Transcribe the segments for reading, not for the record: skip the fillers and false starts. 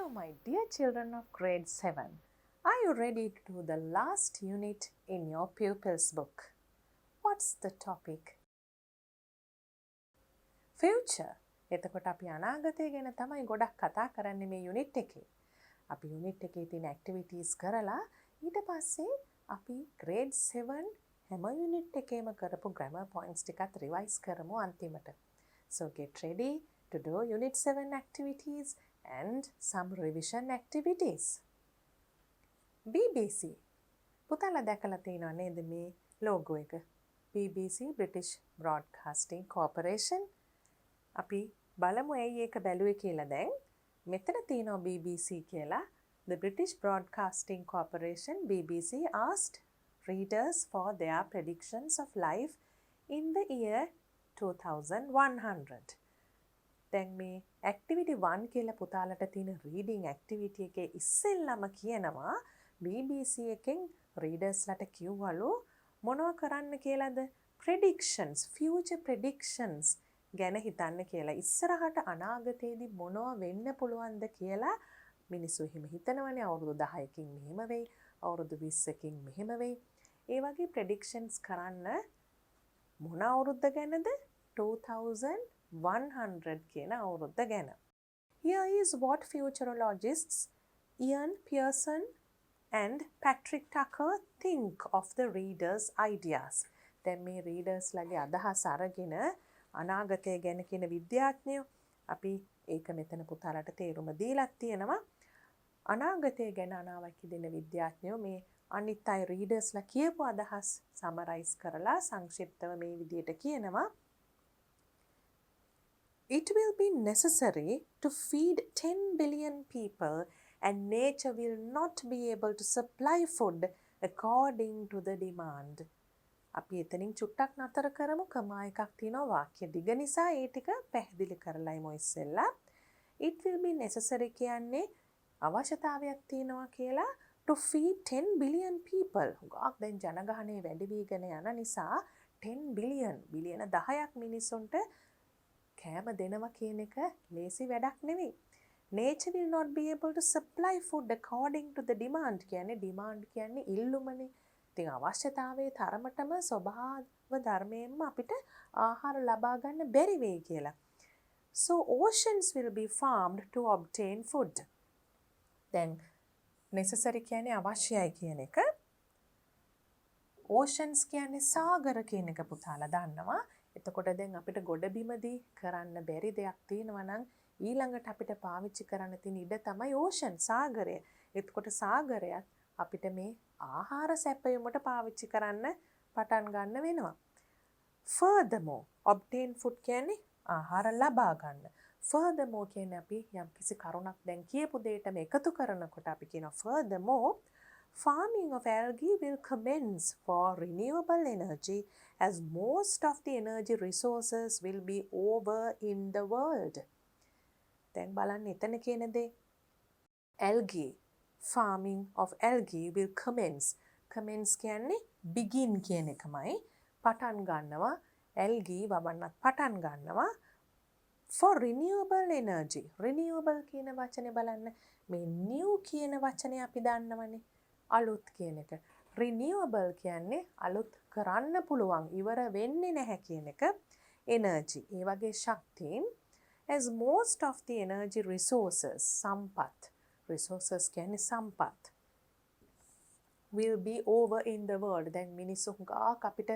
Hello, my dear children of grade 7. Are you ready to do the last unit in your Pupil's book? What's the topic? Future. එතකොට අපි අනාගතය ගැන තමයි ගොඩක් කතා කරන්නේ මේ යුනිට් එකේ. අපි යුනිට් එකේ තියෙන ඇක්ටිවිටීස් කරලා ඊට පස්සේ අපි grade 7 හැම යුනිට් එකේම කරපු grammar points ටිකත් revise කරමු අන්තිමට. So get ready to do unit 7 activities and some revision activities. BBC. පුතාලා දැකලා තියෙනව නේද මේ logo එක? BBC British Broadcasting Corporation. අපි බලමු ඇයි ඒක බැලුවේ කියලා දැන්. මෙතන තියෙනවා BBC කියලා. The British Broadcasting Corporation BBC asked readers for their predictions of life in the year 2100. දැන් මේ activity 1 කියලා පුතාලට තියෙන reading activity එකේ ඉස්සෙල්ලම කියනවා BBC එකෙන් readers ලට කිව්වලු මොනව කරන්න කියලාද? predictions, future predictions ගැන හිතන්න කියලා. ඉස්සරහට අනාගතයේදී මොනව වෙන්න පුළුවන්ද කියලා මිනිස්සු එහෙම හිතනවනේ. අවුරුදු 10කින් මෙහෙම වෙයි, අවුරුදු 20කින් මෙහෙම වෙයි. ඒ වගේ predictions කරන්න මොන අවුරුද්ද ගැනද? 2100 කියන අවුරුද්ද ගැන. Here is what futurologists Ian Pearson and Patrick Tucker think of the readers' ideas. දැන් මේ readers ලගේ අදහස් අරගෙන අනාගතය ගැන කියන විද්‍යාඥයෝ අපි ඒක මෙතන පුතාලට තේරුම දීලා තියෙනවා. අනාගතය ගැන අනාවැකි දෙන විද්‍යාඥයෝ මේ අනිත් අය readers ලා කියපු අදහස් සමරයිස් කරලා සංක්ෂිප්තව මේ විදිහට කියනවා. It will be necessary to feed 10 billion people and nature will not be able to supply food according to the demand. අපි එතනින් චුට්ටක් නතර කරමු. කමා එකක් තියෙනවා වාක්‍ය දිග නිසා ඒ ටික පැහැදිලි කරලායිමු ඉස්සෙල්ලා. It will be necessary කියන්නේ අවශ්‍යතාවයක් තියෙනවා කියලා to feed 10 billion people. ගොඩක් දැන් ජනගහනය වැඩි වීගෙන යන නිසා 10 billion බිලියන 10ක් මිනිස්සුන්ට කෑම දෙනවා කියන එක ලේසි වැඩක් නෙවෙයි. Nature will not be able to supply food according to the demand. කියන්නේ demand කියන්නේ ඉල්ලුමනේ. ඉතින් අවශ්‍යතාවයේ තරමටම ස්වභාව ධර්මයෙන්ම අපිට ආහාර ලබා ගන්න බැරි වෙයි කියලා. So oceans will be farmed to obtain food. දැන් necessary කියන්නේ අවශ්‍යයි කියන එක. Oceans කියන්නේ සාගර කියන එක පුතාලා දන්නවා. එතකොට දැන් අපිට ගොඩබිමදී කරන්න බැරි දෙයක් තියෙනවා නම් ඊළඟට අපිට පාවිච්චි කරන්න තියෙන ඉඩ තමයි ocean සාගරය. එතකොට සාගරයත් අපිට මේ ආහාර සැපයීමට පාවිච්චි කරන්න පටන් ගන්න වෙනවා. Furthermore, obtain food කියන්නේ ආහාර ලබා ගන්න. Furthermore කියන්නේ අපි යම්කිසි කරුණක් දැන් කියපු දෙයටම එකතු කරනකොට අපි කියනවා furthermore, farming of algae will commence for renewable energy as most of the energy resources will be over in the world. දැන් බලන්න එතන කියන දේ algae, farming of algae will commence. Commence කියන්නේ begin කියන එකමයි. පටන් ගන්නවා. algae වවන්නත් පටන් ගන්නවා. For renewable energy. Renewable කියන වචනේ බලන්න. මේ new කියන වචනේ අපි දන්නවනේ. අලුත් කියන එක. Renewable කියන්නේ අලුත් කරන්න පුළුවන්. ඉවර වෙන්නේ නැහැ කියන එක. Energy. ඒ වගේ ශක්තියින්. As most of the energy resources, සම්පත්. Resources කියන්නේ සම්පත්. Will be over in the world. දැන් මිනිස්සු හුඟක් අපිට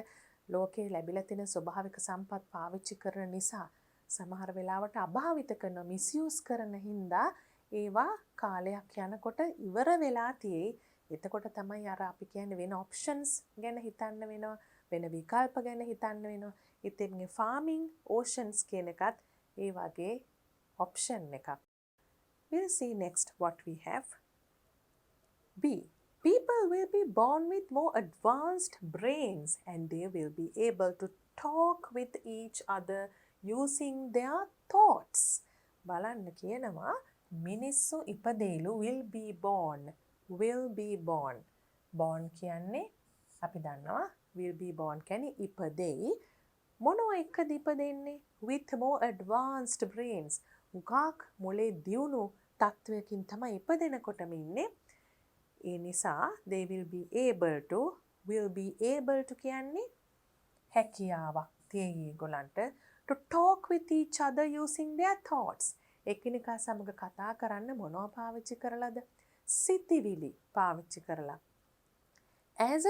ලෝකේ ලැබිලා තියෙන ස්වභාවික සම්පත් පාවිච්චි කරන නිසා සමහර වෙලාවට අභාවිත කරන misuse කරන හින්දා ඒවා කාලයක් යනකොට ඉවර වෙලා තියෙයි. එතකොට තමයි අර අපි කියන්නේ වෙන options ගැන හිතන්න වෙනවා, වෙන විකල්ප ගැන හිතන්න වෙනවා. ඉතින් මේ farming oceans කියන එකත් ඒ වගේ option එකක්. We'll see next what we have. B. People will be born with more advanced brains and they will be able to talk with each other using their thoughts. බලන්න කියනවා මිනිස්සු ඉපදෙයිලු will be born. Will be born. Born කියන්නේ අපි දන්නවා will be born කියන්නේ ඉපදෙයි. මොනවා එක්කද ඉපදෙන්නේ? With more advanced brains. උගක් මොලේ දියුණු තත්වයකින් තමයි ඉපදෙනකොටම ඉන්නේ. ඒ නිසා they will be able to කියන්නේ හැකියාවක් තියෙයි ඒගොල්ලන්ට to talk with each other using their thoughts. එකිනෙකා සමග කතා කරන්න මොනවා පාවිච්චි කරලාද? සිතිවිලි පාවිච්චි කරලා. as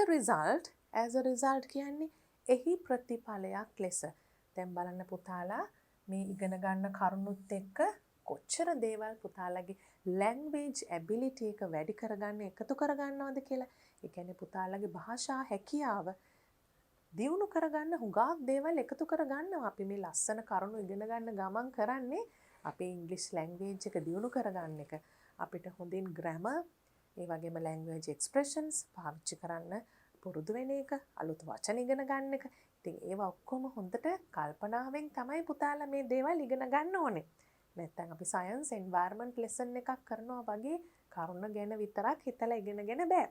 a result කියන්නේ එහි ප්‍රතිඵලයක් ලෙස. දැන් බලන්න පුතාලා මේ ඉගෙන ගන්න කරුණුත් එක්ක කොච්චර දේවල් පුතාලගේ language ability එක වැඩි කරගන්න එකතු කරගන්නවද කියලා. ඒ කියන්නේ පුතාලගේ භාෂා හැකියාව දියුණු කරගන්න හුඟක් දේවල් එකතු කරගන්නවා. අපි මේ ලස්සන කරුණු ඉගෙන ගන්න ගමන් කරන්නේ අපේ English language එක දියුණු කරගන්න එක. අපිට හොඳින් grammar, ඒ වගේම language expressions පාවිච්චි කරන්න පුරුදු වෙන එක, අලුත් වචන ඉගෙන ගන්න එක. ඉතින් ඒවා ඔක්කොම හොඳට කල්පනාවෙන් තමයි පුතාලා මේ දේවල් ඉගෙන ගන්න ඕනේ. නැත්තම් අපි science environment lesson එකක් කරනවා වගේ කරුණ ගැන විතරක් හිතලා ඉගෙනගෙන බෑ.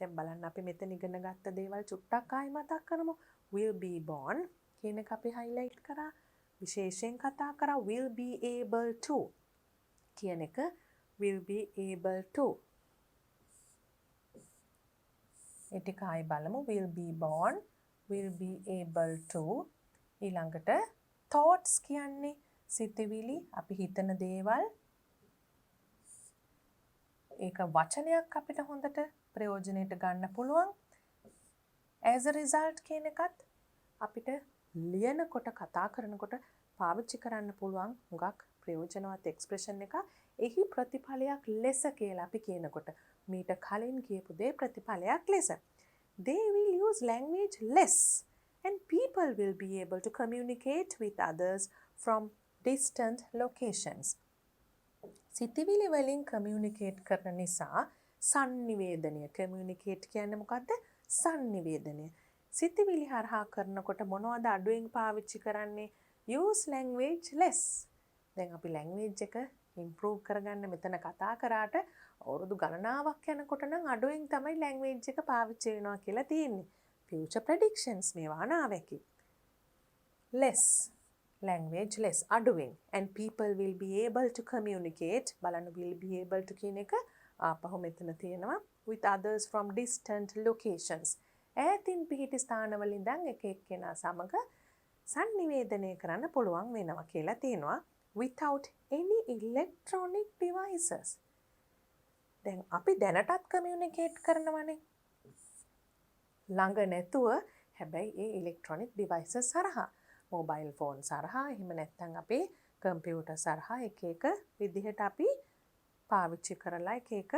දැන් බලන්න අපි මෙතන ඉගෙන ගත්ත දේවල් චුට්ටක් ආයි මතක් කරමු. will be born කියන එක අපි highlight කරා. විශේෂයෙන් කතා කරා will be able to කියන එක. will be able to. ඒ ටික ආයි බලමු. will be born, will be able to. ඊළඟට thoughts කියන්නේ සිතවිලි, අපි හිතන දේවල්. ඒක වචනයක් අපිට හොඳට ප්‍රයෝජනෙට ගන්න පුළුවන්. as a result කියන එකත් අපිට ලියනකොට කතා කරනකොට පාවිච්චි කරන්න පුළුවන් හුඟක් ප්‍රයෝජනවත් එක්ස්ප්‍රෙෂන් එක. එහි ප්‍රතිඵලයක් ලෙස කියලා අපි කියනකොට මීට කලින් කියපු දේ ප්‍රතිඵලයක් ලෙස. They will use language less and people will be able to communicate with others from distant locations. සිතිවිලි වලින් කමියුනිකේට් කරන නිසා සංනිවේදනය. කමියුනිකේට් කියන්නේ මොකද්ද? සංනිවේදනය. සිතිවිලි හරහා කරනකොට මොනවද අඩුවෙන් පාවිච්චි කරන්නේ? use language less. දැන් අපි language එක improve කරගන්න මෙතන කතා කරාට අවුරුදු ගණනාවක් යනකොට නම් අඩුවෙන් තමයි language එක පාවිච්චි වෙනවා කියලා තියෙන්නේ. future predictions මේවා අනාවැකි. less. language less අඩුවෙන්. and people will be able to communicate. බලන්න will be able to කියන එක ආපහු මෙතන තියෙනවා with others from distant locations. ඈතින් පිහිටි ස්ථානවල ඉඳන් එක එක්කෙනා සමග සංනිවේදනය කරන්න පුළුවන් වෙනවා කියලා තියෙනවා without any electronic devices. දැන් අපි දැනටත් communicate කරනවනේ. ළඟ නැතුව හැබැයි ඒ electronic devices හරහා. mobile phone සරහා එහෙම නැත්නම් අපේ computer සරහා එක එක විදිහට අපි පාවිච්චි කරලා එක එක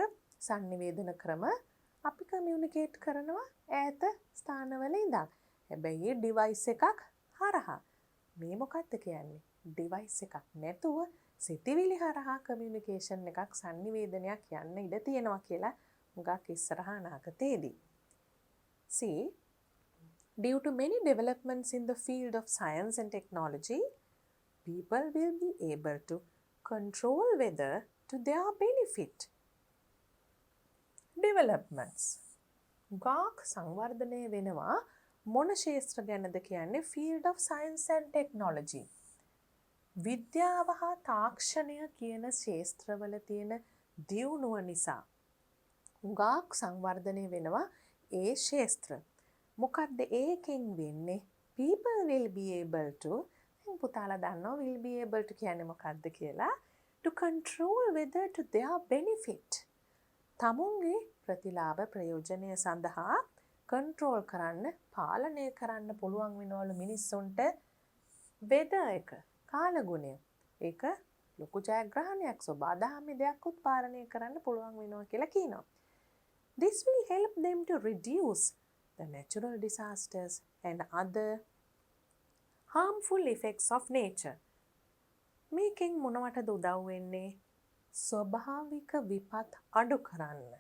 සංනිවේදන ක්‍රම අපි communicate කරනවා ඈත ස්ථානවල ඉඳන්. හැබැයි මේ device එකක් හරහා. මේ මොකක්ද කියන්නේ? device එකක් නැතුව සිතිවිලි හරහා communication එකක් සංනිවේදනයක් යන්න ඉඩ තියෙනවා කියලා මුගක් ඉස්සරහා අනාගතයේදී. See, due to many developments in the field of science and technology, people will be able to control weather to their benefit. Developments. ගාක් සංවර්ධනය වෙනවා මොන ක්ෂේත්‍ර ගැනද කියන්නේ? field of science and technology. විද්‍යාව හා තාක්ෂණය කියන ක්ෂේත්‍රවල තියෙන දියුණුව නිසා ගාක් සංවර්ධනය වෙනවා ඒ ක්ෂේත්‍ර. මොකක්ද ඒකෙන් වෙන්නේ? people will be able to. දැන් පුතාලා දන්නවා will be able to කියන්නේ මොකක්ද කියලා? to control weather to their benefit. තමුන්ගේ ප්‍රතිලාභ ප්‍රයෝජනය සඳහා control කරන්න, පාලනය කරන්න පුළුවන් වෙනවලු මිනිස්සුන්ට weather එක, කාලගුණය. ඒක ලොකු ජයග්‍රහණයක්. සබදාමි දෙයක්වත් පාලනය කරන්න පුළුවන් වෙනවා කියලා කියනවා. This will help them to reduce the natural disasters and other harmful effects of nature. මේකෙන් මොනවටද උදව් වෙන්නේ? ස්වභාවික විපත් අඩු කරන්න.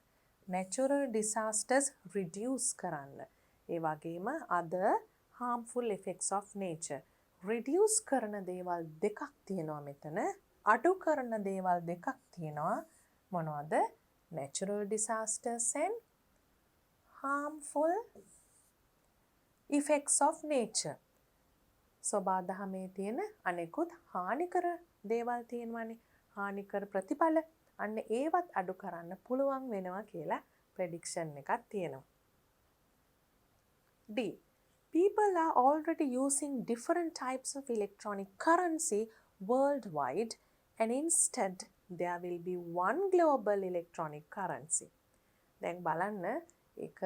natural disasters reduce කරන්න. ඒ වගේම other harmful effects of nature. reduce කරන දේවල් දෙකක් තියෙනවා මෙතන. අඩු කරන දේවල් දෙකක් තියෙනවා. මොනවද? natural disasters and harmful effects of nature. සබදාමේ තියෙන අනෙකුත් හානිකර දේවල් තියෙනවානේ. හානිකර ප්‍රතිඵල අන්න ඒවත් අඩු කරන්න පුළුවන් වෙනවා කියලා ප්‍රෙඩික්ෂන් එකක් තියෙනවා. D. People are already using different types of electronic currency worldwide and instead there will be one global electronic currency. දැන් බලන්න ඒක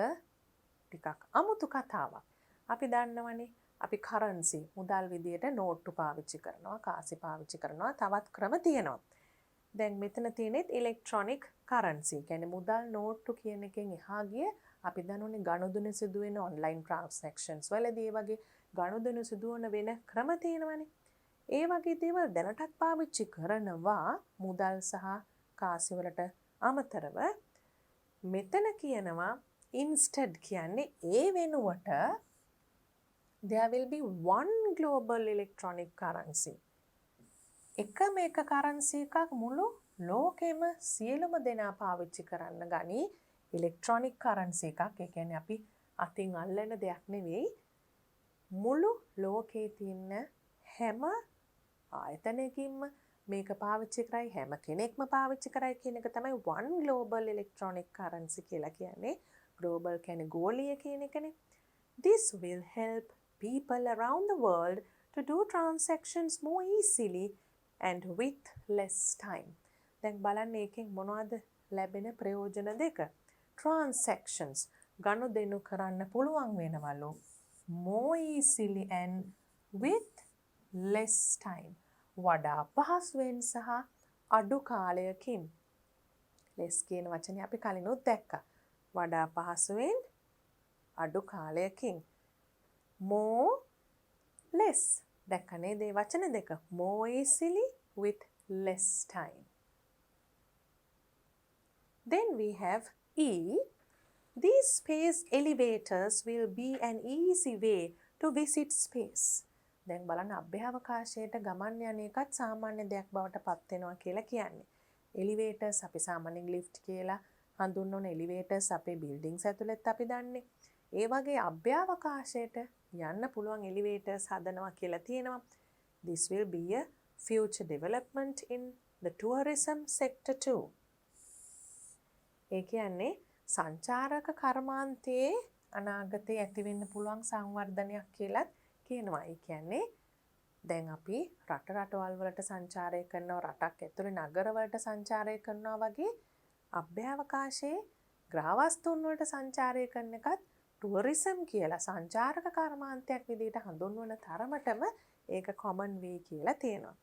ටිකක් අමුතු කතාවක්. අපි දන්නවනේ අපි කරන්සි මුදල් විදියට නෝට්ටු පාවිච්චි කරනවා, කාසි පාවිච්චි කරනවා, තවත් ක්‍රම තියෙනවා. දැන් මෙතන තියෙනෙත් ඉලෙක්ට්‍රොනික් කරන්සි. කියන්නේ මුදල් නෝට්ටු කියන එකෙන් එහා ගිය අපි දන්නෝනේ ගනුදෙනු සිදුවෙන ඔන්ලයින් ට්‍රාන්සැක්ෂන්ස් වලදී ඒ වගේ ගනුදෙනු සිදුවන වෙන ක්‍රම තියෙනවනේ. ඒ වගේ දේවල් දැනටත් පාවිච්චි කරනවා මුදල් සහ කාසි වලට අමතරව. මෙතන කියනවා instead කියන්නේ ඒ වෙනුවට there will be one global electronic currency. එකම එක කරන්සි එකක් මුළු ලෝකෙම සියලුම දෙනා පාවිච්චි කරන්න ගනි ඉලෙක්ට්‍රොනික් කරන්සි එකක්. ඒ කියන්නේ අපි අතින් අල්ලන දෙයක් නෙවෙයි. මුළු ලෝකේ තියෙන හැම ආයතනයකින්ම මේක පාවිච්චි කරයි, හැම කෙනෙක්ම පාවිච්චි කරයි කියන එක තමයි one global electronic currency කියලා කියන්නේ. global කියන්නේ ගෝලීය කියන එකනේ. This will help people around the world to do transactions more easily and with less time. දැන් බලන්න ඒකෙන් මොනවද ලැබෙන ප්‍රයෝජන දෙක. Transactions ගනුදෙනු කරන්න පුළුවන් වෙනවලු more easily and with less time. වඩා පහසුවෙන් සහ අඩු කාලයකින්. less කියන වචනේ අපි කලිනුත් දැක්කා. වඩා පහසුවෙන් අඩු කාලයකින්. more less දැක්කනේ මේ වචන දෙක. more easily with less time. Then we have E. These space elevators will be an easy way to visit space. දැන් බලන්න අභ්‍යවකාශයට ගමන් යන එකත් සාමාන්‍ය දෙයක් බවට පත් වෙනවා කියලා කියන්නේ. එලිවේටර්ස් අපි සාමාන්‍යයෙන් ලිෆ්ට් කියලා හඳුන්වන එලිවේටර්ස් අපේ බිල්ඩින්ග්ස් ඇතුළෙත් අපි දන්නේ. ඒ වගේ අභ්‍යවකාශයට යන්න පුළුවන් එලිවේටර්ස් හදනවා කියලා තියෙනවා. This will be a future development in the tourism sector too. ඒ කියන්නේ සංචාරක කර්මාන්තයේ අනාගතයේ ඇති වෙන්න පුළුවන් සංවර්ධනයක් කියලා කියනවා. ඒ කියන්නේ දැන් අපි රටවල් වලට සංචාරය කරනවා, රටක් ඇතුලේ නගර වලට සංචාරය කරනවා වගේ අභ්‍යවකාශයේ ග්‍රහවස්තුන් වලට සංචාරය කරන එකත් ටුවරිසම් කියලා සංචාරක කර්මාන්තයක් විදිහට හඳුන්වන තරමටම ඒක common way කියලා තියෙනවා.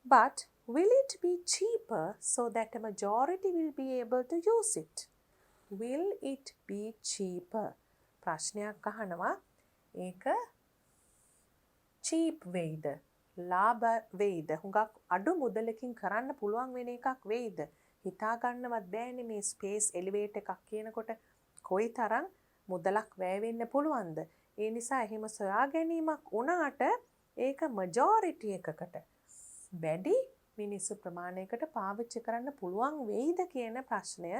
But will it be cheaper so that a majority will be able to use it? Will it be cheaper? ප්‍රශ්නයක් අහනවා. ඒක cheap වෙයිද? ලාභ වෙයිද? හුඟක් අඩු මුදලකින් කරන්න පුළුවන් වෙන එකක් වෙයිද? හිතා ගන්නවත් බෑනේ මේ ස්පේස් එලිවේටර් එකක් කියනකොට කොයිතරම් මුදලක් වැය වෙන්න පුළුවන්ද? ඒ නිසා එහෙම සොයා ගැනීමක් වුණාට ඒක majority එකකට වැඩි මිනිස්සු ප්‍රමාණයකට පාවිච්චි කරන්න පුළුවන් වෙයිද කියන ප්‍රශ්නය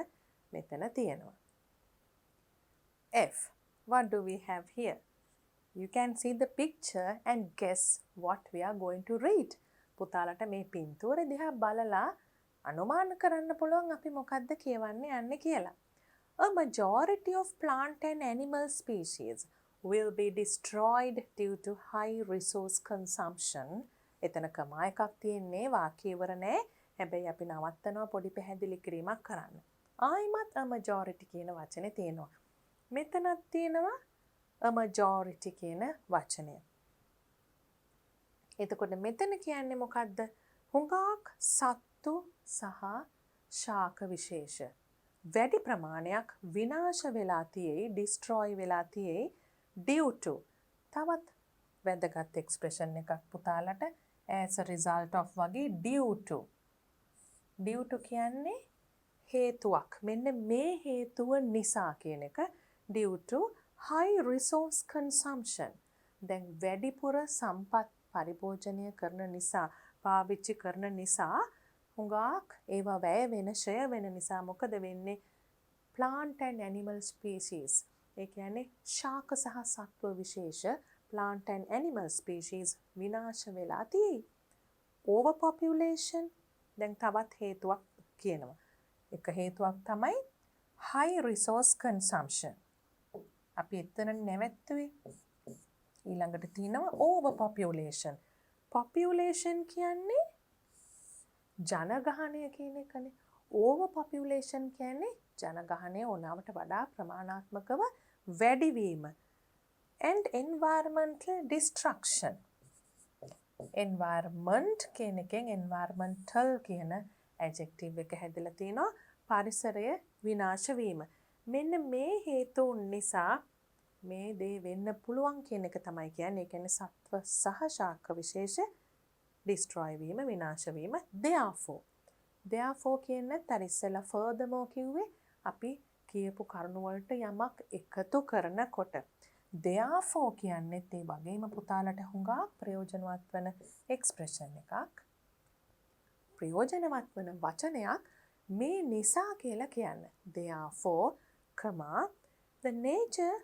මෙතන තියෙනවා. F. What do we have here? You can see the picture and guess what we are going to read. පුතාලට මේ පින්තූර දිහා බලලා අනුමාන කරන්න පුළුවන් අපි මොකද්ද කියවන්නේ යන්නේ කියලා. A majority of plant and animal species will be destroyed due to high resource consumption. එතන කමා එකක් තියෙන්නේ වාක්‍ය ඉවර නෑ. හැබැයි අපි නවත්තනවා පොඩි පැහැදිලි කිරීමක් කරන්න. ආයිමත් a majority කියන වචනේ තියෙනවා. මෙතනත් තියෙනවා a majority කියන වචනය. එතකොට මෙතන කියන්නේ මොකද්ද? හුඟක් සත්තු සහ ශාක විශේෂ වැඩි ප්‍රමාණයක් විනාශ වෙලා තියෙයි, destroy වෙලා තියෙයි due to. තවත් වැදගත් expression එකක් පුතාලට as a result of වගේ due to. due to කියන්නේ හේතුවක්. මෙන්න මේ හේතුව නිසා කියන එක due to high resource consumption. දැන් වැඩිපුර සම්පත් පරිභෝජනය කරන නිසා, පාවිච්චි කරන නිසා හුඟක් ඒවා වැය වෙන, ෂය වෙන නිසා මොකද වෙන්නේ? plant and animal species. ඒ කියන්නේ ශාක සහ සත්ව විශේෂ plant and animal species විනාශ වෙලා තියෙයි. overpopulation දැන් තවත් හේතුවක් කියනවා. එක හේතුවක් තමයි high resource consumption. අපි එතන නැවැත්තුවේ. ඊළඟට තියෙනවා overpopulation. population කියන්නේ ජනගහනය කියන එකනේ. overpopulation කියන්නේ ජනගහනය ඕනවට වඩා ප්‍රමාණාත්මකව වැඩිවීම. and environmental destruction. environment කියන එකෙන් environmental කියන adjective එක හැදලා තිනවා පරිසරය විනාශ වීම. මෙන්න මේ හේතුන් නිසා මේ දේ වෙන්න පුළුවන් කියන එක තමයි කියන්නේ. ඒ කියන්නේ සත්ව සහ ශාක විශේෂ destroy වීම විනාශ වීම. therefore කියන තර ඉස්සෙල්ලා furthermore කිව්වේ අපි කියපු කරුණු වලට යමක් එකතු කරනකොට. therefore කියන්නේත් ඒ වගේම පුතාලට හුඟක් ප්‍රයෝජනවත් වන expression එකක්. ප්‍රයෝජනවත් වන වචනයක් මේ නිසා කියලා කියන්න. therefore, the nature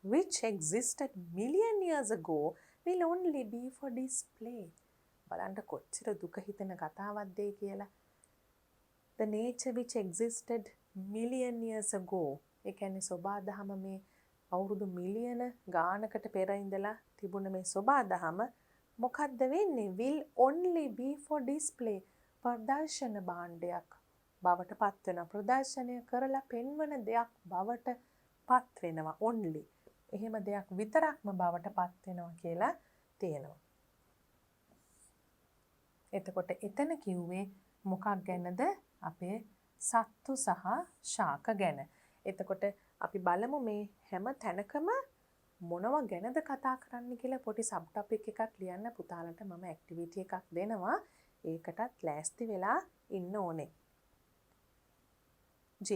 which existed million years ago will only be for display. බලන්න කොච්චර දුක හිතෙන කතාවක්ද ඒ කියලා. The nature which existed million years ago. ඒ කියන්නේ සෝබාදහම මේ අවුරුදු මිලියන ගානකට පෙර ඉඳලා තිබුණ මේ සෝබාදහම මොකද්ද වෙන්නේ? will only be for display. ප්‍රදර්ශන භාණ්ඩයක් බවට පත් වෙනවා. ප්‍රදර්ශනය කරලා පෙන්වන දෙයක් බවට පත් වෙනවා. only. එහෙම දෙයක් විතරක්ම බවට පත් වෙනවා කියලා තියෙනවා. එතකොට එතන කිව්වේ මොකක් ගැනද? අපේ සත්තු සහ ශාක ගැන. එතකොට අපි බලමු මේ හැම තැනකම මොනව ගැනද කතා කරන්න කියලා. පොඩි සබ් ටොපික් එකක් ලියන්න පුතාලට මම ඇක්ටිවිටි එකක් දෙනවා. ඒකටත් ලෑස්ති වෙලා ඉන්න ඕනේ. G.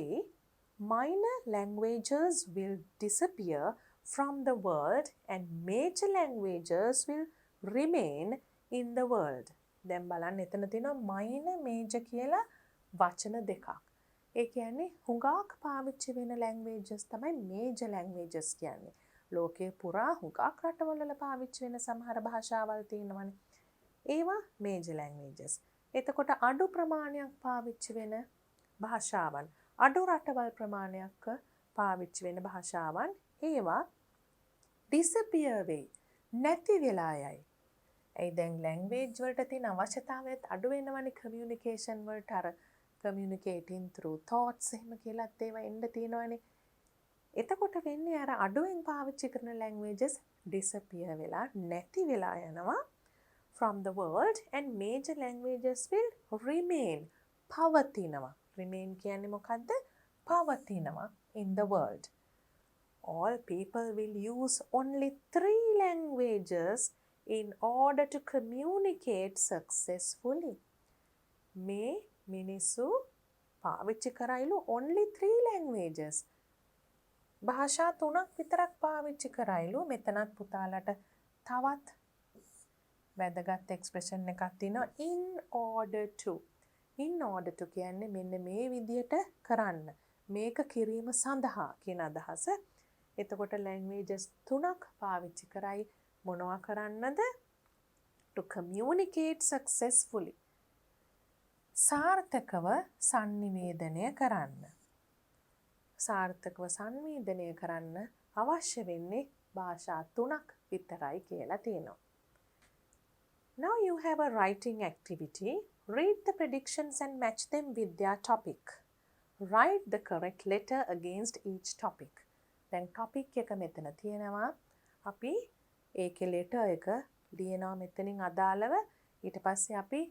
Minor languages will disappear from the world and major languages will remain in the world. දැන් බලන්න එතන තියෙනවා minor major කියලා වචන දෙකක්. ඒ කියන්නේ හුඟක් පාවිච්චි වෙන languages තමයි major languages කියන්නේ. ලෝකේ පුරා හුඟක් රටවල පාවිච්චි වෙන සමහර භාෂාවල් තියෙනවනේ. ඒවා major languages. එතකොට අඩු ප්‍රමාණයක් පාවිච්චි වෙන භාෂාවන්, අඩු රටවල් ප්‍රමාණයක් පාවිච්චි වෙන භාෂාවන් ඒවා disappear වෙයි. නැති වෙලා යයි. ඒ දැන් language වලට තියෙන අවශ්‍යතාවයත් අඩු වෙනවනේ communication වලට. අර communicating through thoughts එහෙම කියලාත් ඒවා එන්න තියෙනවනේ. එතකොට වෙන්නේ අර අඩුවෙන් පාවිච්චි කරන languages disappear වෙලා නැති වෙලා යනවා from the world and major languages will remain. පවතිනවා. remain කියන්නේ මොකද්ද? පවතිනවා in the world. All people will use only 3 languages in order to communicate successfully. මේ මිනිස්සු පාවිච්චි කරයිලු only 3 languages. භාෂා 3ක් විතරක් පාවිච්චි කරයිලු. මෙතනත් පුතාලට තවත් වැදගත් expression එකක් තියෙනවා in order to. in order to කියන්නේ මෙන්න මේ විදියට කරන්න. මේක කිරීම සඳහා කියන අදහස. එතකොට languages 3ක් පාවිච්චි කරයි මොනවා කරන්නද? to communicate successfully. සාර්ථකව sannivedanaය කරන්න. සාර්ථකව sannivedanaය කරන්න අවශ්‍ය වෙන්නේ භාෂා 3ක් විතරයි කියලා තියෙනවා. Now you have a writing activity. Read the predictions and match them with their topic. Write the correct letter against each topic. දැන් topic එක මෙතන තියෙනවා. අපි ඒකේ letter එක ලියනවා මෙතනින් අදාළව. ඊට පස්සේ අපි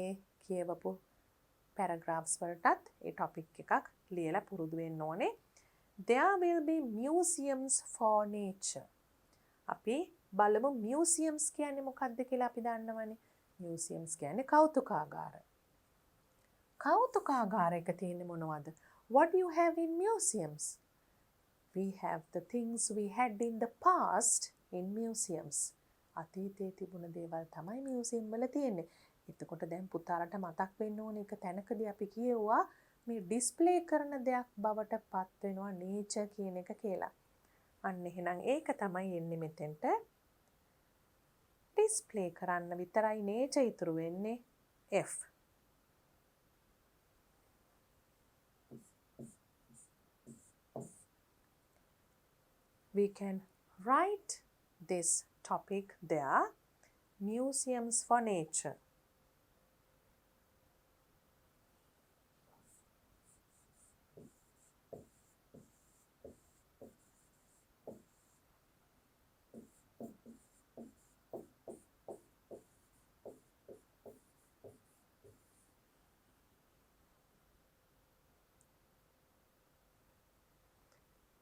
ඒ කියවපු paragraphs වලටත් ඒ topic එකක් ලියලා පුරුදු වෙන්න ඕනේ. There will be museums for nature. අපි බලමු museums කියන්නේ මොකක්ද කියලා අපි දන්නවනේ. museums කියන්නේ කෞතුකාගාර. කෞතුකාගාරයක තියෙන්නේ මොනවද? What do you have in museums? We have the things we had in the past in museums. අතීතයේ තිබුණ දේවල් තමයි museum වල තියෙන්නේ. එතකොට දැන් පුතාලට මතක් වෙන්න ඕනේ එක තැනකදී අපි කියුවා මේ ඩිස්ප්ලේ කරන දෙයක් බවට පත් වෙනවා nature කියන එක කියලා. අන්න එහෙනම් ඒක තමයි එන්නේ මෙතෙන්ට. ඩිස්ප්ලේ කරන්න විතරයි nature ඉතුරු වෙන්නේ F. we can write this topic there. Museums for nature.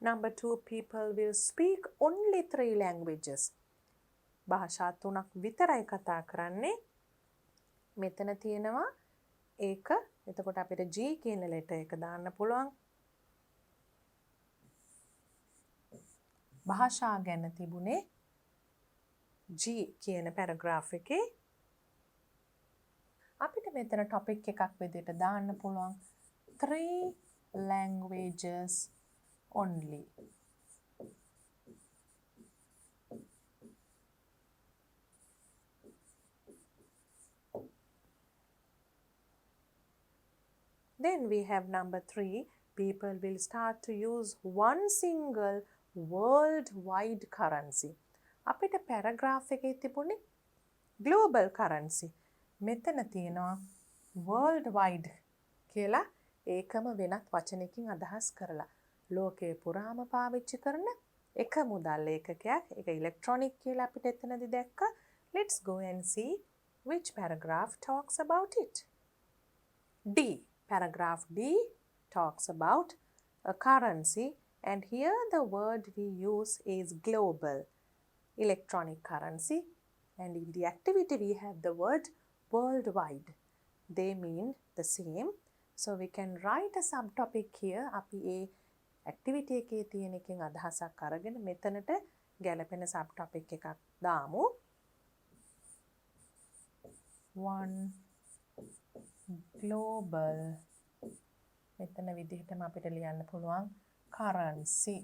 Number 2, people will speak only 3 languages. භාෂා 3ක් විතරයි කතා කරන්නේ. මෙතන තියෙනවා ඒක. එතකොට අපිට G කියන letter එක දාන්න පුළුවන්. භාෂා ගැන තිබුණේ G කියන paragraph එකේ. අපිට මෙතන topic එකක් විදිහට දාන්න පුළුවන් 3 languages only. Then we have number 3, people will start to use one single worldwide currency. අපිට paragraph එකේ තිබුණේ global currency. මෙතන තියෙනවා worldwide කියලා ඒකම වෙනත් වචනයකින් අදහස් කරලා. ලෝකයේ පුරාම පාවිච්චි කරන එක මුදල් ඒකකයක්. ඒක electronic කියලා අපිට එතනදි දැක්කා. Let's go and see which paragraph talks about it. D. Paragraph D talks about a currency, and here the word we use is global, electronic currency, and in the activity we have the word worldwide. They mean the same, so we can write a subtopic here. අපි ඒ activity එකේ තියෙන එකෙන් අදහසක් අරගෙන මෙතනට ගැලපෙන subtopic එකක් දාමු. One global, මෙතන විදිහටම අපිට ලියන්න පුළුවන් currency.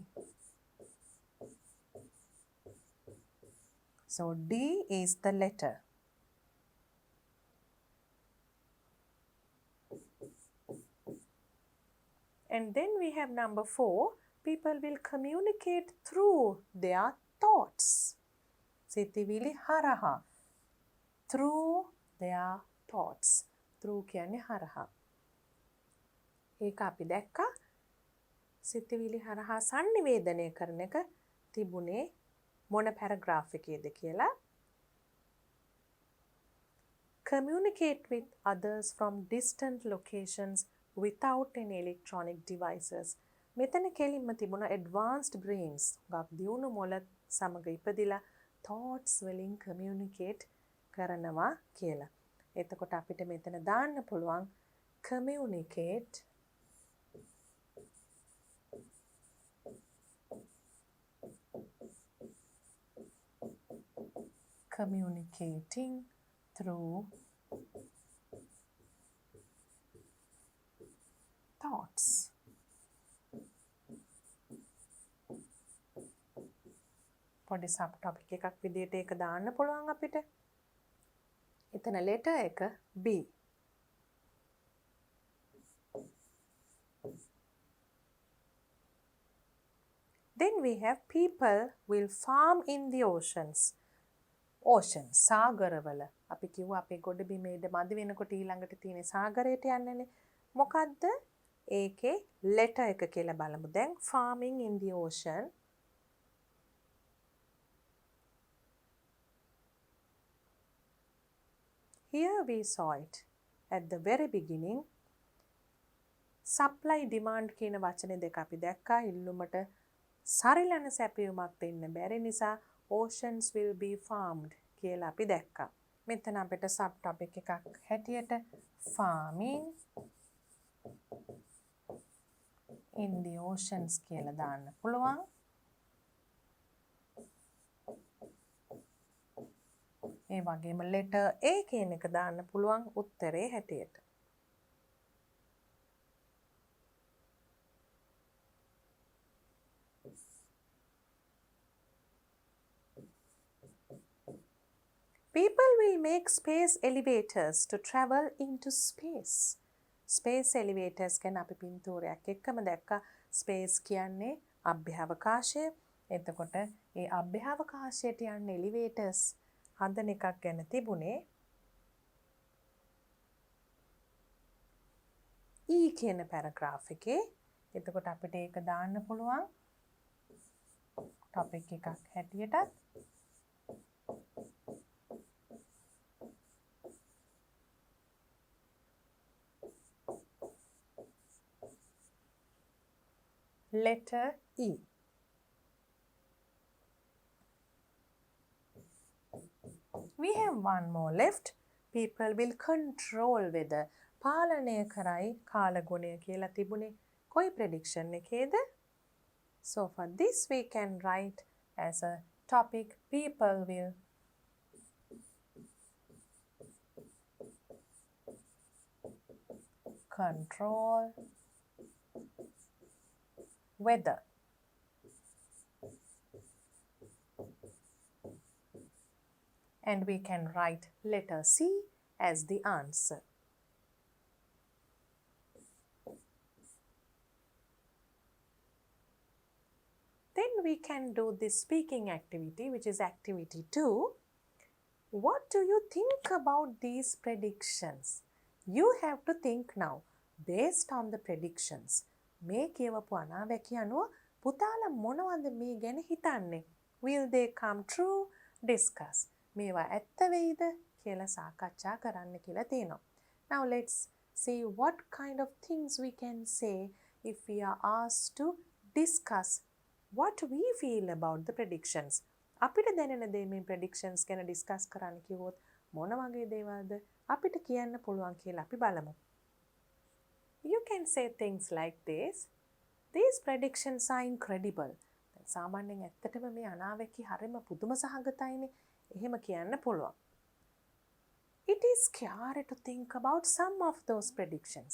So D is the letter. And then we have number 4, people will communicate through their thoughts. සිතිවිලි හරහා. Through their thoughts. Through කියන්නේ හරහා. ඒක අපි දැක්කා. සිතිවිලි හරහා සංනිවේදනය කරන එක තිබුණේ මොන paragraph එකේද කියලා. Communicate with others from distant locations without any electronic devices. මෙතන කෙලින්ම තිබුණ advanced brains. ගක් දියුණු මොළ සමග ඉපදිලා thoughts වලින් communicate කරනවා කියලා. එතකොට අපිට මෙතන දාන්න පුළුවන් communicate communicating through thoughts. පොඩි subtopic එකක් විදිහට ඒක දාන්න පුළුවන් අපිට. එතන letter එක B. Then we have people will farm in the oceans. Ocean, සාගරවල. අපි කිව්වා අපේ ගොඩබිමේද මදි වෙනකොට ඊළඟට තියෙන සාගරයට යන්නනේ. මොකද්ද? ඒකේ letter එක කියලා බලමු දැන්. Farming in the ocean. Here we saw it at the very beginning. Supply demand කියන වචන දෙක අපි දැක්කා. ඉල්ලුමට සරිලන සැපයුමක් දෙන්න බැරි නිසා oceans will be farmed කියලා අපි දැක්කා. මෙතන අපිට subtopic එකක් හැටියට farming in the oceans කියලා දාන්න පුළුවන්. ඒ වගේම letter A කියන එක දාන්න පුළුවන් උත්තරේ හැටියට. People will make space elevators to travel into space. Space elevators ගැන අපි පින්තූරයක් එක්කම දැක්කා. Space කියන්නේ අභ්‍යවකාශය. එතකොට ඒ අභ්‍යවකාශයට යන්න එලිවේටර්ස් හදන එකක් ගැන තිබුණේ කියන පැරග්‍රාෆ් එකේ. එතකොට අපිට ඒක දාන්න පුළුවන් ටොපික් එකක් හැටියට. Letter E. We have one more left. People will control weather. පාලනය කරයි කාලගුණය කියලා තිබුණේ කොයි prediction එකේද? So for this we can write as a topic, people will control weather. And we can write letter C as the answer. Then we can do this speaking activity, which is activity 2. What do you think about these predictions? You have to think now based on the predictions. මේ කියවපු අනාවැකි අනුව පුතාලා මොනවද මේ ගැන හිතන්නේ? Will they come true? Discuss. මේවා ඇත්ත වෙයිද කියලා සාකච්ඡා කරන්න කියලා තියෙනවා. Now let's see what kind of things we can say if we are asked to discuss what we feel about the predictions. අපිට දැනෙන දේ මේ predictions ගැන discuss කරන්න කිව්වොත් මොන වගේ දේවල්ද අපිට කියන්න පුළුවන් කියලා අපි බලමු. You can say things like this. These predictions are incredible. සාමාන්‍යයෙන් ඇත්තටම මේ අනාවැකි හරිම පුදුම සහගතයිනේ. එහෙම කියන්න පුළුවන්. It is scary to think about some of those predictions.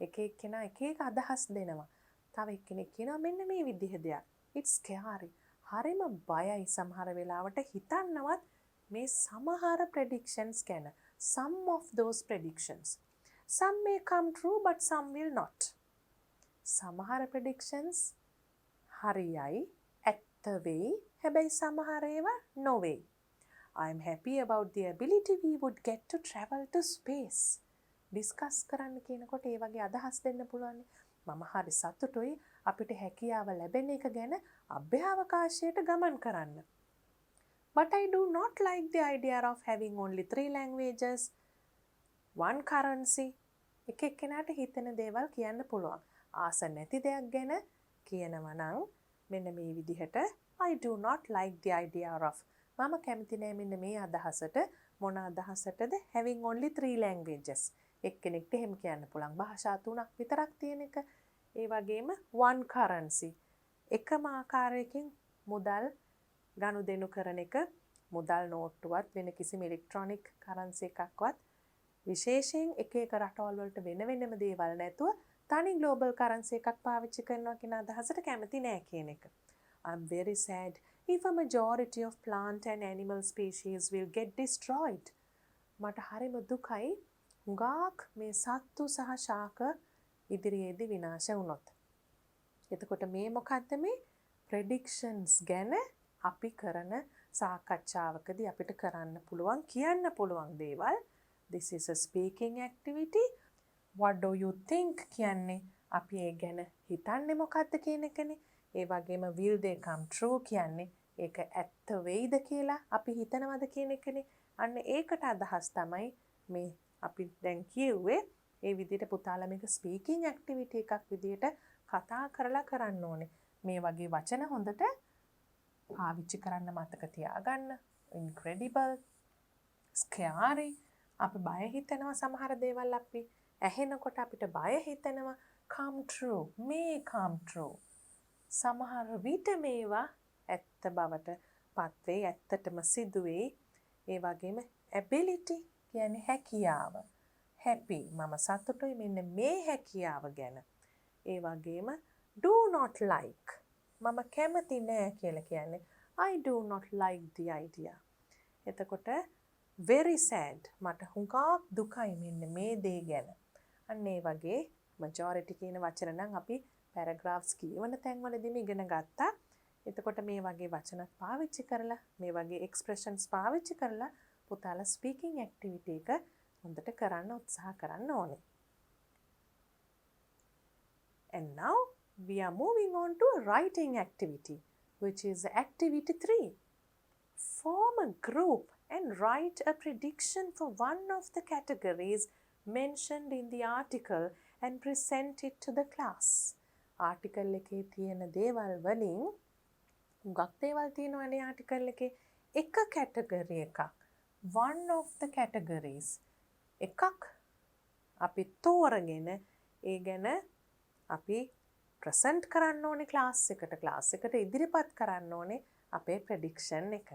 එක එක්කෙනා එක එක අදහස් දෙනවා. තව එක්කෙනෙක් කියනවා මෙන්න මේ විදිහ දෙයක්. It's scary. හරිම බයයි සමහර වෙලාවට හිතන්නවත් මේ සමහර predictions ගැන. Some of those predictions. Some may come true but some will not. සමහර predictions හරියයි ඇත්ත වෙයි හැබැයි සමහර ඒවා නොවේ. I am happy about the ability we would get to travel to space. Discuss කරන්න කියනකොට ඒ වගේ අදහස් දෙන්න පුළුවන්. මම හරි සතුටුයි අපිට හැකියාව ලැබෙන එක ගැන අභ්‍යවකාශයට ගමන් කරන්න. But I do not like the idea of having only 3 languages, one currency. එක එක්කෙනාට හිතෙන දේවල් කියන්න පුළුවන්. ආස නැති දෙයක් ගැන කියනවා නම් මෙන්න මේ විදිහට I do not like the idea of. මම කැමති නෑ මෙන්න මේ අදහසට. මොන අදහසටද? Having only 3 languages. එක්කෙනෙක්ට එහෙම කියන්න පුළුවන්. භාෂා 3ක් විතරක් තියෙන එක. ඒ වගේම one currency. එකම ආකාරයකින් මුදල් ගනුදෙනු කරන එක. මුදල් නෝට්ටුවත් වෙන කිසිම ඉලෙක්ට්‍රොනික කරන්සි එකක්වත් විශේෂයෙන් එක එක රටවල් වලට වෙන වෙනම දේවල් නැතුව තනි ග්ලෝබල් කරන්සි එකක් පාවිච්චි කරනවා කියන අදහසට කැමති නෑ කියන එක. I'm very sad if a majority of plant and animal species will get destroyed. මට හරිම දුකයි හුඟක් මේ සත්තු සහ ශාක ඉදිරියේදී විනාශ වුණොත්. එතකොට මේ මොකද්ද මේ predictions ගැන අපි කරන සාකච්ඡාවකදී අපිට කරන්න පුළුවන් කියන්න පුළුවන් දේවල්. This is a speaking activity. What do you think කියන්නේ අපි ඒ ගැන හිතන්නේ මොකද්ද කියන එකනේ. ඒ වගේම will they come true කියන්නේ ඒක ඇත්ත වෙයිද කියලා අපි හිතනවද කියන එකනේ. අන්න ඒකට අදහස් තමයි මේ අපි දැන් කියුවේ. ඒ විදිහට පුතාලා මේක ස්පීකින් ඇක්ටිවිටි එකක් විදිහට කතා කරලා කරන්න ඕනේ. මේ වගේ වචන හොඳට පාවිච්චි කරන්න මතක තියාගන්න. Incredible, scary. අපි බය හිතෙනවා සමහර දේවල් අපි ඇහෙනකොට අපිට බය හිතෙනවා. Come true, may come true. සමහර විට මේවා ඇත්ත බවට පත් වෙයි, ඇත්තටම සිදු වෙයි. ඒ වගේම ability කියන්නේ හැකියාව. happy මම සතුටුයි මෙන්න මේ හැකියාව ගැන. ඒ වගේම do not like මම කැමති නෑ කියලා කියන්නේ I do not like the idea. එතකොට very sad මට හුඟක් දුකයි මෙන්න මේ දේ ගැන. අන්න ඒ වගේ majority කියන වචන නම් අපි paragraphs කියවන තැන්වලදීම ඉගෙන ගත්තා. එතකොට මේ වගේ වචනත් පාවිච්චි කරලා මේ වගේ එක්ස්ප්‍රෙෂන්ස් පාවිච්චි කරලා පුතාලා ස්පීකින් ඇක්ටිවිටි එක හොඳට කරන්න උත්සාහ කරන්න ඕනේ. And now we are moving on to a writing activity, which is activity 3. Form a group and write a prediction for one of the categories mentioned in the article and present it to the class. Article එකේ තියෙන දේවල් වලින් හුඟක් දේවල් තියෙනවානේ article එකේ. එක category එකක්, one of the categories එකක් අපි තෝරගෙන ඒ ගැන අපි present කරන්න ඕනේ class එකට ඉදිරිපත් කරන්න ඕනේ අපේ prediction එක.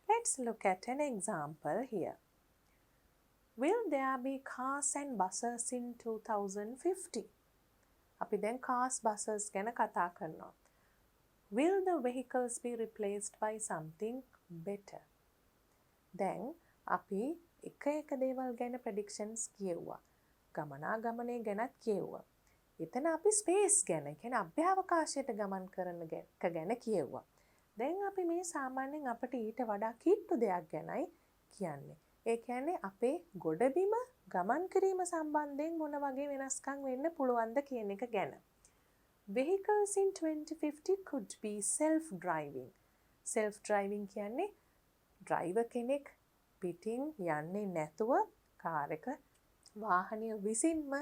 Let's look at an example here. Will there be cars and buses in 2050? අපි දැන් cars buses ගැන කතා කරනවා. Will the vehicles be replaced by something better? දැන් අපි එක දේවල් ගැන predictions කියුවා. ගමනාගමනය ගැනත් කියුවා. එතන අපි ස්පේස් ගැන, කියන්නේ අභ්‍යවකාශයට ගමන් කරන එක ගැන කියුවා. දැන් අපි මේ සාමාන්‍යයෙන් අපිට ඊට වඩා කිට්ටු දෙයක් ගැනයි කියන්නේ. ඒ කියන්නේ අපේ ගොඩබිම ගමන් කිරීම සම්බන්ධයෙන් මොන වගේ වෙනස්කම් වෙන්න පුළුවන්ද කියන එක ගැන. Vehicles in 2050 could be self-driving. Self-driving කියන්නේ driver කෙනෙක් පිටින් යන්නේ නැතුව කාර් එක වාහනය විසින්ම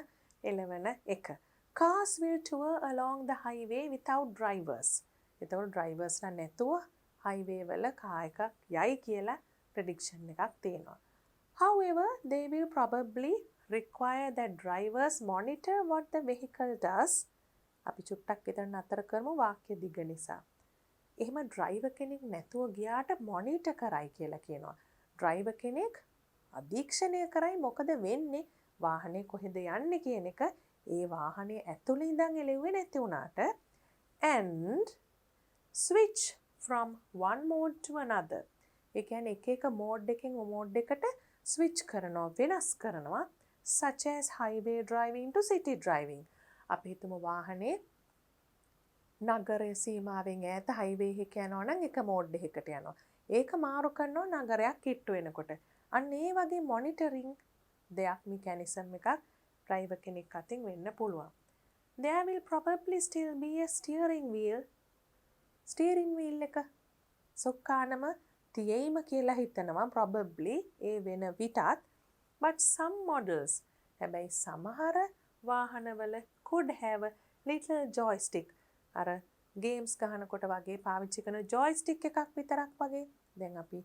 එළවන එක. Cars will tour along the highway without drivers. එතකොට ඩ්‍රයිවර්ස්ලා නැතුව highway වල කාර් එකක් යයි කියලා prediction එකක් තියෙනවා. However, they will probably require that drivers monitor what the vehicle does. අපි චුට්ටක් විතර නතර කරමු වාක්‍ය දිග නිසා. එහෙම driver කෙනෙක් නැතුව ගියාට monitor කරයි කියලා කියනවා. driver කෙනෙක් අධීක්ෂණය කරයි මොකද වෙන්නේ, වාහනේ කොහෙද යන්නේ කියන එක, ඒ වාහනේ ඇතුළේ ඉඳන් එළෙව්වේ නැති වුණාට, and switch from one mode to another. ඒ කියන්නේ එක mode එකකින් mode එකට switch කරනවා, වෙනස් කරනවා, such as highway driving to city driving. අපි හිතමු වාහනේ නගරයේ සීමාවෙන් ඈත highway එක යනවා නම් එක mode එකකට යනවා. ඒක මාරු කරනවා නගරයක් කිට්ටු වෙනකොට. අන්න ඒ වගේ monitoring දෙයක් mechanism එකක් driver කෙනෙක් අතින් වෙන්න පුළුවන්. There will probably still be a steering wheel. Steering wheel එක සොක්කානම තියෙයිම කියලා හිතනවා probably ඒ වෙන විටත්, but some models, හැබැයි සමහර වාහනවල could have a little joystick. අර games ගහනකොට වගේ පාවිච්චි කරන joystick එකක් විතරක් වගේ. දැන් අපි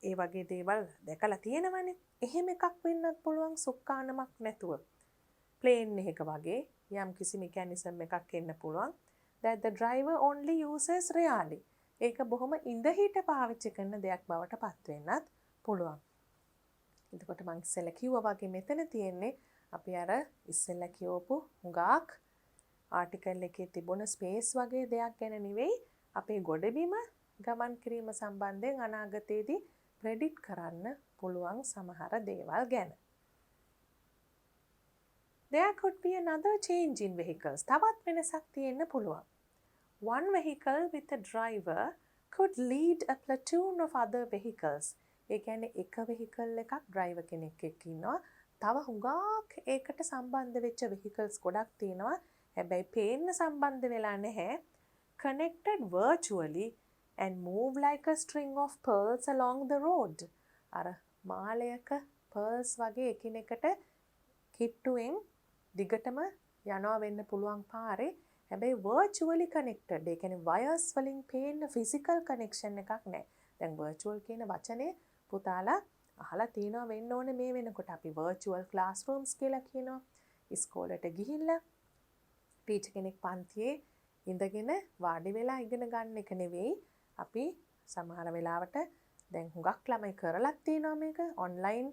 ඒ වගේ දේවල් දැකලා තියෙනවනේ. එහෙම එකක් වෙන්නත් පුළුවන් සොක්කානමක් නැතුව. plane එකක වගේ යම් කිසි mechanism එකක් එන්න පුළුවන්. that the driver only uses rarely. ඒක බොහොම ඉඳහිට පාවිච්චි කරන දෙයක් බවට පත් වෙන්නත් පුළුවන්. එතකොට මම ඉස්සෙල්ලා කිව්වා වගේ මෙතන තියෙන්නේ අපි අර ඉස්සෙල්ලා කියවපු හුඟක් ආටිකල් එකේ තිබුණ ස්පේස් වගේ දෙයක් ගැන නෙවෙයි, අපේ ගොඩබිම ගමන් කිරීම සම්බන්ධයෙන් අනාගතයේදී ප්‍රෙඩික්ට් කරන්න පුළුවන් සමහර දේවල් ගැන. There could be another change in vehicles. තවත් වෙනසක් තියෙන්න පුළුවන්. One vehicle with a driver could lead a platoon of other vehicles. ඒ කියන්නේ එක vehicle එකක් driver කෙනෙක් එක්ක ඉන්නවා. තව හුඟක් ඒකට සම්බන්ධ වෙච්ච vehicles ගොඩක් තියෙනවා. හැබැයි පේන්න සම්බන්ධ වෙලා නැහැ. Connected virtually and move like a string of pearls along the road. අර මාලයක pearls වගේ එකිනෙකට කිට්ටුවෙන් දිගටම යනවා වෙන්න පුළුවන් පාරේ. හැබැයි virtually connected. ඒ කියන්නේ wires වලින් පේන physical connection එකක් නැහැ. දැන් virtual කියන වචනේ පුතාලා අහලා තියෙනවා වෙන්න ඕනේ මේ වෙනකොට. අපි virtual classrooms කියලා කියනවා. ඉස්කෝලේට ගිහිල්ලා ටීචර් කෙනෙක් පන්තියේ ඉඳගෙන වාඩි වෙලා ඉගෙන ගන්න එක නෙවෙයි. අපි සමහර වෙලාවට දැන් හුඟක් ළමයි කරලත් තියෙනවා මේක online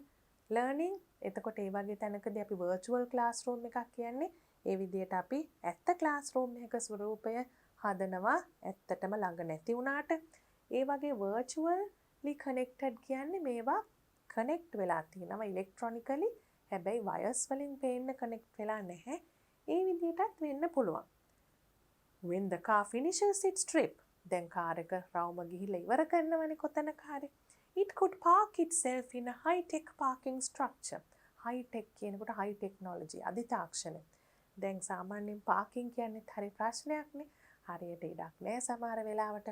learning. එතකොට ඒ වගේ තැනකදී අපි virtual classroom එකක් කියන්නේ ඒ විදිහට අපි ඇත්ත classroom එකක ස්වරූපය හදනවා ඇත්තටම ළඟ නැති වුණාට. ඒ වගේ virtually connected කියන්නේ මේවා connect වෙලා තියෙනවා electronically. හැබැයි wires වලින් පේන්න connect වෙලා නැහැ. ඒ විදිහටත් වෙන්න පුළුවන්. when the car finishes its trip. දැන් කාර් එක රවුම ගිහිල්ලා ඉවර කරනවනේ කොතනක හරි. It could park itself in a high-tech parking structure. High-tech කියනකොට high technology අධි තාක්ෂණය. දැන් සාමාන්‍යයෙන් පාකින් කියන්නේත් හරි ප්‍රශ්නයක්නේ. හරියට ඉඩක් නෑ සමහර වෙලාවට.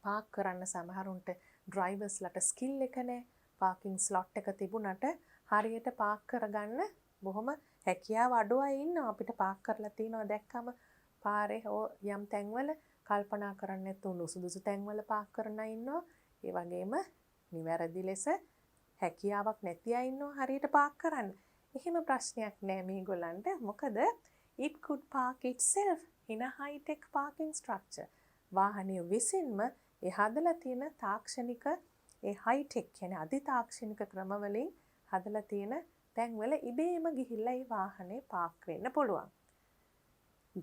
පාක් කරන්න සමහරුන්ට ඩ්‍රයිවර්ස්ලට ස්කිල් එක නෑ. පාකින් ස්ලොට් එක තිබුණට හරියට පාක් කරගන්න බොහොම හැකියාව අඩු අය ඉන්නවා. අපිට පාක් කරලා තියනවා දැක්කම පාරේ යම් තැන්වල කල්පනා කරන්නේ නැතුව නුසුදුසු තැන්වල පාක් කරන අය ඉන්නවා. ඒ වගේම නිවැරදි ලෙස හැකියාවක් නැති අය ඉන්නවා හරියට පාක් කරන්න. එහෙම ප්‍රශ්නයක් නෑ මේගොල්ලන්ට. මොකද it could park itself in a high-tech parking structure. වාහනය විසින්ම ඒ හදලා තියෙන තාක්ෂණික ඒ high-tech කියන්නේ අධි තාක්ෂණික ක්‍රමවලින් හදලා තියෙන තැන්වල ඉබේම ගිහිල්ලා ඒ වාහනේ පාක් වෙන්න පුළුවන්.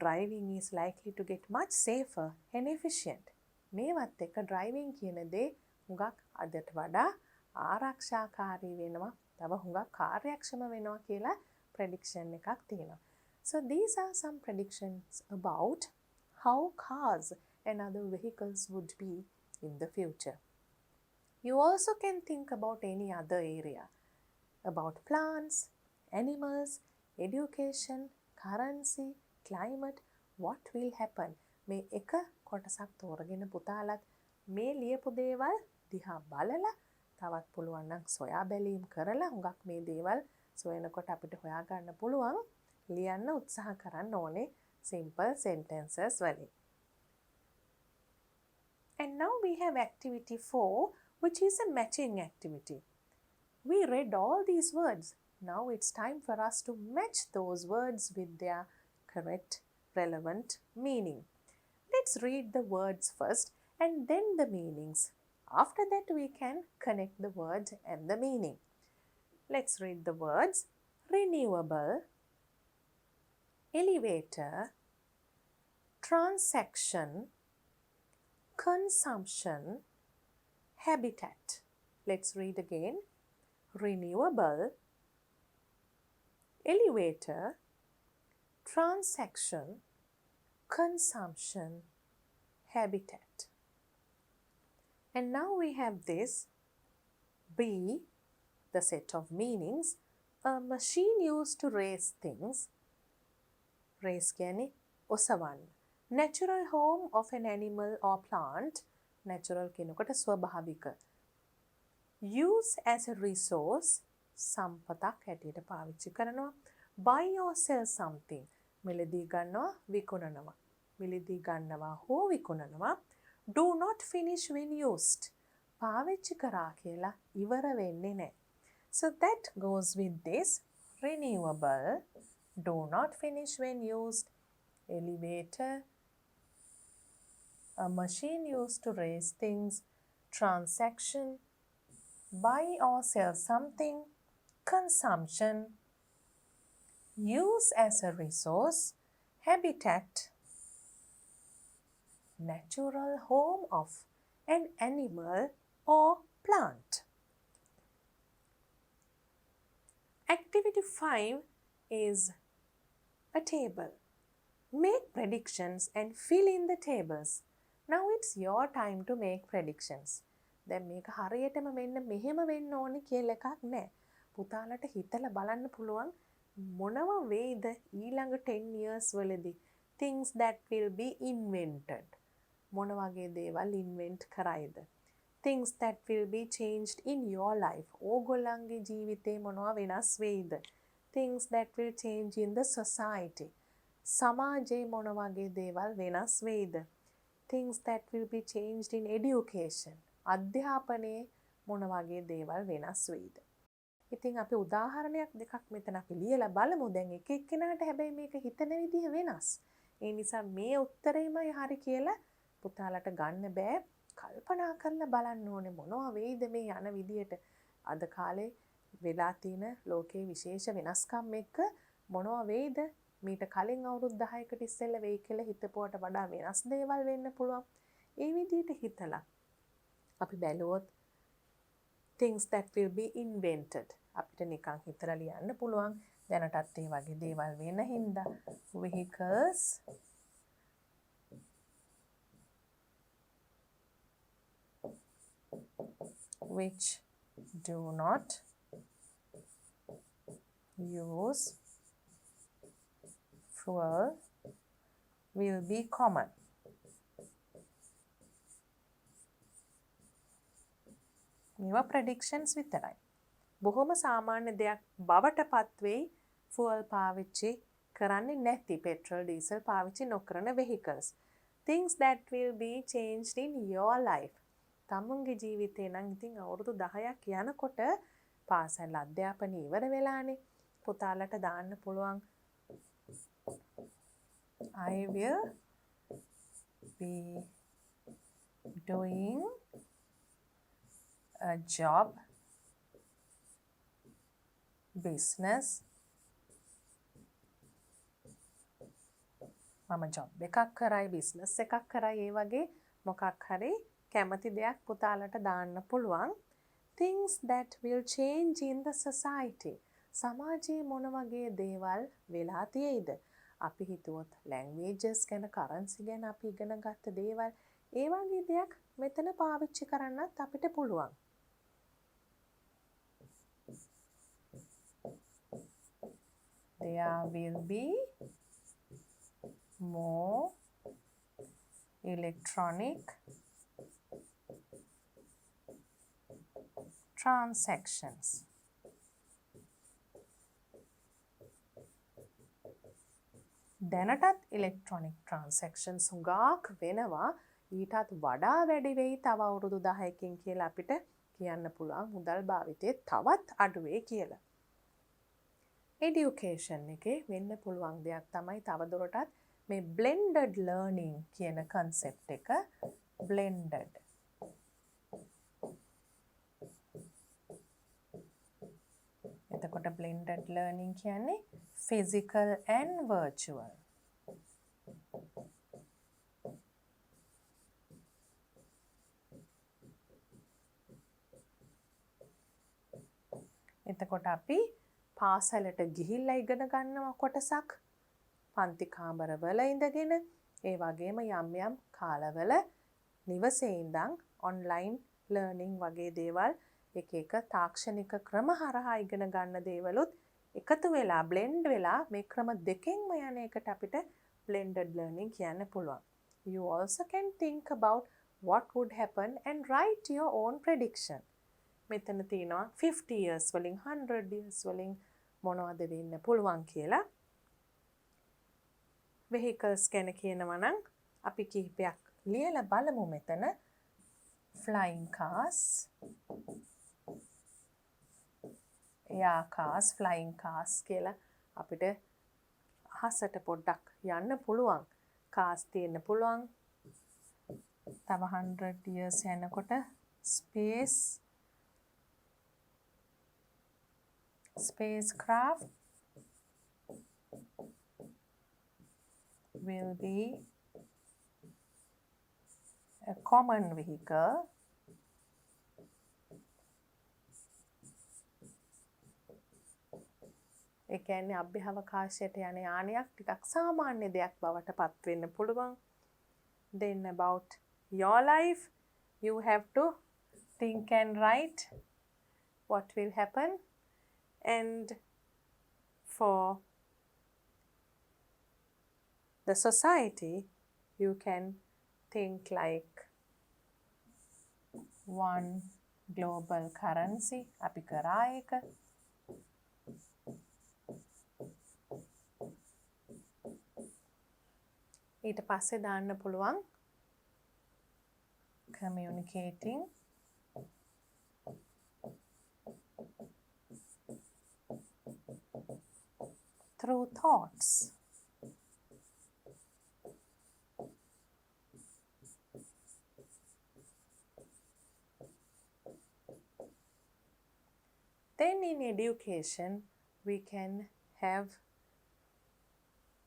Driving is likely to get much safer and efficient. මේවත් එක්ක driving කියන දේ හුඟක් අදට වඩා ආරක්ෂාකාරී වෙනවා. තව හුඟක් කාර්යක්ෂම වෙනවා කියලා prediction එකක් තියෙනවා. So these are some predictions about how cars and other vehicles would be in the future. You also can think about any other area. About plants, animals, education, currency, climate, what will happen. මේ එක කොටසක් තෝරගෙන පුතාලත් මේ ලියපු දේවල් දිහා බලලා තවත් පුළුවන් නම් සොයා බැලීම් කරලා හුඟක් මේ දේවල් සොයනකොට අපිට හොයාගන්න පුළුවන්. ලියන්න උත්සාහ කරන්න ඕනේ simple sentences වලින්. And now we have activity 4, which is a matching activity. We read all these words. Now it's time for us to match those words with their correct, relevant meaning. Let's read the words first and then the meanings. After that, we can connect the words and the meaning. Let's read the words. Renewable, elevator, transaction, consumption, habitat. Let's read again. Renewable, elevator, transaction, consumption, habitat. And now we have this B, the set of meanings, a machine used to raise things. Raise කියන්නේ ඔසවන්න. Natural home of an animal or plant. Natural කියනකොට ස්වභාවික. Use as a resource. සම්පතක් හැටියට පාවිච්චි කරනවා. Buy or sell something. මිලදී ගන්නවා විකුණනවා. මිලදී ගන්නවා හෝ විකුණනවා. Do not finish when used. පාවිච්චි කරා කියලා ඉවර වෙන්නේ නැහැ. So that goes with this. Renewable. Do not finish when used. Elevator. A machine used to raise things. Transaction. Buy or sell something. Consumption. Use as a resource. Habitat. Natural home of an animal or plant. Activity 5 is a table. Make predictions and fill in the tables. Now it's your time to make predictions. දැන් මේක හරියටම මෙන්න මෙහෙම වෙන්න ඕනේ කියලා එකක් නැහැ. පුතාලට හිතලා බලන්න පුළුවන් මොනව වේද ඊළඟ 10 years වලදී things that will be invented. මොන වගේ දේවල් invent කරයිද? Things that will be changed in your life. ඕගොල්ලන්ගේ ජීවිතේ මොනවා වෙනස් වෙයිද? Things that will change in the society. සමාජයේ මොන වගේ දේවල් වෙනස් වෙයිද? Things that will be changed in education. අධ්‍යාපනයේ මොන වගේ දේවල් වෙනස් වෙයිද? ඉතින් අපි උදාහරණයක් දෙකක් මෙතන අපි ලියලා බලමු. දැන් එක එක්කෙනාට හැබැයි මේක හිතන විදිහ වෙනස්. ඒ නිසා මේ උත්තරේමයි හරි කියලා පුතාලට ගන්න බෑ. කල්පනා කරලා බලන්න ඕනේ මොනවා වෙයිද මේ යන විදියට. අද කාලේ වෙලා තියෙන ලෝකයේ විශේෂ වෙනස්කම් එක්ක මොනවා වෙයිද? මීට කලින් අවුරුදු 10කට ඉස්සෙල්ලා වෙයි කියලා හිතපුවට වඩා වෙනස් දේවල් වෙන්න පුළුවන්. ඒ විදිහට හිතලා අපි බැලුවොත් things that will be invented. අපිට නිකන් හිතලා ලියන්න පුළුවන්. දැනටත් ඒ වගේ දේවල් වෙන හින්දා vehicles which do not use fuel will be common. මේවා predictions විතරයි. බොහොම සාමාන්‍ය දෙයක් බවට පත්වෙයි fuel පාවිච්චි කරන්නේ නැති petrol diesel පාවිච්චි නොකරන vehicles. Things that will be changed in your life. තමුන්ගේ ජීවිතේ නම් ඉතින් අවුරුදු 10ක් යනකොට පාසල් අධ්‍යාපනය ඉවර වෙලානේ. පුතාලට දාන්න පුළුවන් I will be doing a job, business. මම ජොබ් එකක් කරයි බිස්නස් එකක් කරයි ඒ වගේ මොකක් හරි කැමති දෙයක් පුතාලට දාන්න පුළුවන්. Things that will change in the society. සමාජයේ මොන වගේ දේවල් වෙලා තියෙයිද? අපි හිතුවොත් languages ගැන currency ගැන අපි ඉගෙන ගත්ත දේවල් ඒ වගේ දෙයක් මෙතන පාවිච්චි කරන්නත් අපිට පුළුවන්. There will be more electronic transactions. දැනටත් electronic transactions හුඟක් වෙනවා. ඊටත් වඩා වැඩි වෙයි තව අවුරුදු 10කින් කියලා අපිට කියන්න පුළුවන් මුදල් භාවිතයේ තවත් අඩු වෙයි කියලා. Education එකේ වෙන්න පුළුවන් දෙයක් තමයි තවදුරටත් මේ blended learning කියන concept එක. blended එතකොට blended learning කියන්නේ physical and virtual. එතකොට අපි පාසලට ගිහිල්ලා ඉගෙන ගන්නවා කොටසක් පන්ති කාමරවල ඉඳගෙන ඒ වගේම යම් යම් කාලවල නිවසේ ඉඳන් online learning වගේ දේවල් එක එක තාක්ෂණික ක්‍රම හරහා ඉගෙන ගන්න දේවලුත් එකතු වෙලා blend වෙලා මේ ක්‍රම දෙකෙන්ම යන එකට අපිට blended learning කියන්න පුළුවන්. You also can think about what would happen and write your own prediction. මෙතන තියෙනවා 50 years වලින් 100 years වලින් මොනවද වෙන්න පුළුවන් කියලා. vehicles ගැන කියනවා නම් අපි කිහිපයක් ලියලා බලමු මෙතන. flying cars, air cars, flying cars කියලා අපිට අහසට පොඩ්ඩක් යන්න පුළුවන්. cars තියෙන්න පුළුවන්. තව 100 years යනකොට spacecraft will be a common vehicle. ඒ කියන්නේ අභ්‍යවකාශයට යන යානයක් ටිකක් සාමාන්‍ය දෙයක් බවට පත් වෙන්න පුළුවන්. Then about your life, you have to think and write what will happen. And for the society, you can think like one global currency. අපි කරා එක. ඊට පස්සේ දාන්න පුළුවන් communicating through thoughts. Then in education, we can have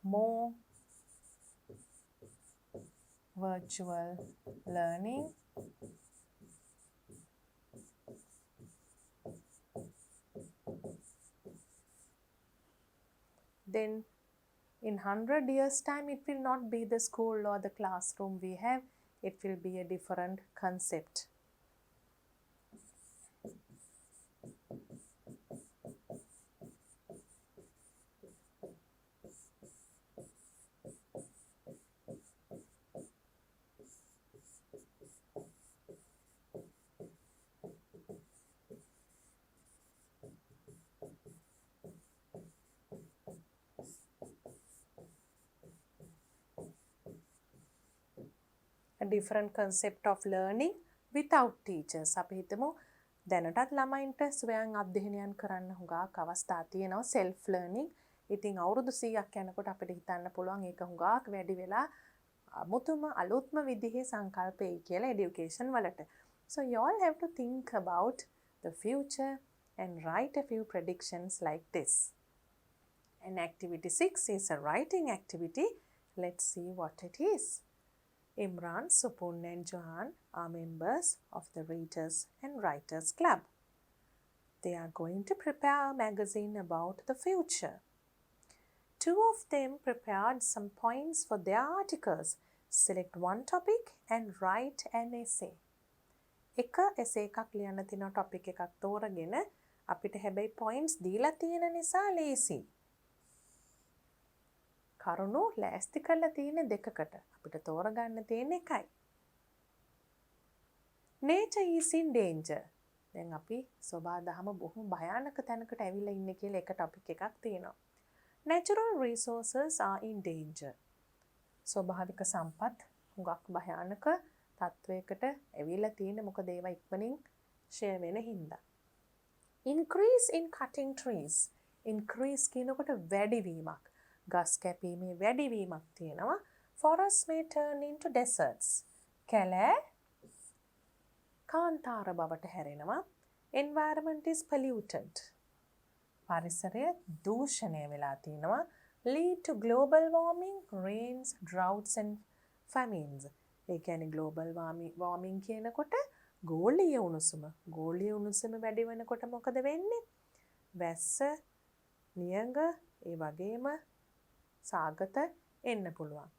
more virtual learning. Then in 100 years time, it will not be the school or the classroom we have. It will be a different concept. a different concept of learning without teachers. අපි හිතමු දැනටත් ළමයින්ට ස්වයං අධ්‍යයනයන් කරන්න හුඟක් අවස්ථා තියෙනවා self learning. ඉතින් අවුරුදු 100ක් යනකොට අපිට හිතන්න පුළුවන් ඒක හුඟක් වැඩි වෙලා මුතුම අලුත්ම විදිහේ සංකල්පෙයි කියලා education වලට. So you all have to think about the future and write a few predictions like this. And activity 6 is a writing activity. Let's see what it is. Imran, Supun and Johan are members of the Readers and Writers Club. They are going to prepare a magazine about the future. Two of them prepared some points for their articles. Select one topic and write an essay. එක essay එකක් ලියන්න තියෙන topic එකක් තෝරගෙන අපිට හැබැයි points දීලා තියෙන නිසා ලේසි. කරුණු ලෑස්ති කරලා තියෙන දෙකකට අපිට තෝරගන්න තියෙන එකයි. Nature is in danger. දැන් අපි සබාදහම බොහොම භයානක තැනකට ඇවිල්ලා ඉන්නේ කියලා එක topic එකක් තියෙනවා. Natural resources are in danger. ස්වභාවික සම්පත් හුඟක් භයානක තත්වයකට ඇවිල්ලා තියෙන මොකද ඒවා ඉක්මනින් ෂෙයා වෙන හින්දා. Increase in cutting trees. Increase කියනකොට වැඩිවීමක්. ගස් කැපීමේ වැඩිවීමක් තියෙනවා. Forests may turn into deserts. කැලෑ කාන්තාර බවට හැරෙනවා. Environment is polluted. පරිසරය දූෂණය වෙලා තියෙනවා. Lead to global warming, rains, droughts and famines. ඒ කියන්නේ global warming කියනකොට ගෝලීය උණුසුම. ගෝලීය උණුසුම වැඩි වෙනකොට මොකද වෙන්නේ? වැස්ස, නියඟ, ඒ වගේම සාගත එන්න පුළුවන්.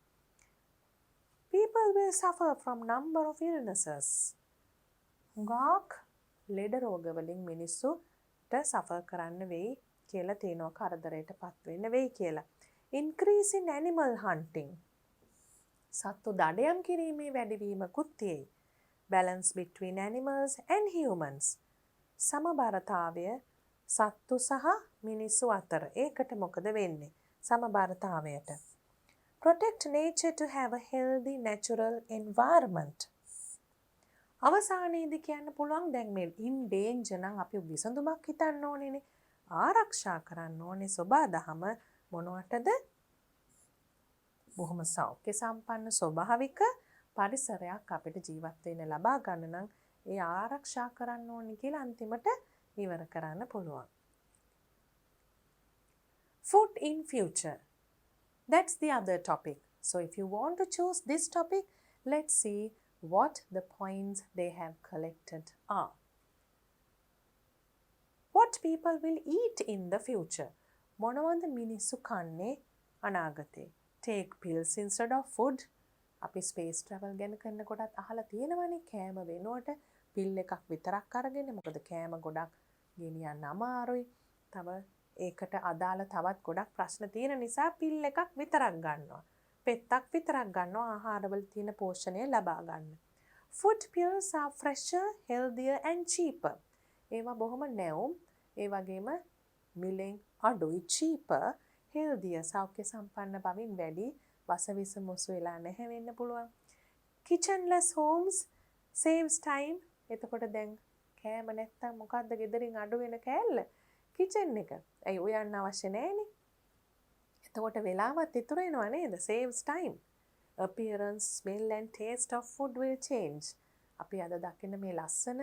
People will suffer from number of illnesses. හුඟක් ලෙඩ රෝග වලින් මිනිස්සුට suffer කරන්න වෙයි කියලා තියෙනවා කරදරයටපත් වෙන්න වෙයි කියලා. Increase in animal hunting. සත්තු දඩයම් කිරීමේ වැඩිවීමකුත් තියෙයි. Balance between animals and humans. සමබරතාවය සත්තු සහ මිනිස්සු අතර. ඒකට මොකද වෙන්නේ? සමබරතාවයට. Protect nature to have a healthy natural environment. අවසානයේදී කියන්න පුළුවන් දැන් මේ in danger නම් අපි විසඳුමක් හිතන්න ඕනේනේ. ආරක්ෂා කරන්න ඕනේ සබාදහම මොනවටද? බොහොම සෞඛ්‍ය සම්පන්න ස්වභාවික පරිසරයක් අපිට ජීවත් වෙන්න ලබා ගන්න නම් ඒ ආරක්ෂා කරන්න ඕනේ කියලා අන්තිමට ඉවර කරන්න පුළුවන්. Food in future. That's the other topic. So if you want to choose this topic, let's see what the points they have collected are. What people will eat in the future? මොනවද මිනිස්සු කන්නේ අනාගතේ? Take pills instead of food. අපි space travel ගැන කරනකොටත් අහලා තියෙනවනේ කෑම වෙනුවට පිල් එකක් විතරක් අරගෙන මොකද කෑම ගොඩක් ගෙනියන්න අමාරුයි. තව ඒකට අදාළ තවත් ගොඩක් ප්‍රශ්න තියෙන නිසා පිල් එකක් විතරක් ගන්නවා. පෙත්තක් විතරක් ගන්නවා ආහාරවල තියෙන පෝෂණය ලබා ගන්න. Food pills are fresher, healthier and cheaper. ඒවා බොහොම නැවුම් ඒ වගේම මිලෙන් අඩුයි cheaper, healthier සෞඛ්‍ය සම්පන්න බවින් වැඩි වසවිස මුසු වෙලා නැහැ වෙන්න පුළුවන්. Kitchenless homes saves time. එතකොට දැන් කෑම නැත්තම් මොකද්ද ගෙදරින් අඩු වෙන කෑල්ල? කිචන් එක. ඇයි ඔයන්න අවශ්‍ය නැහැනේ. එතකොට වෙලාවත් ඉතුරු වෙනවා නේද? saves time. Appearance, smell and taste of food will change. අපි අද දකින්න මේ ලස්සන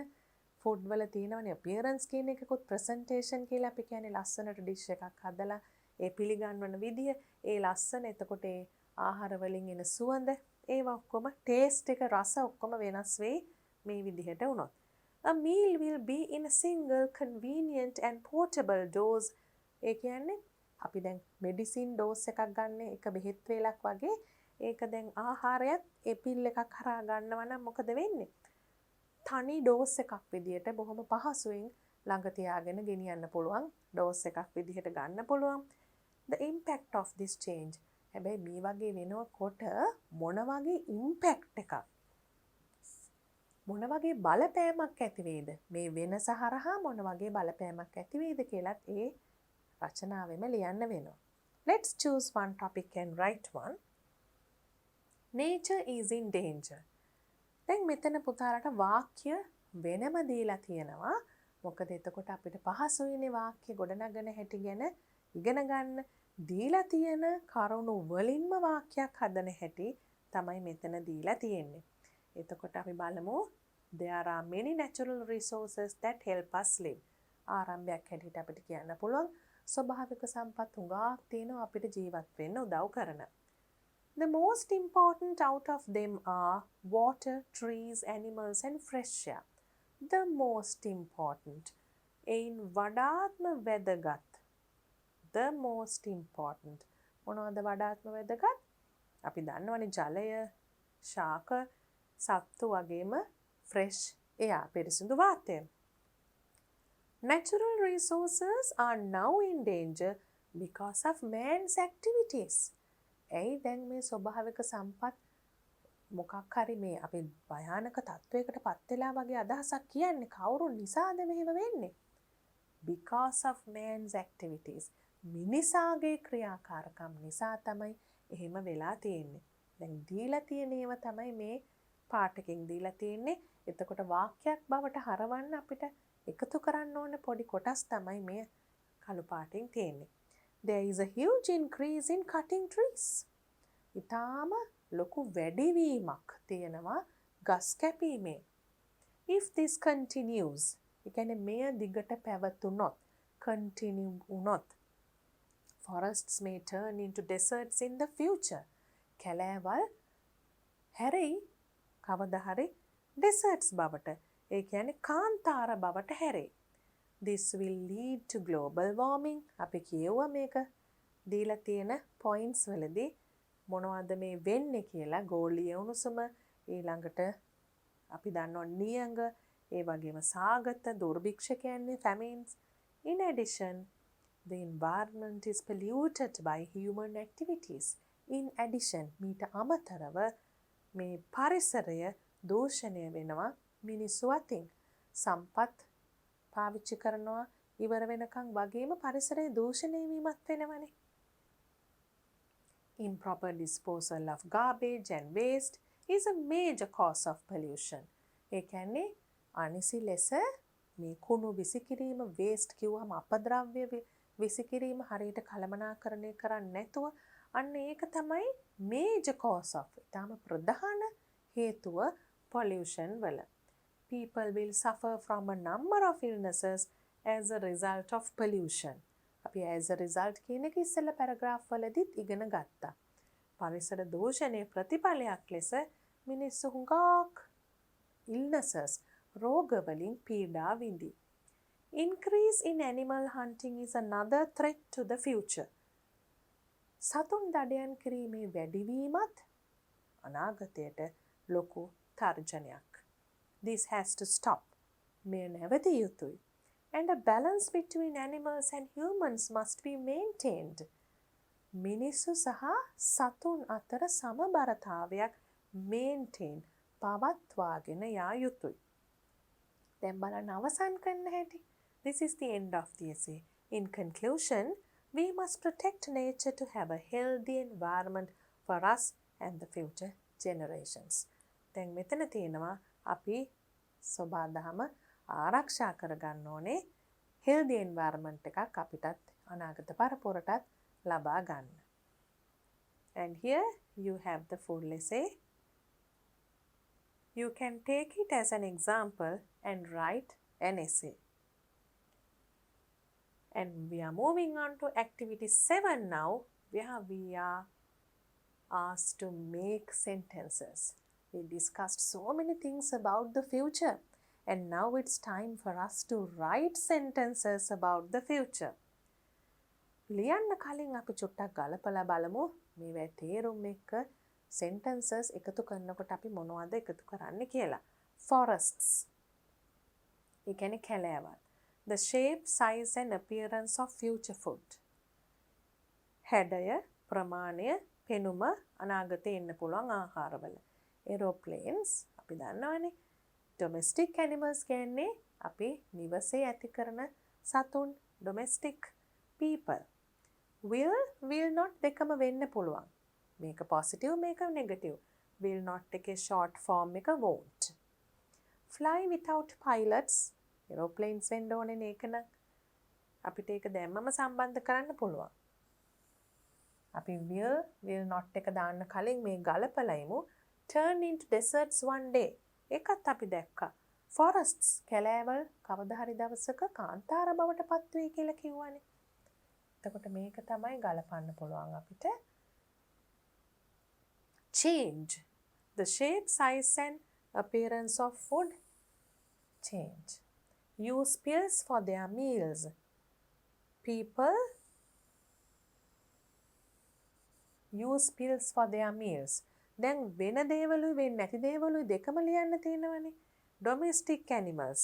ෆුඩ් වල තියෙනවනේ appearance කියන එකකුත් presentation කියලා අපි කියන්නේ ලස්සනට dish එකක් හදලා ඒ පිළිගන්වන විදිය ඒ ලස්සන එතකොට ඒ ආහාර වලින් එන සුවඳ ඒවා ඔක්කොම taste එක රස ඔක්කොම වෙනස් වෙයි මේ විදිහට වුණොත්. A meal will be in a single convenient and portable dose. ඒ කියන්නේ අපි දැන් medicine dose එකක් ගන්න එක බෙහෙත් වේලක් වගේ ඒක දැන් ආහාරයත් ඒ පිල් එකක් හරහා ගන්නවා නම් මොකද වෙන්නේ? තනි ඩෝස් එකක් විදියට බොහොම පහසුවෙන් ළඟ තියාගෙන ගෙනියන්න පුළුවන් ඩෝස් එකක් විදිහට ගන්න පුළුවන්. The impact of this change. හැබැයි මේ වගේ වෙනකොට මොන වගේ impact එකක් මොන වගේ බලපෑමක් ඇති වේද? මේ වෙනස හරහා මොන වගේ බලපෑමක් ඇති වේද කියලාත් ඒ රචනාවෙම ලියන්න වෙනවා. Let's choose one topic and write one. Nature is in danger. දැන් මෙතන පුතාලට වාක්‍ය වෙනම දීලා තියෙනවා. මොකද එතකොට අපිට පහසුයිනේ වාක්‍ය ගොඩනගන හැටි ගැන ඉගෙන ගන්න. දීලා තියෙන කරුණු වලින්ම වාක්‍යයක් හදන හැටි තමයි මෙතන දීලා තියෙන්නේ. එතකොට අපි බලමු there are many natural resources that help us live. ආරම්භයක් හැටියට අපිට කියන්න පුළුවන් ස්වභාවික සම්පත් හුඟක් තියෙනවා අපිට ජීවත් වෙන්න උදව් කරන. The most important out of them are water, trees, animals and fresh air. The most important. එයින් වඩාත්ම වැදගත්. The most important. මොනවද වඩාත්ම වැදගත්? අපි දන්නවනේ ජලය, ශාක, සත්තු වගේම fresh air, පිරිසිදු වාතය. Natural resources are now in danger because of man's activities. ඇයි දැන් මේ ස්වභාවික සම්පත් මොකක් හරි මේ අපි භයානක තත්වයකට පත් වෙලා වගේ අදහසක් කියන්නේ කවුරු නිසාද මෙහෙම වෙන්නේ? Because of man's activities. මිනිසාගේ ක්‍රියාකාරකම් නිසා තමයි එහෙම වෙලා තියෙන්නේ. දැන් දීලා තියෙන ඒවා තමයි මේ පාඩකෙන් දීලා තියෙන්නේ. එතකොට වාක්‍යයක් බවට හරවන්න අපිට එකතු කරන්න ඕන පොඩි කොටස් තමයි මේ කළු පාටින් තියෙන්නේ. There is a huge increase in cutting trees. ඊටාම ලොකු වැඩිවීමක් තියෙනවා ගස් කැපීමේ. If this continues, ඒ කියන්නේ මෙය දිගට පැවතුනොත්, continue වුණොත්, forests may turn into deserts in the future. කැලෑවල් හැරෙයි කවදා හරි deserts බවට. ඒ කියන්නේ කාන්තාර බවට හැරෙයි. This will lead to global warming. අපි කියුවා මේක දීලා තියෙන points වලදී මොනවද මේ වෙන්නේ කියලා. ගෝලීය උණුසුම, ඊළඟට අපි දන්නවා නියඟ, ඒ වගේම සාගත, දුර්භික්ෂ කියන්නේ famines. In addition, the environment is polluted by human activities. In addition, මීට අමතරව මේ පරිසරය දූෂණය වෙනවා මිනිස්සු අතින්. සම්පත් පාවිච්චි කරනවා ඉවර වෙනකන් වගේම පරිසරයේ දූෂණය වීමත් වෙනවනේ. Improper disposal of garbage and waste is a major cause of pollution. ඒ කියන්නේ අනිසි ලෙස මේ කුණු විසිකිරීම, waste කිව්වම අපද්‍රව්‍ය විසිකිරීම හරියට කළමනාකරණය කරන්නේ නැතුව අන්න ඒක තමයි major cause of. ඊටම ප්‍රධාන හේතුව pollution වල. People will suffer from a number of illnesses as a result of pollution. අපි as a result කියන එක ඉස්සෙල්ලා පැරග්‍රාෆ් වලදීත් ඉගෙන ගත්තා. පරිසර දූෂණයේ ප්‍රතිඵලයක් ලෙස මිනිස්සු හුඟක් illnesses, රෝග වලින් පීඩා විඳි. Increase in animal hunting is another threat to the future. සතුන් දඩයන් කිරීමේ වැඩිවීමත් අනාගතයට ලොකු තර්ජනයක්. This has to stop. මෙය නැවතිය යුතුයි. And a balance between animals and humans must be maintained. මිනිස්සු සහ සතුන් අතර සමබරතාවයක් maintain පවත්වාගෙන යා යුතුයි. දැන් බලන්න අවසන් කරන්න හැටි. This is the end of the essay. In conclusion, we must protect nature to have a healthy environment for us and the future generations. දැන් මෙතන තියෙනවා අපි සබාදහම ආරක්ෂා කරගන්න ඕනේ healthy environment එකක් අපිටත් අනාගත පරපුරටත් ලබා ගන්න. And here you have the full essay. You can take it as an example and write an essay. And we are moving on to activity 7 now, where we are asked to make sentences. We discussed so many things about the future, and now it's time for us to write sentences about the future. ලියන්න කලින් අපි චුට්ටක් ගලපලා බලමු මේවා තේරුම් එක්ක sentences එකතු කරනකොට අපි මොනවද එකතු කරන්නේ කියලා. Forests. ඒ කියන්නේ කැලෑවල්. The shape, size and appearance of future food. හැඩය, ප්‍රමාණය, පෙනුම අනාගතේ එන්න පුළුවන් ආහාරවල. Aeroplanes අපි දන්නවනේ. Domestic animals කියන්නේ අපි නිවසේ ඇති කරන සතුන්. Domestic people. Will not දෙකම වෙන්න පුළුවන්. මේක positive, මේක negative. will not එකේ short form එක won't. Fly without pilots. aeroplanes වෙන්න ඕනේ නේක නම්. අපිට ඒක දැම්මම සම්බන්ධ කරන්න පුළුවන්. අපි will not එක දාන්න කලින් මේ ගලපලයිමු. Turn into deserts one day. ඒකත් අපි දැක්කා. Forests කැලෑවල් කවදා හරි දවසක කාන්තාර බවට පත් වෙයි කියලා කිව්වනේ. එතකොට මේක තමයි ගලපන්න පුළුවන් අපිට. Change. The shape, size and appearance of food change. Use pills for their meals. People use pills for their meals. දැන් වෙන දේවලුයි වෙන්නේ නැති දේවලුයි දෙකම ලියන්න තියෙනවනේ. Domestic animals.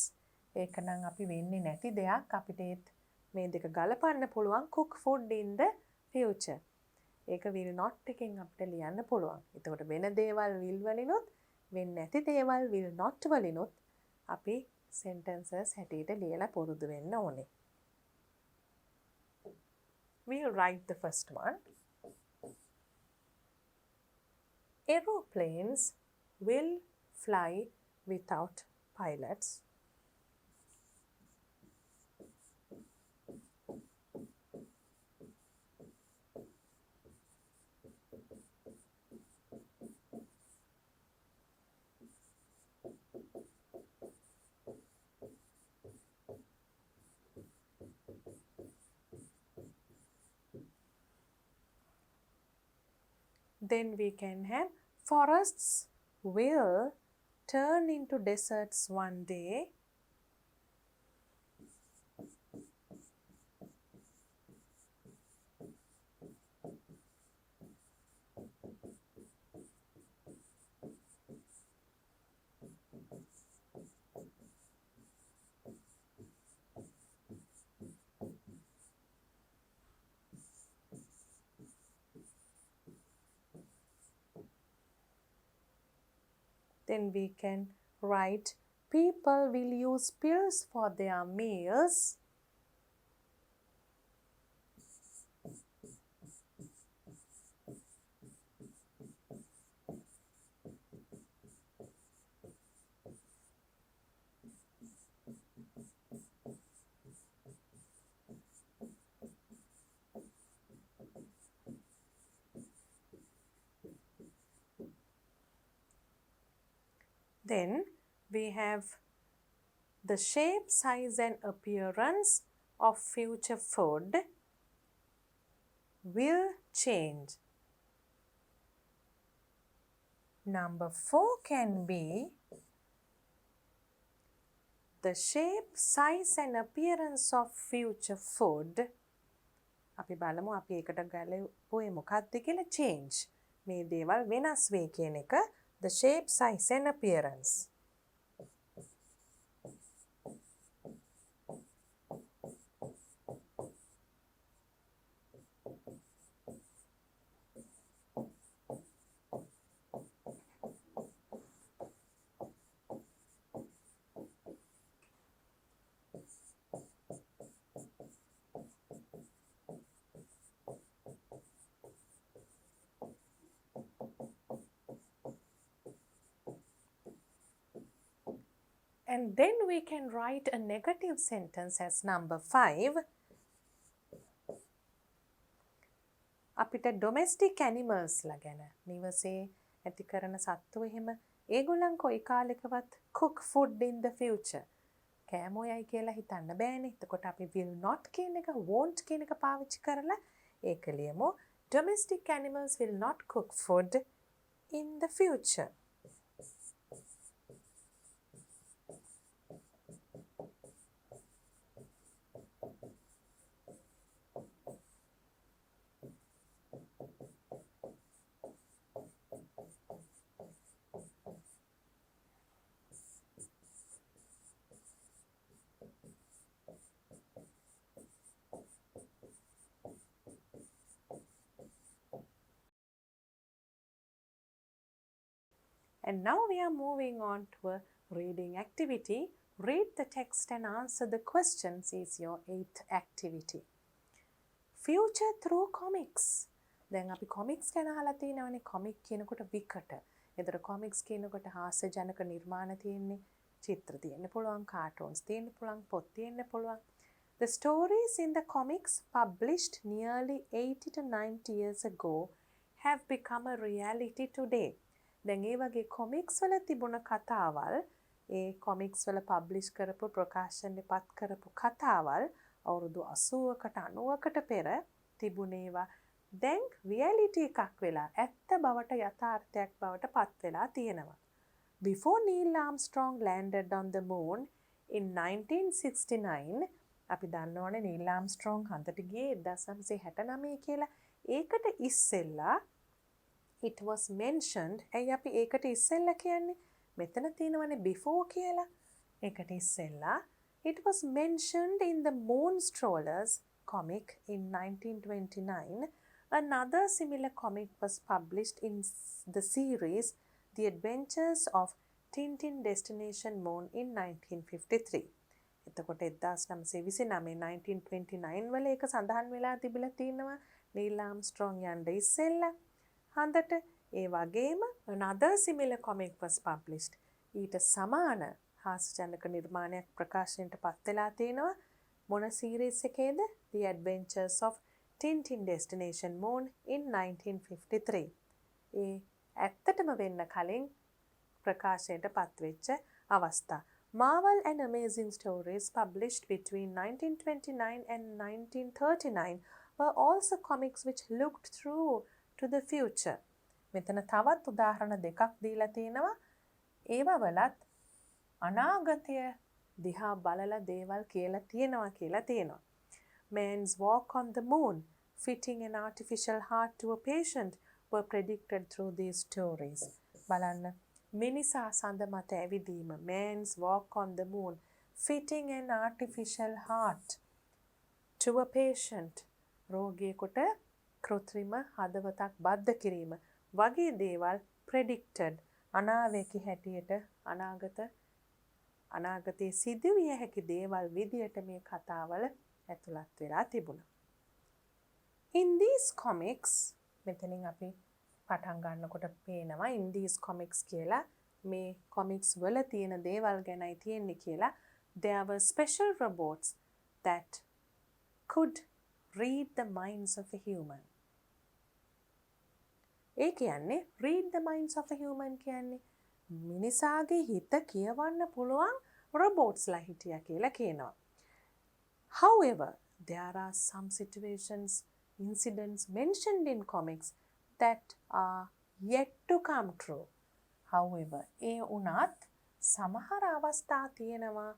ඒක නම් අපි වෙන්නේ නැති දෙයක් අපිට මේ දෙක ගලපන්න පුළුවන්. Cook food in the future. ඒක will not එකෙන් අපිට ලියන්න පුළුවන්. එතකොට වෙන දේවල් will වලිනුත් වෙන්නේ නැති දේවල් will not වලිනුත් අපි sentences හැටියට ලියලා පුරුදු වෙන්න ඕනේ. We'll write the first one. Aeroplanes will fly without pilots. Then we can have forests will turn into deserts one day. Then we can write people will use pills for their meals. Then we have the shape, size and appearance of future food will change. Number 4 can be the shape, size and appearance of future food. අපි බලමු අපි ඒකට ගලපුවේ මොකක්ද කියලා. change. මේ දේවල් වෙනස් වේ කියන එක. The shape, size and appearance. And then we can write a negative sentence as number 5. අපිට domestic animals ලා ගැන නිවසේ ඇති කරන සත්තු එහෙම ඒගොල්ලන් කොයි කාලෙකවත් cook food in the future කෑමෝයයි කියලා හිතන්න බෑනේ. එතකොට අපි will not කියන එක won't කියන එක පාවිච්චි කරලා ඒක ලියමු. Domestic animals will not cook food in the future. And now we are moving on to a reading activity. Read the text and answer the questions is your 8th activity. Future through comics. දැන් අපි comics ගැන අහලා තියෙනවනේ. comic කියනකොට විකට. එතකොට comics කියනකොට හාස්‍ය ජනක නිර්මාණ තියෙන්නේ, චිත්‍ර තියෙන්න පුළුවන්, කාටූන්ස් තියෙන්න පුළුවන්, පොත් තියෙන්න පුළුවන්. The stories in the comics published nearly 80 to 90 years ago have become a reality today. දැන් ඒ වගේ කොමික්ස් වල තිබුණ කතාවල්, ඒ කොමික්ස් වල පබ්ලිෂ් කරපු ප්‍රකාශනය පත් කරපු කතාවල් අවුරුදු 80කට 90කට පෙර තිබුණේවා දැන් රියැලිටි එකක් වෙලා ඇත්ත බවට යථාර්ථයක් බවට පත් වෙලා තියෙනවා. Before Neil Armstrong landed on the moon in 1969, අපි දන්නවනේ Neil Armstrong හන්දට ගියේ 1969 කියලා. ඒකට ඉස්සෙල්ලා it was mentioned. ඇයි අපි ඒකට ඉස්සෙල්ලා කියන්නේ? මෙතන තියෙනවනේ before කියලා. ඒකට ඉස්සෙල්ලා it was mentioned in the Moon Strollers comic in 1929. Another similar comic was published in the series The Adventures of Tintin Destination Moon in 1953. එතකොට 1929 1929 වල ඒක සඳහන් වෙලා තිබිලා තියෙනවා නීල් ආම්ස්ට්‍රෝං යන්න ඉස්සෙල්ලා හන්දට. ඒ වගේම another similar comic was published. ඊට සමාන හාස්‍යජනක නිර්මාණයක් ප්‍රකාශනයට පත් වෙලා තියෙනවා. මොන සීරීස් එකේද? The Adventures of Tintin Destination Moon in 1953. ඒ ඇත්තටම වෙන්න කලින් ප්‍රකාශනයට පත් වෙච්ච අවස්ථා. Marvel and Amazing Stories published between 1929 and 1939 were also comics which looked through to the future. මෙතන තවත් උදාහරණ දෙකක් දීලා තියෙනවා. ඒව වලත් අනාගතය දිහා බලලා දේවල් කියලා තියෙනවා. Man's walk on the moon, fitting an artificial heart to a patient, were predicted through these stories. බලන්න මිනිසා සඳ මත ඇවිදීම, man's walk on the moon, fitting an artificial heart to a patient, රෝගියෙකුට කෘත්‍රිම හදවතක් බද්ධ කිරීම වගේ දේවල් predicted අනාවැකි හැටියට අනාගතයේ සිදුවිය හැකි දේවල් විදියට මේ කතාවල ඇතුළත් වෙලා තිබුණා. In these comics, මෙතනින් අපි පටන් ගන්නකොට පේනවා in these comics කියලා මේ කොමික්ස් වල තියෙන දේවල් ගැනයි තියෙන්නේ කියලා. There were special robots that could read the minds of a human. ඒ කියන්නේ read the minds of a human කියන්නේ මිනිසාගේ හිත කියවන්න පුළුවන් robotsලා හිටියා කියලා කියනවා. However, there are some situations, incidents mentioned in comics that are yet to come true. However, ඒ උනත් සමහර අවස්ථා තියෙනවා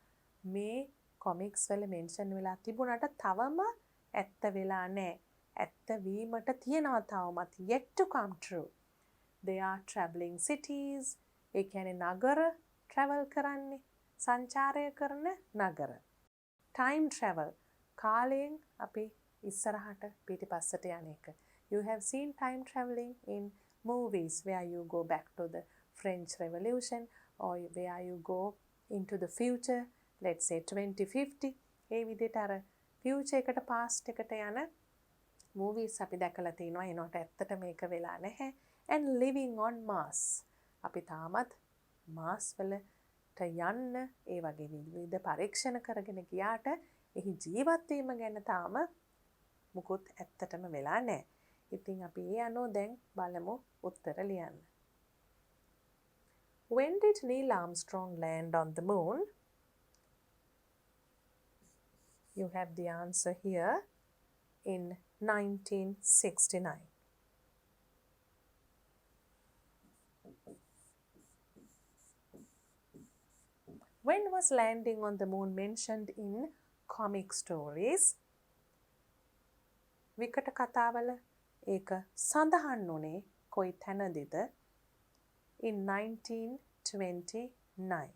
මේ කොමික්ස් වල මෙන්ෂන් වෙලා තිබුණාට තවම ඇත්ත වෙලා නැහැ. ඇත්ත වීමට තියෙනවා තවමත් yet to come true. They are traveling cities. ඒ කියන්නේ නගර travel කරන්නේ, සංචාරය කරන නගර. Time travel, කාලයෙන් අපි ඉස්සරහට පිටිපස්සට යන එක. You have seen time traveling in movies where you go back to the French Revolution or where you go into the future, let's say 2050. ඒ විදිහට අර future එකට past එකට යන movies අපි දැකලා තිනවා. ඒනොට ඇත්තට මේක වෙලා නැහැ. And living on Mars. අපි තාමත් මාස් වලට යන්න ඒ වගේ විවිධ පරීක්ෂණ කරගෙන ගියාට එහි ජීවත් වීම ගැන තාම මුකුත් ඇත්තටම වෙලා නැහැ. ඉතින් අපි ඒ අනුව දැන් බලමු උත්තර ලියන්න. When did Neil Armstrong land on the moon? You have the answer here in 1969. When was landing on the moon mentioned in comic stories? විකට කතාවල ඒක සඳහන් වුණේ කොයි තැනදීද? In 1929.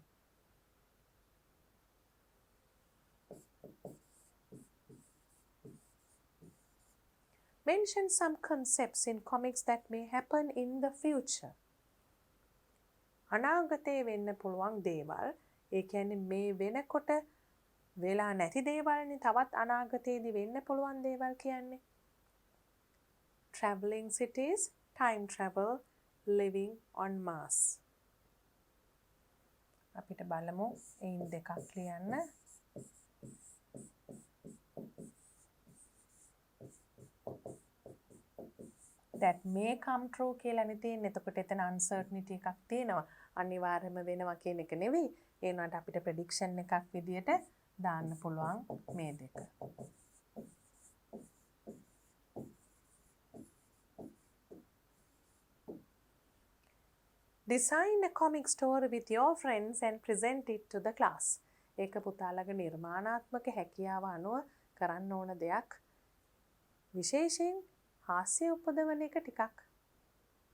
Mention some concepts in comics that may happen in the future. අනාගතයේ වෙන්න පුළුවන් දේවල්, ඒ කියන්නේ මේ වෙනකොට වෙලා නැති දේවල්නේ තවත් අනාගතයේදී වෙන්න පුළුවන් දේවල් කියන්නේ. Traveling cities, time travel, living on Mars. අපිට බලමු එයින් දෙකක් ලියන්න. that may come true කියලානේ තියෙන්නේ. එතකොට එතන uncertainty එකක් තියෙනවා. අනිවාර්යම වෙනවා කියන එක නෙවෙයි. ඒ වුණාට අපිට prediction එකක් විදියට දාන්න පුළුවන් මේ දෙක. Design a comic story with your friends and present it to the class. ඒක පුතාලගේ නිර්මාණාත්මක හැකියාව අනුව කරන්න ඕන දෙයක්. විශේෂයෙන් හාස්‍ය උපදවන එක ටිකක්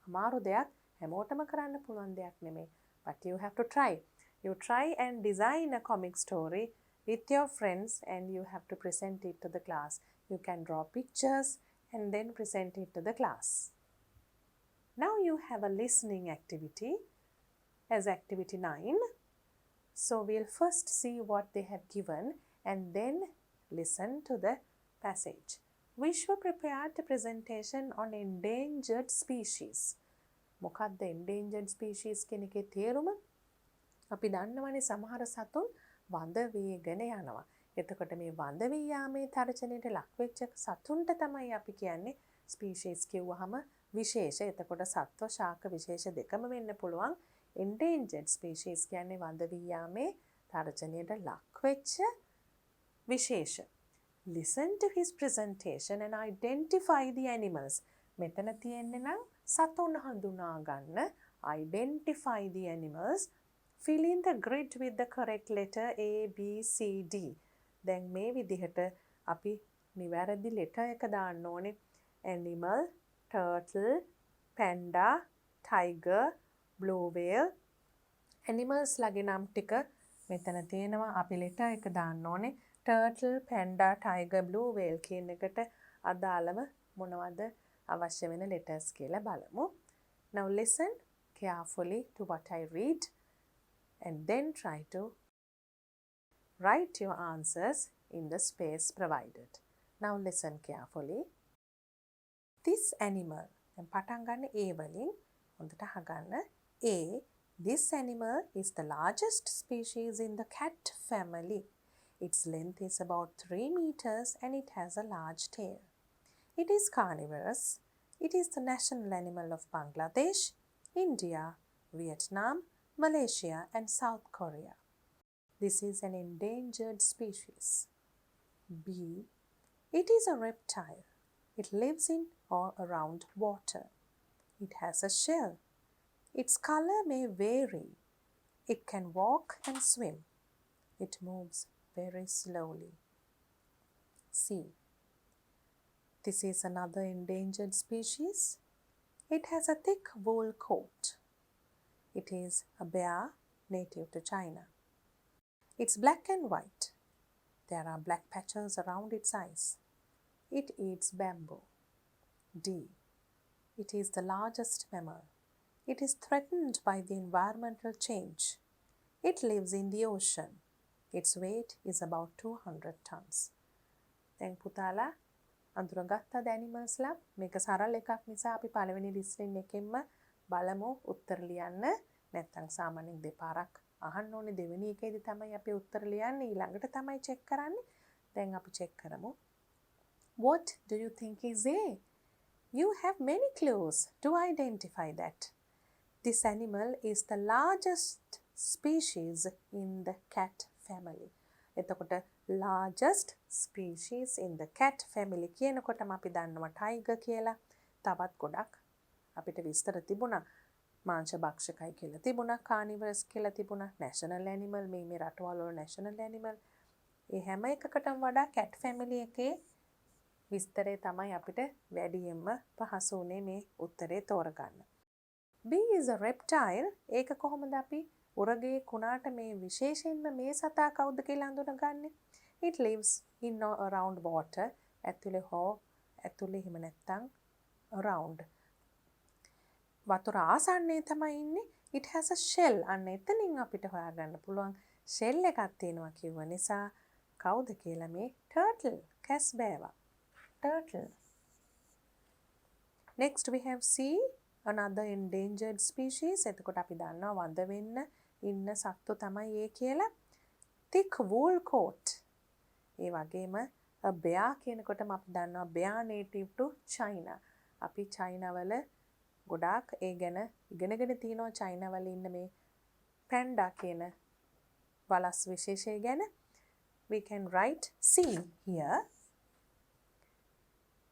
අමාරු දෙයක්. හැමෝටම කරන්න පුළුවන් දෙයක් නෙමෙයි. But you have to try. You try and design a comic story with your friends and you have to present it to the class. You can draw pictures and then present it to the class. Now you have a listening activity as activity 9. So we'll first see what they have given and then listen to the passage. Vishwa prepared a presentation on endangered species. මොකක්ද endangered species කියන එකේ තේරුම? අපි දන්නවනේ සමහර සතුන් වඳ වේගෙන යනවා. එතකොට මේ වඳ වී යාමේ තර්ජනයට ලක් වෙච්ච සතුන්ට තමයි අපි කියන්නේ species කිව්වහම විශේෂ. එතකොට සත්ව ශාක විශේෂ දෙකම වෙන්න පුළුවන්. endangered species කියන්නේ වඳ වී යාමේ තර්ජනයට ලක් වෙච්ච විශේෂ. Listen to his presentation and identify the animals. මෙතන තියෙන්නේ නම් සතුන් හඳුනා ගන්න. Identify the animals. Fill in the grid with the correct letter A, B, C, D. දැන් මේ විදිහට අපි නිවැරදි letter එක දාන්න ඕනේ. Animal, turtle, panda, tiger, blue whale. Animals ලගේ නම් ටික මෙතන තියෙනවා. අපි letter එක දාන්න ඕනේ. Turtle, panda, tiger, blue whale කියන එකට අදාළව මොනවද අවශ්‍ය වෙන letters කියලා බලමු. Now listen carefully to what I read and then try to write your answers in the space provided. Now listen carefully. This animal. දැන් පටන් ගන්න A වලින් හොඳට අහගන්න. A. This animal is the largest species in the cat family. Its length is about 3 meters and it has a large tail. It is carnivorous. It is the national animal of Bangladesh, India, Vietnam, Malaysia and South Korea. This is an endangered species. B. It is a reptile. It lives in or around water. It has a shell. Its color may vary. It can walk and swim. It moves very slowly. C. This is another endangered species. It has a thick wool coat. It is a bear native to China. It's black and white. There are black patches around its eyes. It eats bamboo. D. It is the largest mammal. It is threatened by the environmental change. It lives in the ocean. Its weight is about 200 tons. දැන් පුතාලා අඳුරගත්තද ඇනිමල්ස්ලා? මේක සරල එකක් නිසා අපි පළවෙනි listing එකෙන්ම බලමු උත්තර ලියන්න. නැත්නම් සාමාන්‍යයෙන් දෙපාරක් අහන්න ඕනේ. දෙවෙනි එකේදී තමයි අපි උත්තර ලියන්නේ. ඊළඟට තමයි චෙක් කරන්නේ. දැන් අපි චෙක් කරමු. What do you think is A? You have many clues to identify that. This animal is the largest species in the cat family. එතකොට largest species in the cat family කියනකොටම අපි දන්නවා tiger කියලා. තවත් ගොඩක් අපිට විස්තර තිබුණා. මාංශ භක්ෂකයි කියලා තිබුණා. carnivorous කියලා තිබුණා. national animal මේ රටවල වල national animal. ඒ හැම එකකටම වඩා cat family එකේ විස්තරය තමයි අපිට වැඩියෙන්ම පහසු වුනේ මේ උත්තරේ තෝරගන්න. B is a reptile. ඒක කොහොමද අපි උරගේ කුණාට මේ විශේෂයෙන්ම මේ සතා කවුද කියලා අඳුනගන්නේ? It lives in or around water. ඇතුලේ හෝ ඇතුලේ හිම නැත්තම් around. වතුර ආසන්නයේ තමයි ඉන්නේ. It has a shell. අන්න එතනින් අපිට හොයාගන්න පුළුවන් shell එකක් තියෙනවා කිව්ව නිසා කවුද කියලා මේ turtle. කැස්බෑවා. Turtle. Next we have C. another endangered species. එතකොට අපි දන්නවා වඳ වෙන්න ඉන්න සත්තු තමයි ඒ කියලා. thick wool coat. ඒ වගේම a bear කියනකොටම අපි දන්නවා bear native to China. අපි චයිනා වල ගොඩාක් ඒ ගැන ඉගෙනගෙන තිනවා චයිනා වල ඉන්න මේ panda කියන වලස් විශේෂය ගැන. We can write C here.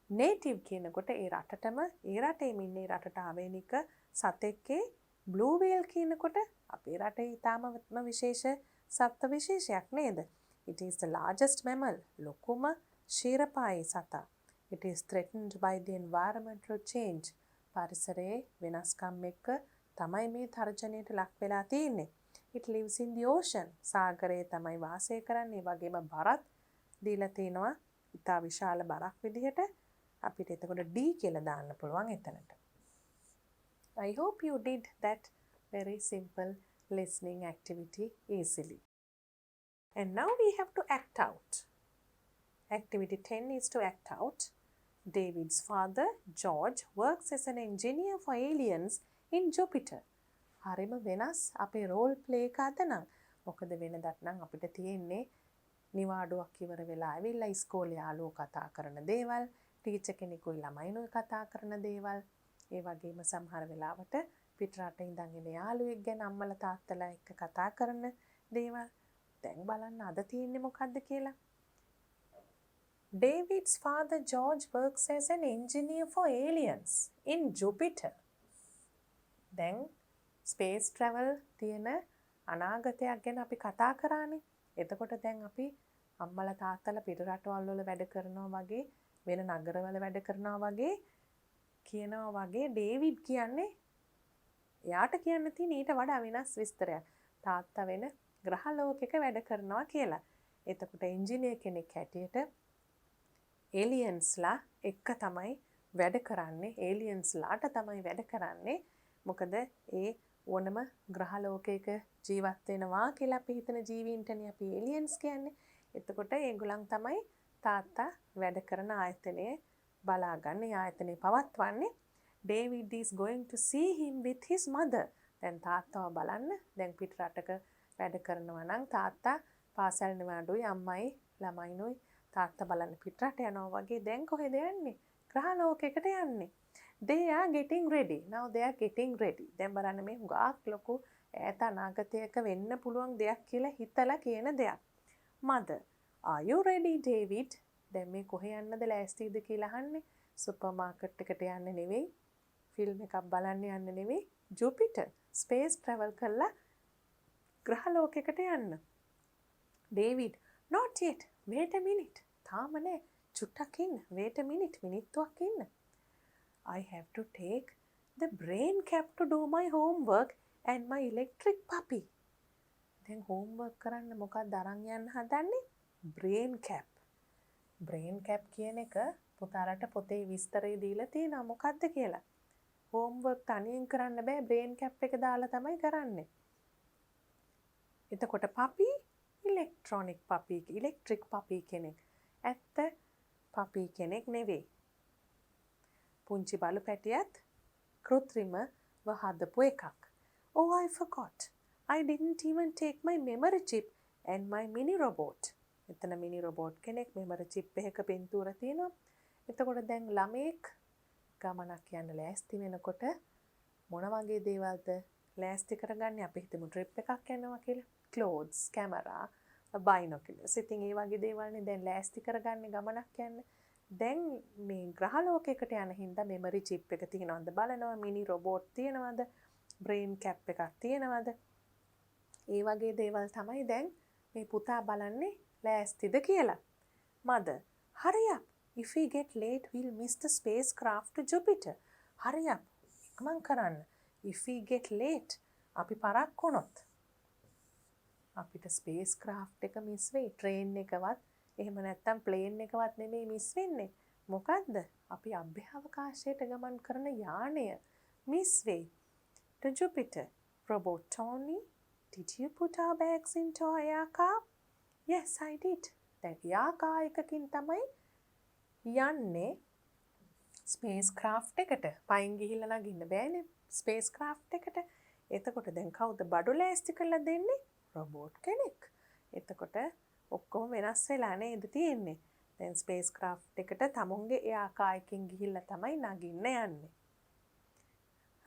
native කියනකොට ඒ රටටම ඒ රටේම ඉන්නේ රටට ආවේනික සතෙක්ගේ blue whale කියනකොට අපේ රටේ ඊටාමත්ම විශේෂ සත්ත්ව විශේෂයක් නේද? It is the largest mammal. ලොකුම ශීරපායි සතා. It is threatened by the environmental change. පරිසරයේ වෙනස්කම් එක්ක තමයි මේ තර්ජනයට ලක් වෙලා තියෙන්නේ. It lives in the ocean. සාගරයේ තමයි වාසය කරන්නේ. ඒ වගේම බරත් දීලා තිනවා. ඉතා විශාල බරක් විදිහට අපිට එතකොට D කියලා දාන්න පුළුවන් එතනට. I hope you did that very simple listening activity easily. And now we have to act out. Activity 10 is to act out. David's father, George, works as an engineer for aliens in Jupiter. හරිම වෙනස් අපේ roll play එක අද නම්. මොකද වෙනදත් නම් අපිට තියෙන්නේ නිවාඩුවක් ඉවර වෙලා ඇවිල්ලා ඉස්කෝලේ යාළුවෝ කතා කරන දේවල්, ටීචර් කෙනෙකුයි ළමයිනුයි කතා කරන දේවල්, ඒ වගේම සමහර වෙලාවට පිටරට ඉඳන් එන යාළුවෙක් ගැන අම්මලා තාත්තලා එක්ක කතා කරන දේවල්. දැන් බලන්න අද තියෙන්නේ මොකද්ද කියලා. David's father George works as an engineer for aliens in Jupiter. දැන් space travel තියෙන අනාගතයක් ගැන අපි කතා කරානේ. එතකොට දැන් අපි අම්මලා තාත්තලා පිට රටවල් වල වැඩ කරනවා වගේ වෙන නගරවල වැඩ කරනවා වගේ කියනවා වගේ ඩේවිඩ් කියන්නේ එයාට කියන්න තියෙන ඊට වඩා වෙනස් විස්තරයක්. තාත්තා වෙන ග්‍රහ ලෝකයක වැඩ කරනවා කියලා. එතකොට එන්ජිනියර් කෙනෙක් හැටියට ඒලියන්ස්ලා එක්ක තමයි වැඩ කරන්නේ. ඒලියන්ස්ලාට තමයි වැඩ කරන්නේ. මොකද ඒ ඕනම ග්‍රහ ලෝකයක ජීවත් වෙනවා කියලා අපි හිතන ජීවීන්ටනේ අපි ඒලියන්ස් කියන්නේ. එතකොට ඒගොල්ලන් තමයි තාත්තා වැඩ කරන ආයතනය බලාගන්නේ, ආයතනය පවත්වන්නේ. David is going to see him with his mother. දැන් තාත්තව බලන්න. දැන් පිට රටක වැඩ කරනවා නම් තාත්තා පාසල් නිවාඩුයි අම්මයි ළමයිනුයි තාත්තා බලන්න පිට රට යනවා වගේ දැන් කොහෙද යන්නේ? ග්‍රහ ලෝකයකට යන්නේ. They are getting ready. Now they are getting ready. දැන් බලන්න මේ හුඟක් ලොකු ඈත අනාගතයක වෙන්න පුළුවන් දෙයක් කියලා හිතලා කියන දෙයක්. Mother, are you ready, David? දැන් මේ කොහෙ යන්නද ලෑස්තිද කියලා අහන්නේ. සුපර් මාකට් එකට යන්න නෙවෙයි. ෆිල්ම් එකක් බලන්න යන්න නෙවෙයි. Jupiter space travel කරලා ග්‍රහ ලෝකයකට යන්න. David, not yet. Wait a minute. තාම නෑ. චුට්ටක් ඉන්න. Wait a minute. මිනිත්තුවක් ඉන්න. I have to take the brain cap to do my homework and my electric puppy. දැන් homework කරන්න මොකක්ද අරන් යන්න හදන්නේ? brain cap. brain cap කියන එක පුතාලට පොතේ විස්තරය දීලා තියෙනවා මොකක්ද කියලා. homework තනියෙන් කරන්න බෑ brain cap එක දාලා තමයි කරන්නේ. එතකොට puppy electronic puppy කෙනෙක්. ඇත්ත puppy කෙනෙක් නෙවෙයි. පුංචි බලු පැටියත් කෘත්‍රිමව හදපු එකක්. Oh, I forgot. I didn't even take my memory chip and my mini robot. එතන mini robot කෙනෙක් memory chip එකක පින්තූර තියෙනවා. එතකොට දැන් ළමෙක් ගමනක් යන්න ලෑස්ති වෙනකොට මොන වගේ දේවල්ද ලෑස්ති කරගන්නේ? අපි හිතමු trip එකක් යනවා කියලා. Clothes, camera, binoculars. ඉතින් ඒ වගේ දේවල්නේ දැන් ලෑස්ති කරගන්නේ ගමනක් යන්න. දැන් මේ ග්‍රහ ලෝකයකට යන හින්දා memory chip එක තියෙනවද බලනවා, mini robot තියෙනවද, brain cap එකක් තියෙනවද? ඒ වගේ දේවල් තමයි දැන් මේ පුතා බලන්නේ ලෑස්තිද කියලා. Mother, hurry up. If we get late, we'll miss the spacecraft to Jupiter. Hurry up. ඉක්මන් කරන්න. If we get late, අපි පරක් වුණොත් අපිට spacecraft එක miss වෙයි. train එකවත් එහෙම නැත්තම් plane එකවත් නෙමෙයි මිස් වෙන්නේ. මොකද්ද? අපි අභ්‍යවකාශයට ගමන් කරන යානය මිස් වෙයි. To Jupiter. Robot Tony, did you put our bags into our air car? Yes, I did. දැන් යා කා එකකින් තමයි යන්නේ ස්පේස් ක්‍රාෆ්ට් එකට පයින් ගිහිල්ලා නගින්න බෑනේ ස්පේස් ක්‍රාෆ්ට් එකට. එතකොට දැන් කවුද බඩු ලෑස්ති කරලා දෙන්නේ? රොබෝට් කෙනෙක්. එතකොට ඔක්කොම වෙනස් වෙලා නේද තියෙන්නේ. දැන් ස්පේස් ක්‍රාෆ්ට් එකට තමුන්ගේ ඒ ආකායකින් ගිහිල්ලා තමයි නගින්න යන්නේ.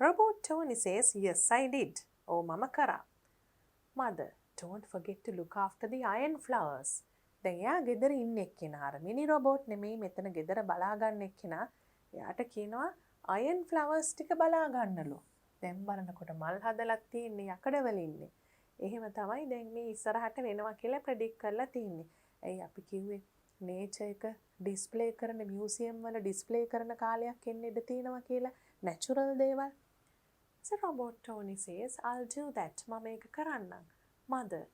Robot Tony says, yes, I did. Oh, මම කරා. Mother, don't forget to look after the iron flowers. දැන් එයා ගෙදර ඉන්න එක්කෙනා අර මිනි රොබෝට් නෙමෙයි මෙතන ගෙදර බලා ගන්න එක්කෙනා. එයාට කියනවා අයන් ෆ්ලවර්ස් ටික බලා ගන්නලු. දැන් බලනකොට මල් හදලා තියෙන්නේ යකඩ වලින්නේ. එහෙම තමයි දැන් මේ ඉස්සරහට වෙනවා කියලා ප්‍රෙඩික්ට් කරලා තින්නේ. ඇයි අපි කිව්වේ නේචර් එක ඩිස්ප්ලේ කරන මියුසියම් වල ඩිස්ප්ලේ කරන කාලයක් එන්න ඉඩ තියෙනවා කියලා නැචරල් දේවල්. So Robot Tony says, I'll do that. මම ඒක කරන්නම්. Mother,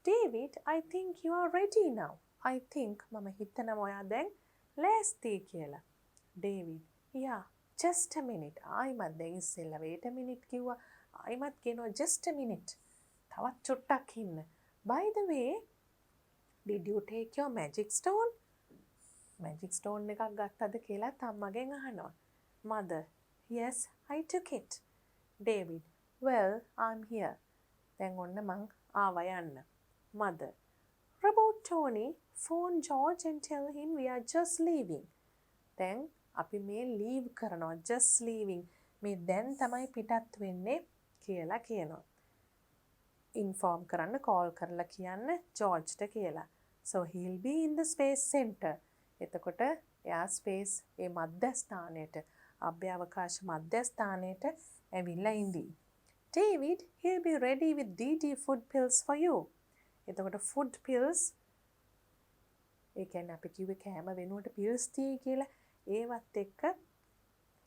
David, I think you are ready now. I think මම හිතනවා ඔයා දැන් ලෑස්ති කියලා. David, yeah, just a minute. ආයිමත් දැන් ඉස්සෙල්ලා wait a minute කිව්වා. ආයිමත් කියනවා just a minute. තවත් චුට්ටක් ඉන්න. By the way, did you take your magic stone? Magic stone එකක් ගත්තද කියලා අම්මගෙන් අහනවා. Mother, yes, I took it. David, well, I'm here. දැන් ඔන්න මං ආවා යන්න. Mother, Robot Tony, phone George and tell him we are just leaving. දැන් අපි මේ leave කරනවා, just leaving. මේ දැන් තමයි පිටත් වෙන්නේ කියලා කියනවා. Inform කරන්න call කරලා කියන්න Georgeට කියලා. So he'll be in the space center. එතකොට එයා space ඒ මධ්‍යස්ථානයට අභ්‍යවකාශ මධ්‍යස්ථානයට ඇවිල්ලා ඉඳී. David, he'll be ready with DD food pills for you. එතකොට food pills ඒ කියන්නේ අපි කිව්වේ කෑම වෙනුවට pills තියේ කියලා ඒවත් එක්ක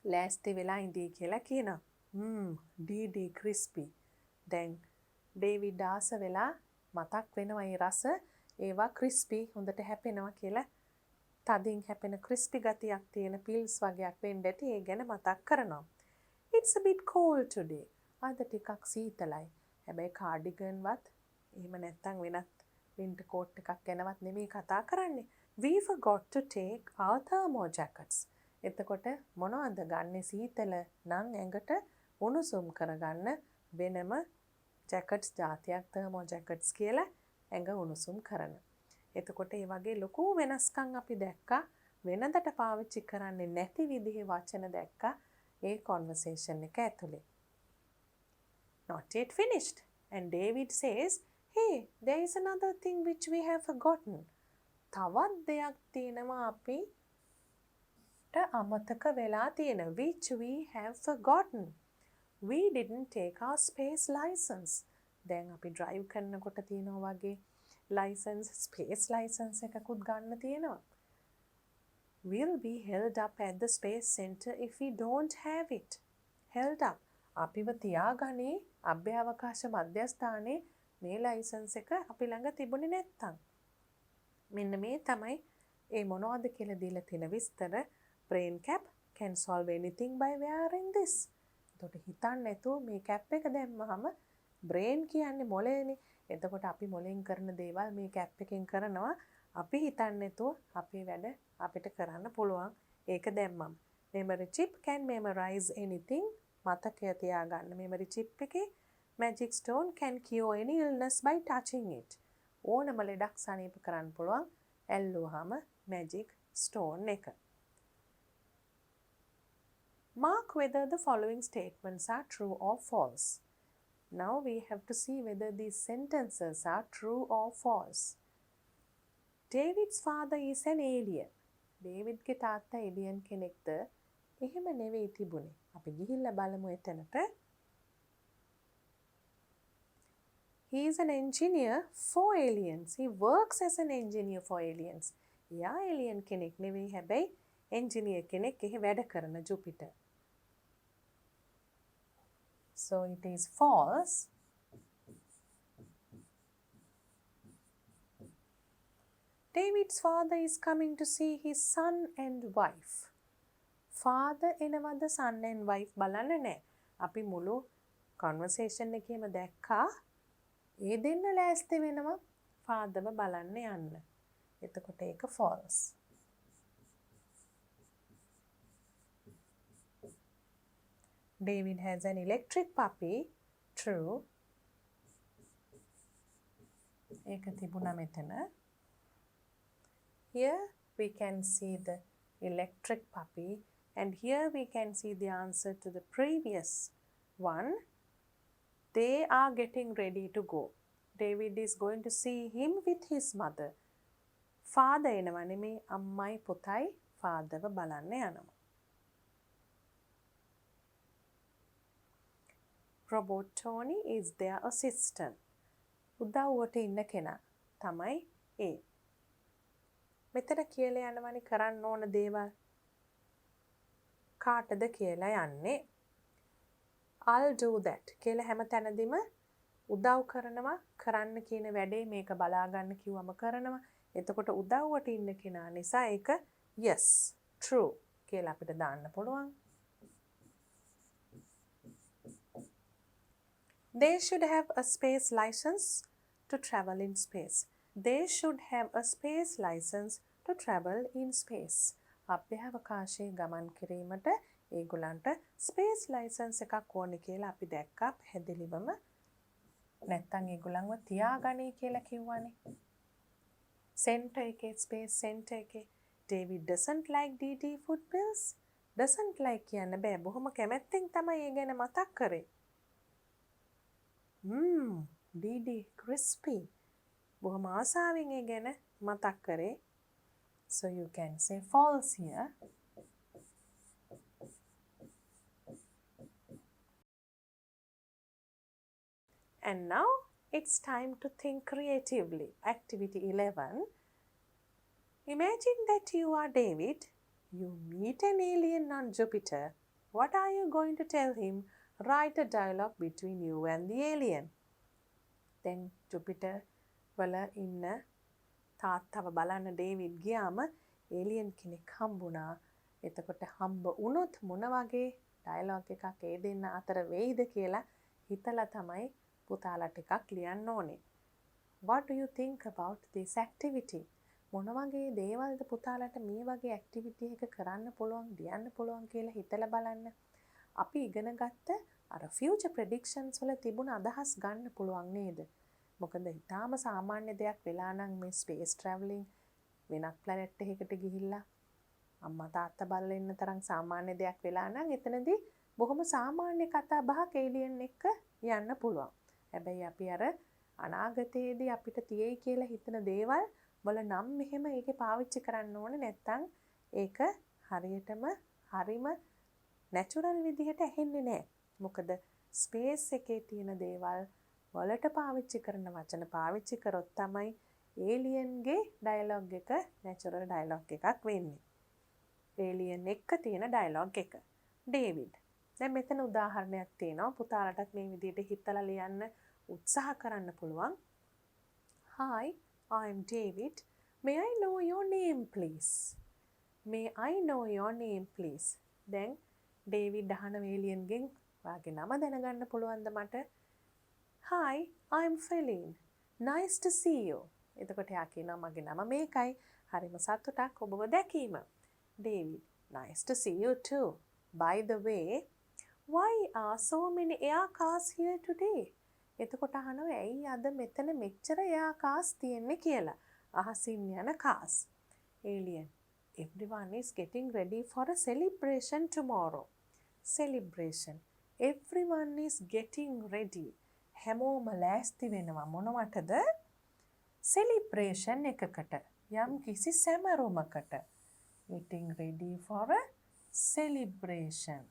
ලෑස්ති වෙලා ඉඳී කියලා කියනවා. DD crispy. දැන් David ආස වෙලා මතක් වෙනවා ඒ රස ඒවා crispy හොඳට හැපෙනවා කියලා තදින් හැපෙන crispy ගතියක් තියෙන pills වගේක් වෙන්න ඇති ඒ ගැන මතක් කරනවා. It's a bit cold today. අද ටිකක් සීතලයි. හැබැයි cardigan වත් එහෙම නැත්තම් වෙනත් winter coat එකක් ගැනවත් නෙමෙයි කතා කරන්නේ. We forgot to take our thermal jackets. එතකොට මොනවද ගන්නෙ සීතල නම් ඇඟට උණුසුම් කරගන්න වෙනම jackets જાතියක් thermal jackets කියලා ඇඟ උණුසුම් කරන. එතකොට ඒ වගේ ලොකු වෙනස්කම් අපි දැක්කා වෙනදට පාවිච්චි කරන්නේ නැති විදිහේ වචන දැක්කා ඒ conversation එක ඇතුලේ. Not yet finished. And David says, hey, there is another thing which we have forgotten. තවත් දෙයක් තියෙනවා අපිට අමතක වෙලා තියෙන which we have forgotten. We didn't take our space license. දැන් අපි drive කරනකොට තියෙනවා වගේ license, space license එකකුත් ගන්න තියෙනවා. We'll be held up at the space center if we don't have it. Held up. අපිව තියාගන්නේ අභ්‍යවකාශ මධ්‍යස්ථානයේ මේ ලයිසන්ස් එක අපි ළඟ තිබුණේ නැත්තම්. මෙන්න මේ තමයි ඒ මොනවද කියලා දීලා තියෙන විස්තර. brain cap can solve anything by wearing this. එතකොට හිතන්න නැතුව මේ කැප් එක දැම්මහම brain කියන්නේ මොළේනේ. එතකොට අපි මොළෙන් කරන දේවල් මේ කැප් එකෙන් කරනවා. අපි හිතන්න නැතුව අපේ වැඩ අපිට කරන්න පුළුවන්. ඒක දැම්මම. memory chip can memorize anything. මතකය තියාගන්න memory chip එකේ magic stone can cure any illness by touching it. ඕනම ලෙඩක් සනීප කරන්න පුළුවන් ඇල්ලුවාම magic stone එක. Mark whether the following statements are true or false. Now we have to see whether these sentences are true or false. David's father is an alien. Davidගේ තාත්තා alien කෙනෙක්ද? එහෙම නෙවෙයි තිබුණේ. අපි ගිහිල්ලා බලමු එතනට. He is an engineer for aliens. He works as an engineer for aliens. යා alien කෙනෙක් නෙවෙයි හැබැයි engineer කෙනෙක් එහි වැඩ කරන Jupiter. So it is false. David's father is coming to see his son and wife. Father එනවද son and wife බලන්න නෑ. අපි මුළු conversation එකේම දැක්කා ඒ දෙන්න ලෑස්ති වෙනවා fatherව බලන්න යන්න. එතකොට ඒක false. David has an electric puppy. True. ඒක තිබුණා මෙතන. Here we can see the electric puppy, and here we can see the answer to the previous one. They are getting ready to go. David is going to see him with his mother. Father එනවා නෙමේ, අම්මයි පුතයි fatherව බලන්න යනවා. Robot Tony is their assistant. උදව්වට ඉන්න කෙනා තමයි A. මෙතන කියලා යනවනේ කරන්න ඕන දේවල්. කාටද කියලා යන්නේ? I'll do that කියලා හැම තැනදීම උදව් කරනවා, කරන්න කියන වැඩේ මේක බලා ගන්න කිව්වම කරනවා. එතකොට උදව්වට ඉන්න කෙනා නිසා ඒක yes, true කියලා අපිට දාන්න පුළුවන්. They should have a space license to travel in space. They should have a space license to travel in space. අභ්‍යවකාශයේ ගමන් කිරීමට ඒගොල්ලන්ට space license එකක් ඕනේ කියලා අපි දැක්කා පැහැදිලිවම. නැත්තම් ඒගොල්ලන්ව තියාගනී කියලා කිව්වනේ. Center එකේ space center එකේ David doesn't like DD food pills. Doesn't like කියන්න බෑ. බොහොම කැමැත්තෙන් තමයි ඒ ගැන මතක් කරේ. DD crispy. බොහොම ආසාවෙන් ඒ ගැන මතක් කරේ. So you can say false here. And now it's time to think creatively. Activity 11. Imagine that you are David. You meet an alien on Jupiter. What are you going to tell him? Write a dialogue between you and the alien. Then Jupiter වල ඉන්න තාත්තව බලන්න David ගියාම alien කෙනෙක් හම්බුණා. එතකොට හම්බ වුණොත් මොන වගේ ඩයලොග් එකක් ඒ දෙන්න අතර වෙයිද කියලා හිතලා තමයි පුතාලා ටිකක් ලියන්න ඕනේ. What do you think about this activity? මොන වගේ දේවල්ද පුතාලට මේ වගේ activity එක කරන්න පුළුවන්, ලියන්න පුළුවන් කියලා හිතලා බලන්න. අපි ඉගෙන ගත්ත අර future predictions වල තිබුණ අදහස් ගන්න පුළුවන් නේද? මොකද ඊටාම සාමාන්‍ය දෙයක් වෙලා නම් මේ space travelling වෙනත් planet එකකට ගිහිල්ලා අම්මා තාත්තා බලලා ඉන්න තරම් සාමාන්‍ය දෙයක් වෙලා නම් එතනදී බොහොම සාමාන්‍ය කතා බහක් alien එක්ක යන්න පුළුවන්. හැබැයි අපි අර අනාගතයේදී අපිට තියෙයි කියලා හිතන දේවල් වල නම් මෙහෙම ඒකේ පාවිච්චි කරන්න ඕනේ නැත්නම් ඒක හරිම natural විදිහට ඇහෙන්නේ නැහැ. මොකද space එකේ තියෙන දේවල් වලට පාවිච්චි කරන වචන පාවිච්චි කරොත් තමයි alien ගේ dialogue එක natural dialogue එකක් වෙන්නේ. alien එක්ක තියෙන dialogue එක. David. දැන් මෙතන උදාහරණයක් තියෙනවා. පුතාලටත් මේ විදිහට හිතලා ලියන්න උත්සාහ කරන්න පුළුවන්. Hi, I'm David. May I know your name, please? May I know your name, please? දැන් David අහන alien ගෙන් වාගේ නම දැනගන්න පුළුවන්ද මට? Hi, I'm Feline. Nice to see you. එතකොට යා කියනවා මගේ නම මේකයි. හරිම සතුටක් ඔබව දැකීම. David, nice to see you too. By the way, why are so many air cars here today? එතකොට අහනවා ඇයි අද මෙතන මෙච්චර air cars තියෙන්නේ කියලා. අහසින් යන cars. Alien, everyone is getting ready for a celebration tomorrow. Celebration. Everyone is getting ready. හැමෝම ලෑස්ති වෙනවා මොනවටද? celebration එකකට. යම් කිසි සැමරුමකට. Getting ready for a celebration.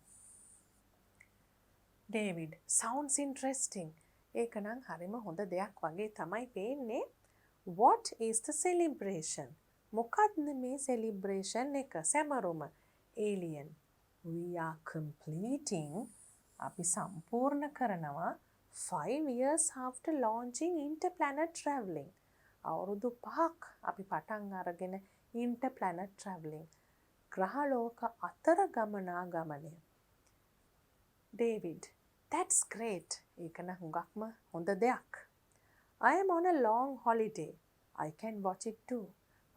David, sounds interesting. ඒක නම් හරිම හොඳ දෙයක් වගේ තමයි පේන්නේ. What is the celebration? මොකක්ද මේ celebration එක? සැමරුම. Alien, we are completing. අපි සම්පූර්ණ කරනවා 5 years after launching interplanet travelling. අවුරුදු 5ක් අපි පටන් අරගෙන interplanet travelling. ග්‍රහලෝක අතර ගමනාගමනය. David, that's great. ඒක නම් හුඟක්ම හොඳ දෙයක්. I am on a long holiday. I can watch it too.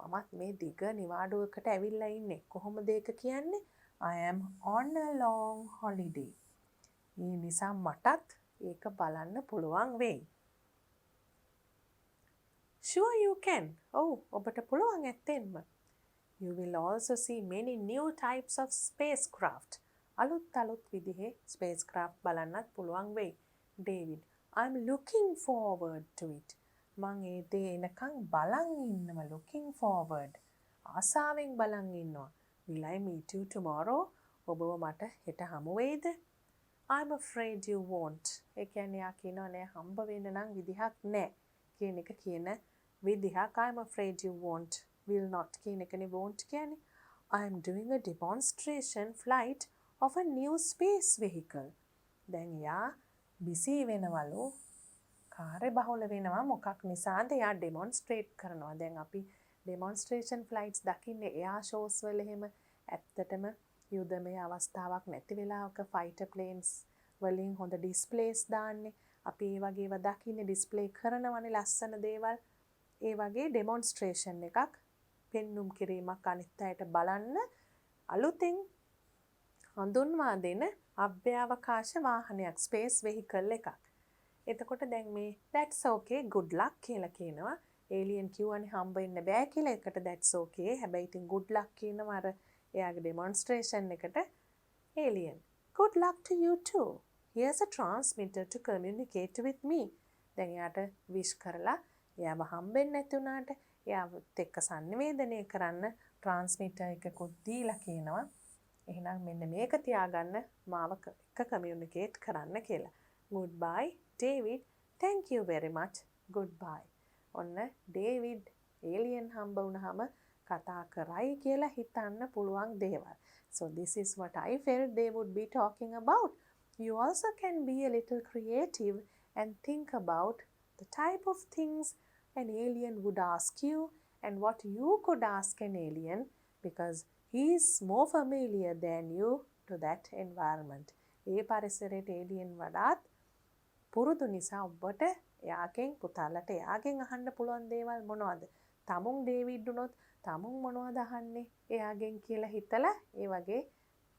මමත් මේ දිග නිවාඩුවකට ඇවිල්ලා ඉන්නේ. කොහොමද ඒක කියන්නේ? I am on a long holiday. ඒ නිසා මටත් ඒක බලන්න පුළුවන් වෙයි. Sure you can. ඔව් ඔබට පුළුවන් ඇත්තෙන්ම. You will also see many new types of spacecraft. අලුත් විදිහේ spacecraft බලන්නත් පුළුවන් වෙයි. David, I'm looking forward to it. මං ඒ දේ එනකන් බලන් ඉන්නවා. Looking forward. ආසාවෙන් බලන් ඉන්නවා. Will I meet you tomorrow? ඔබව මට හෙට හමු වෙයිද? I'm afraid you won't. ඒ කියන්නේ යා කියනවා නෑ හම්බ වෙන්න නම් විදිහක් නෑ කියන එක කියන විදිහක්. I'm afraid you won't. Will not කියන එකනේ won't කියන්නේ. I'm doing a demonstration flight of a new space vehicle. දැන් යා busy වෙනවලු. කාර්ය බහුල වෙනවා මොකක් නිසාද? යා demonstrate කරනවා. දැන් අපි demonstration flights දකින්නේ එයා shows වල එහෙම ඇත්තටම යුදමය අවස්ථාවක් නැති වෙලාවක fighter planes වලින් හොඳ displays දාන්නේ. අපි ඒ වගේ ඒවා දකින්නේ display කරනවනේ ලස්සන දේවල්. ඒ වගේ demonstration එකක් පෙන්눔 කිරීමක් අනිත් අයට බලන්න අලුතෙන් හඳුන්වා දෙන අභ්‍යවකාශ වාහනයක් space vehicle එකක්. එතකොට දැන් මේ that's okay good luck කියලා කියනවා. alien කියවනේ හම්බ වෙන්න බෑ කියලා. එකට that's okay. හැබැයි ඉතින් good luck කියනවා අර එයාගේ demonstration එකට. alien good luck to you too. Here's a transmitter to communicate with me. දැන් එයාට wish කරලා එයාව හම්බෙන්නේ නැති වුණාට එයාවත් එක්ක සංනිවේදනය කරන්න transmitter එකකුත් දීලා කියනවා. එහෙනම් මෙන්න මේක තියාගන්න මාව එක communicate කරන්න කියලා. Goodbye David. Thank you very much. Goodbye. ඔන්න David alien හම්බ වුණාම කතා කරයි කියලා හිතන්න පුළුවන් දේවල්. So this is what I felt they would be talking about. You also can be a little creative and think about the type of things an alien would ask you and what you could ask an alien because he is more familiar than you to that environment. ඒ පරිසරයට alien වඩාත් පුරුදු නිසා ඔබට එයාගෙන් පුතාලට එයාගෙන් අහන්න පුළුවන් දේවල් මොනවද? තමුන් ඩේවිඩ් උනොත් තමුන් මොනවද අහන්නේ එයාගෙන් කියලා හිතලා ඒ වගේ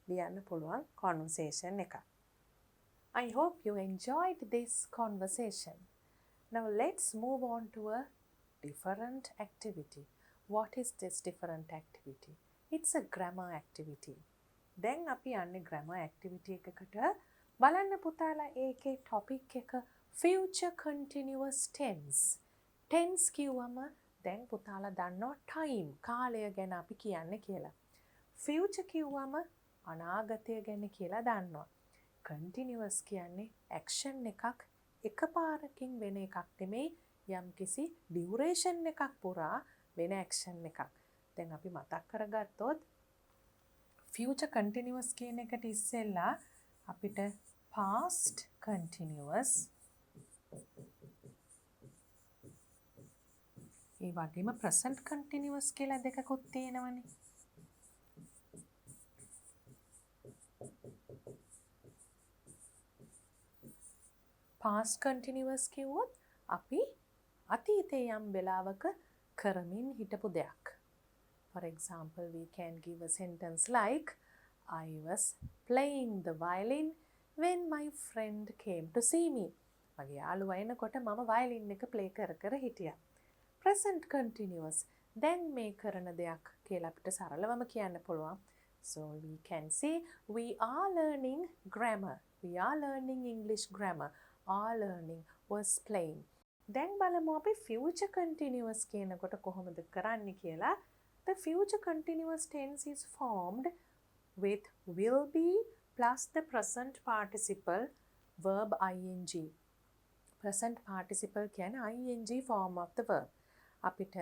ලියන්න පුළුවන් conversation එකක්. I hope you enjoyed this conversation. Now let's move on to a different activity. What is this different activity? It's a grammar activity. දැන් අපි යන්නේ grammar activity එකකට. බලන්න පුතාලා ඒකේ topic එක future continuous tense. tense කිව්වම දැන් පුතාලා දන්නවා time කාලය ගැන අපි කියන්නේ කියලා. future කිව්වම අනාගතය ගැන කියලා දන්නවා. continuous කියන්නේ action එකක් එකපාරකින් වෙන එකක් නෙමෙයි යම්කිසි duration එකක් පුරා වෙන action එකක්. දැන් අපි මතක් කරගත්තොත් future continuous කියන එකට ඉස්සෙල්ලා අපිට past continuous ඒ වගේම present continuous කියලා දෙකකුත් තියෙනවනේ. past continuous කිව්වොත් අපි අතීතයේ යම් වෙලාවක කරමින් හිටපු දෙයක්. For example, we can give a sentence like I was playing the violin when my friend came to see me. මගේ යාළුවා එනකොට මම violin එක play කර හිටියා. present continuous දැන් මේ කරන දෙයක් කියලා අපිට සරලවම කියන්න පුළුවන්. So we can say we are learning grammar. We are learning English grammar. Are learning was playing. දැන් බලමු අපි future continuous කියනකොට කොහොමද කරන්නේ කියලා. The future continuous tense is formed with will be plus the present participle verb ing. Present participle කියන්නේ ing form of the verb. අපිට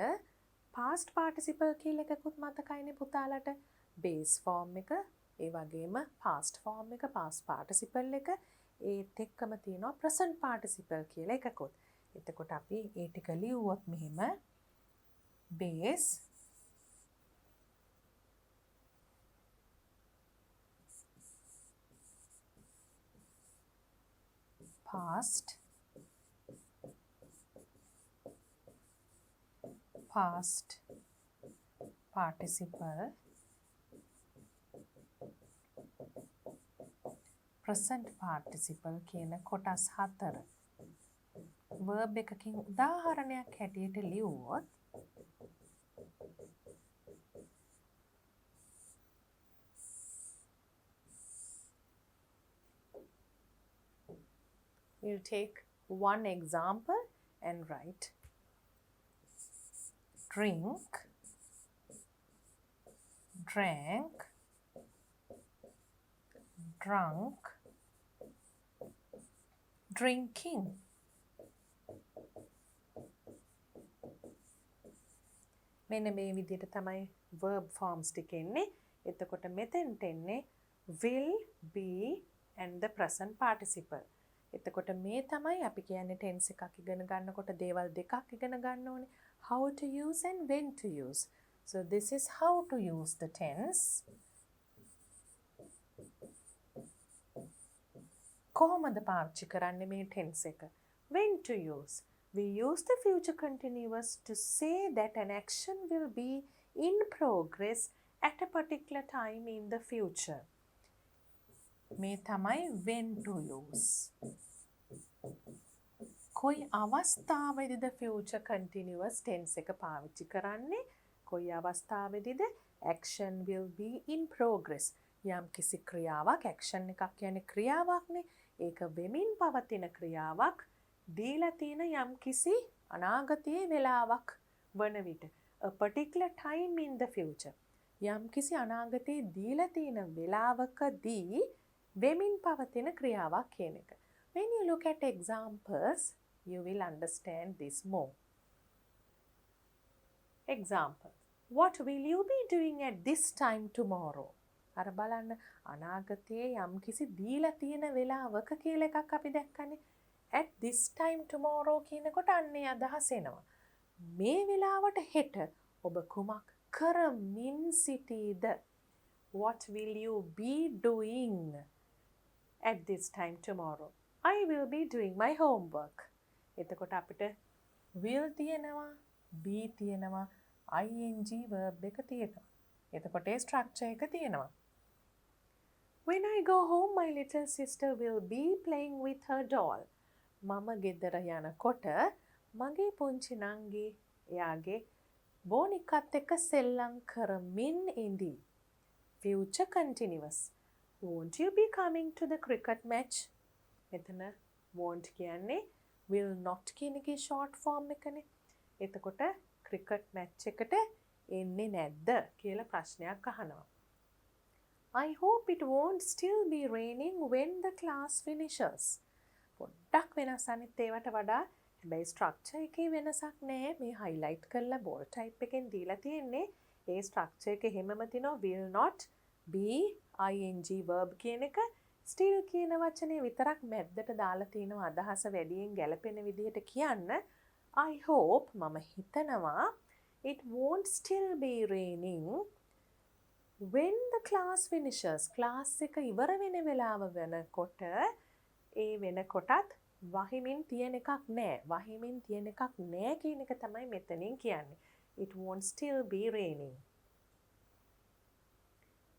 past participle කියලා එකකුත් මතකයිනේ පුතාලට. base form එක ඒ වගේම past form එක past participle එක ඒත් එක්කම තියෙනවා present participle කියලා එකකුත්. එතකොට අපි ඒ ටික ලියුවොත් මෙහෙම base past participle present participle කියන කොටස් 4. verb එකකින් උදාහරණයක් හැටියට ලියුවොත් we'll take one example and write drink, drank, drunk, drinking. මෙන්න මේ විදිහට තමයි verb forms ටික එන්නේ. එතකොට මෙතෙන්ට එන්නේ will, be and the present participle. එතකොට මේ තමයි අපි කියන්නේ tense එකක් ඉගෙන ගන්නකොට දේවල් දෙකක් ඉගෙන ගන්න ඕනේ. How to use and when to use. So this is how to use the tense. කොහොමද පාවිච්චි කරන්නේ මේ tense එක? When to use. We use the future continuous to say that an action will be in progress at a particular time in the future. මේ තමයි when to use. කොයි අවස්ථාවේදීද future continuous tense එක පාවිච්චි කරන්නේ? කොයි අවස්ථාවේදීද action will be in progress. යම් කිසි ක්‍රියාවක් action එකක් කියන්නේ ක්‍රියාවක්නේ. ඒක වෙමින් පවතින ක්‍රියාවක්. දීලා තියෙන යම් කිසි අනාගතයේ වෙලාවක් වන විට a particular time in the future යම් කිසි අනාගතයේ දීලා තියෙන වෙලාවකදී වෙමින් පවතින ක්‍රියාවක් කියන එක. When you look at examples you will understand this more. Example. What will you be doing at this time tomorrow? අර බලන්න අනාගතයේ යම් කිසි දීලා තියෙන වෙලාවක කියලා එකක් අපි දැක්කනේ. At this time tomorrow කියනකොට අන්නේ අදහස එනවා. මේ වෙලාවට හෙට ඔබ කුමක් කරමින් සිටීද? What will you be doing at this time tomorrow? I will be doing my homework. එතකොට අපිට will තියෙනවා, be තියෙනවා, ing verb එක තියෙනවා. එතකොට ඒ structure එක තියෙනවා. When I go home my little sister will be playing with her doll. මම ගෙදර යනකොට මගේ පුංචි නංගි එයාගේ බෝනිකත් එක්ක සෙල්ලම් කරමින් ඉඳී. Future continuous. Won't you be coming to the cricket match? මෙතන won't කියන්නේ will not කියන එකේ short form එකනේ. එතකොට cricket match එකට එන්නේ නැද්ද කියලා ප්‍රශ්නයක් අහනවා. I hope it won't still be raining when the class finishes. පොඩ්ඩක් වෙනස් අනිත් ඒවට වඩා. හැබැයි ස්ට්‍රක්චර් එකේ වෙනසක් නැහැ. මේ highlight කරලා bold type එකෙන් දීලා තියෙන්නේ. ඒ ස්ට්‍රක්චර් එකේ හැමම තිනවා will not, be, ing verb කියන එක still කියන වචනේ විතරක් මැද්දට දාලා තිනවා අදහස වැඩියෙන් ගැලපෙන විදිහට කියන්න. I hope මම හිතනවා it won't still be raining when the class finishes. class එක ඉවර වෙන වෙලාව වෙනකොට ඒ වෙනකොටත් වහිමින් තියෙන එකක් නෑ. වහිමින් තියෙන එකක් නෑ කියන එක තමයි මෙතනින් කියන්නේ. It won't still be raining.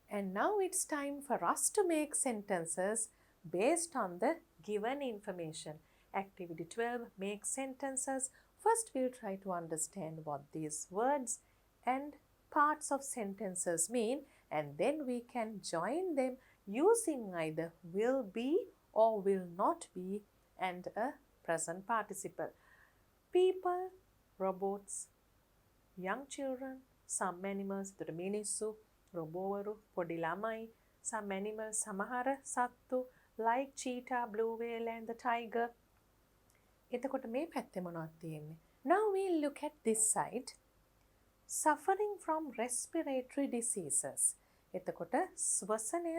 And now it's time for us to make sentences based on the given information. Activity 12, make sentences. First we'll try to understand what these words and parts of sentences mean, and then we can join them using either will be or will not be and a present participle. People, robots, young children, some animals, the මිනිස්සු, රොබෝවරු, පොඩි ළමයි, some animals, සමහර සත්තු, like cheetah, blue whale and the tiger. එතකොට මේ පැත්තේ මොනවද තියෙන්නේ? Now we'll look at this side. Suffering from respiratory diseases. එතකොට ස්වසනය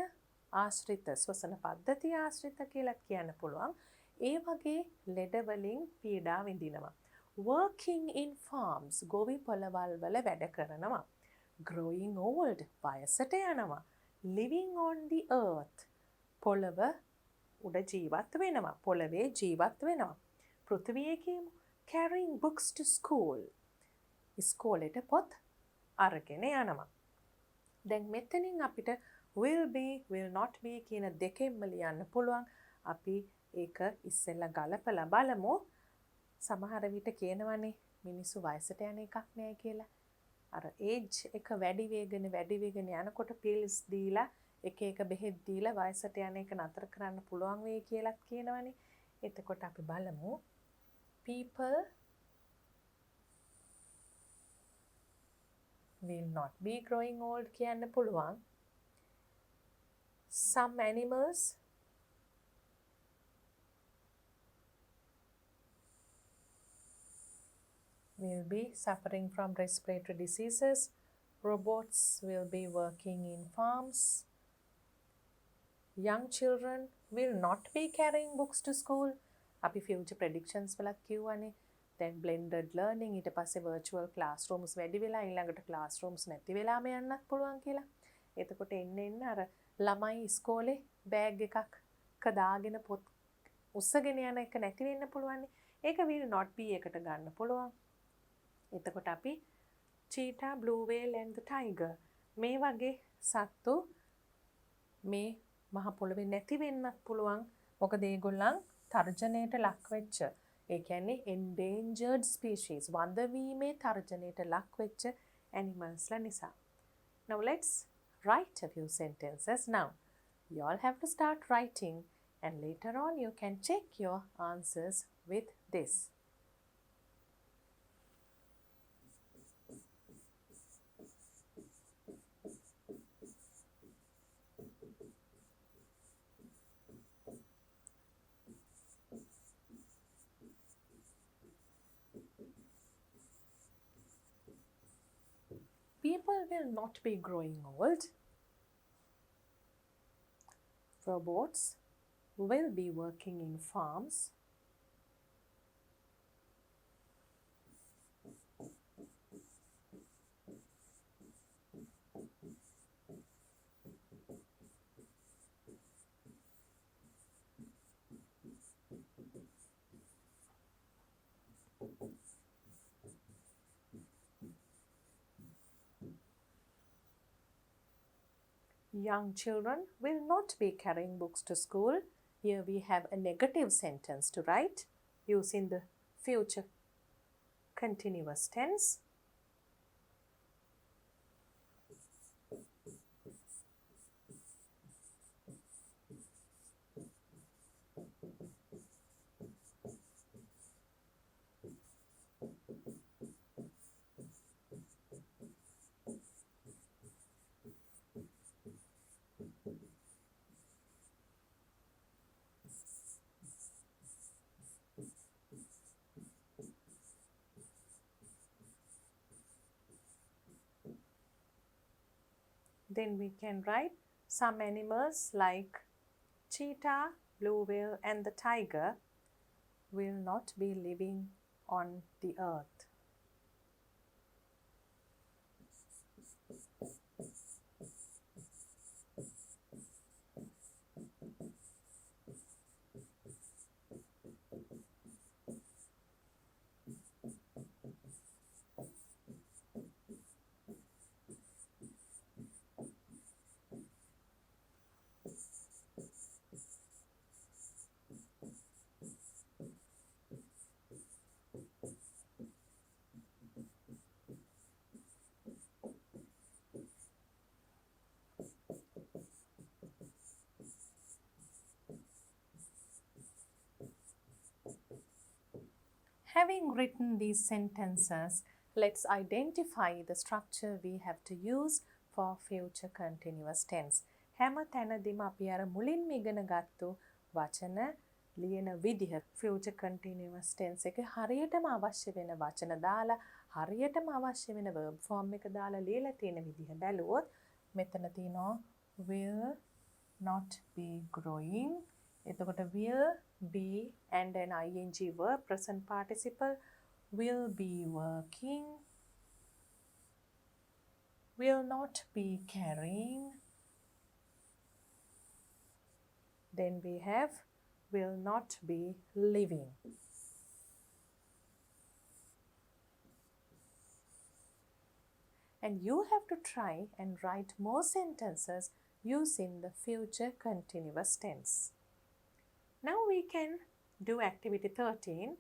ආශ්‍රිත ස්වසන පද්ධතිය ආශ්‍රිත කියලා කියන්න පුළුවන්. ඒ වගේ ලෙඩවලින් පීඩා විඳිනවා. Working in farms. ගොවි පොළවල් වල වැඩ කරනවා. Growing old. වයසට යනවා. Living on the earth. පොළව උඩ ජීවත් වෙනවා. පොළවේ ජීවත් වෙනවා. පෘථිවියේ කියමු. Carrying books to school. ඉස්කෝලේට පොත් අරගෙන යනවා. දැන් මෙතනින් අපිට will be, will not be කියන දෙකෙන්ම ලියන්න පුළුවන්. අපි ඒක ඉස්සෙල්ලා ගලපලා බලමු. සමහර විට කියනවනේ මිනිස්සු වයසට යන එකක් නෑ කියලා. අර ඒජ් එක වැඩි වේගෙන යනකොට පිල්ස් දීලා එක බෙහෙත් දීලා වයසට යන එක නතර කරන්න පුළුවන් වෙයි කියලාත් කියනවනේ. එතකොට අපි බලමු. People will not be growing old කියන්න පුළුවන්. Some animals will be suffering from respiratory diseases. Robots will be working in farms. Young children will not be carrying books to school. අපි future predictions වලත් කිව්වනේ. දැන් blended learning ඊට පස්සේ virtual classrooms වැඩි වෙලා ඊළඟට classrooms නැති වෙලාම යන්නත් පුළුවන් කියලා. එතකොට එන්න අර ළමයි ඉස්කෝලේ බෑග් එකක් දාගෙන පොත් උස්සගෙන යන එක නැති වෙන්න පුළුවන්. ඒක will not be එකට ගන්න පුළුවන්. එතකොට අපි cheetah, blue whale and the tiger මේ වගේ සත්තු මේ මහ පොළොවේ නැති වෙන්නත් පුළුවන්. මොකද ඒගොල්ලන් තර්ජනයට ලක් වෙච්ච, ඒ කියන්නේ endangered species, වඳ වීමේ තර්ජනයට ලක් වෙච්ච animalsලා නිසා. Now let's write a few sentences. Now you all have to start writing and later on you can check your answers with this. People will not be growing old. Robots will be working in farms. Young children will not be carrying books to school. Here we have a negative sentence to write using the future continuous tense. Then we can write some animals like cheetah, blue whale and the tiger will not be living on the earth. Having written these sentences, let's identify the structure we have to use for future continuous tense. හැම තැනදීම අපි අර මුලින්ම ඉගෙන ගත්තු වචන ලියන විදිහ future continuous tense එකේ හරියටම අවශ්‍ය වෙන වචන දාලා හරියටම අවශ්‍ය වෙන verb form එක දාලා ලියලා තියෙන විදිහ බැලුවොත් මෙතන තියෙනවා will not be growing. එතකොට will be and an ing verb present participle, will be working, will not be carrying. Then we have will not be living. And you have to try and write more sentences using the future continuous tense. Now we can do activity 13.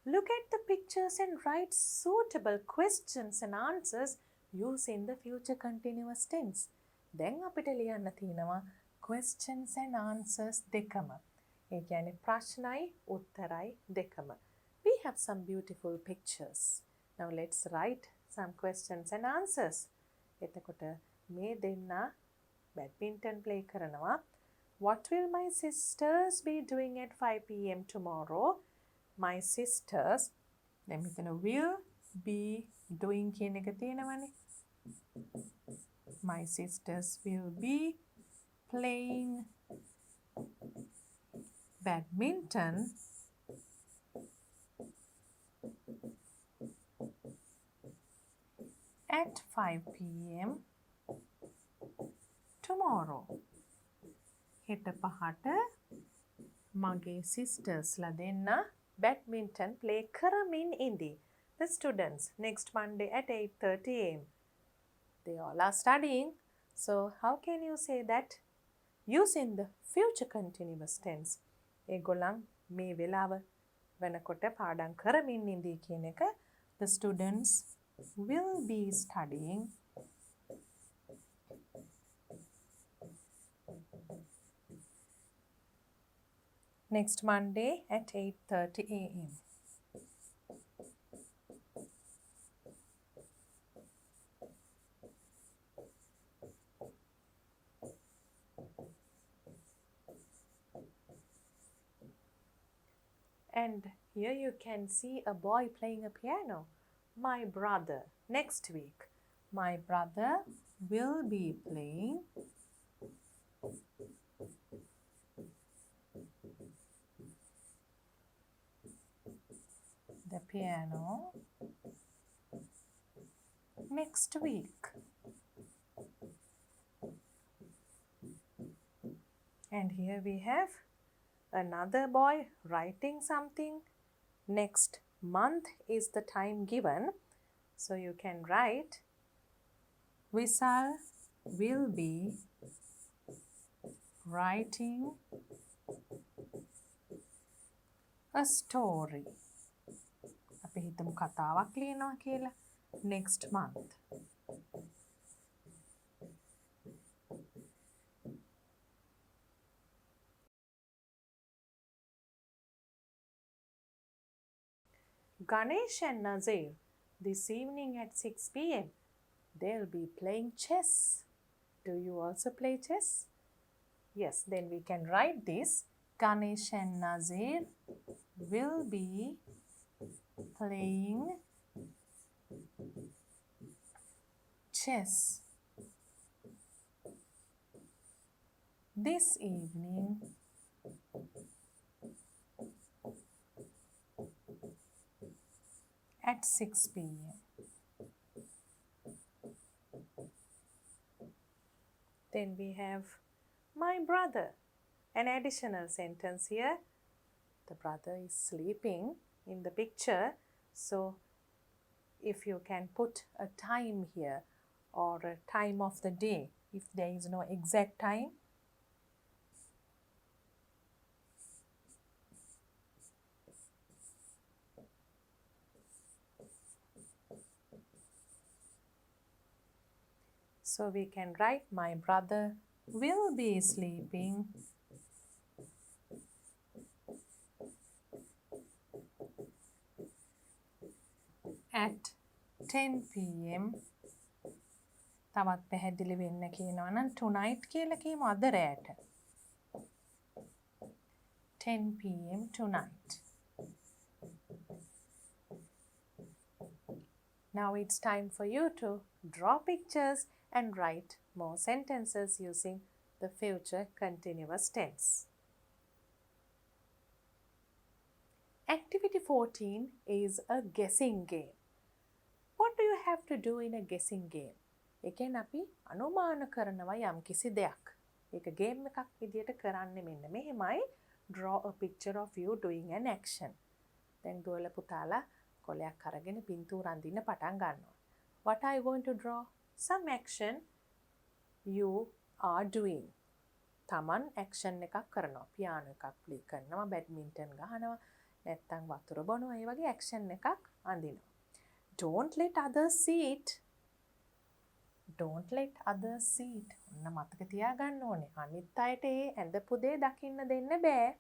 Look at the pictures and write suitable questions and answers using the future continuous tense. දැන් අපිට ලියන්න තියෙනවා questions and answers දෙකම. ඒ කියන්නේ ප්‍රශ්නයි උත්තරයි දෙකම. We have some beautiful pictures. Now let's write some questions and answers. එතකොට මේ දෙන්න badminton play කරනවා. What will my sisters be doing at 5 p.m. tomorrow? My sisters, දැන් මෙතන will be doing කියන එක තියෙනවනේ. My sisters will be playing badminton at 5 p.m. tomorrow. හෙට පහට මගේ සිස්ටර්ස්ලා දෙන්න badminton play කරමින් ඉඳී. The students next Monday at 8:30 a.m. They all are studying. So how can you say that? Using the future continuous tense. ඒගොල්ලන් මේ වෙලාව වෙනකොට පාඩම් කරමින් ඉඳී කියන එක. The students will be studying next Monday at 8:30 a.m. And here you can see a boy playing a piano. My brother. Next week, my brother will be playing the piano next week. And here we have another boy writing something. Next month is the time given. So you can write, Vishal will be writing a story. අපි හිතමු කතාවක් ලියනවා කියලා. Next month. Ganesh and Nazir, this evening at 6 p.m. they'll be playing chess. Do you also play chess? Yes, then we can write this. Ganesh and Nazir will be playing chess this evening at 6 p.m. Then we have my brother. An additional sentence here. The brother is sleeping in the picture. So if you can put a time here or a time of the day, if there is no exact time, so we can write my brother will be sleeping at 10 p.m. තවත් පැහැදිලි වෙන්න කියනවා නම් tonight කියලා කියමු අද රැට. 10 p.m. tonight. Now it's time for you to draw pictures and write more sentences using the future continuous tense. Activity 14 is a guessing game. What do you have to do in a guessing game? එකෙන් අපි අනුමාන කරනවා යම් කිසි දෙයක්. ඒක game එකක් විදියට කරන්නේ මෙන්න මෙහෙමයි. Draw a picture of you doing an action. දැන් දුවල පුතාලා කොලයක් අරගෙන පින්තූර අඳින්න පටන් ගන්නවා. What are you going to draw? Some action you are doing. තමන් ඇක්ෂන් එකක් කරනවා. පියානෝ එකක් ප්ලේ කරනවා, බැඩ්මින්ටන් ගහනවා, නැත්තම් වතුර බොනවා, ඒ වගේ ඇක්ෂන් එකක් අඳිනවා. Don't let others see it. Don't let others see it. ඔන්න මතක තියාගන්න ඕනේ. අනිත් අයට ඒ ඇඳපු දේ දකින්න දෙන්න බෑ.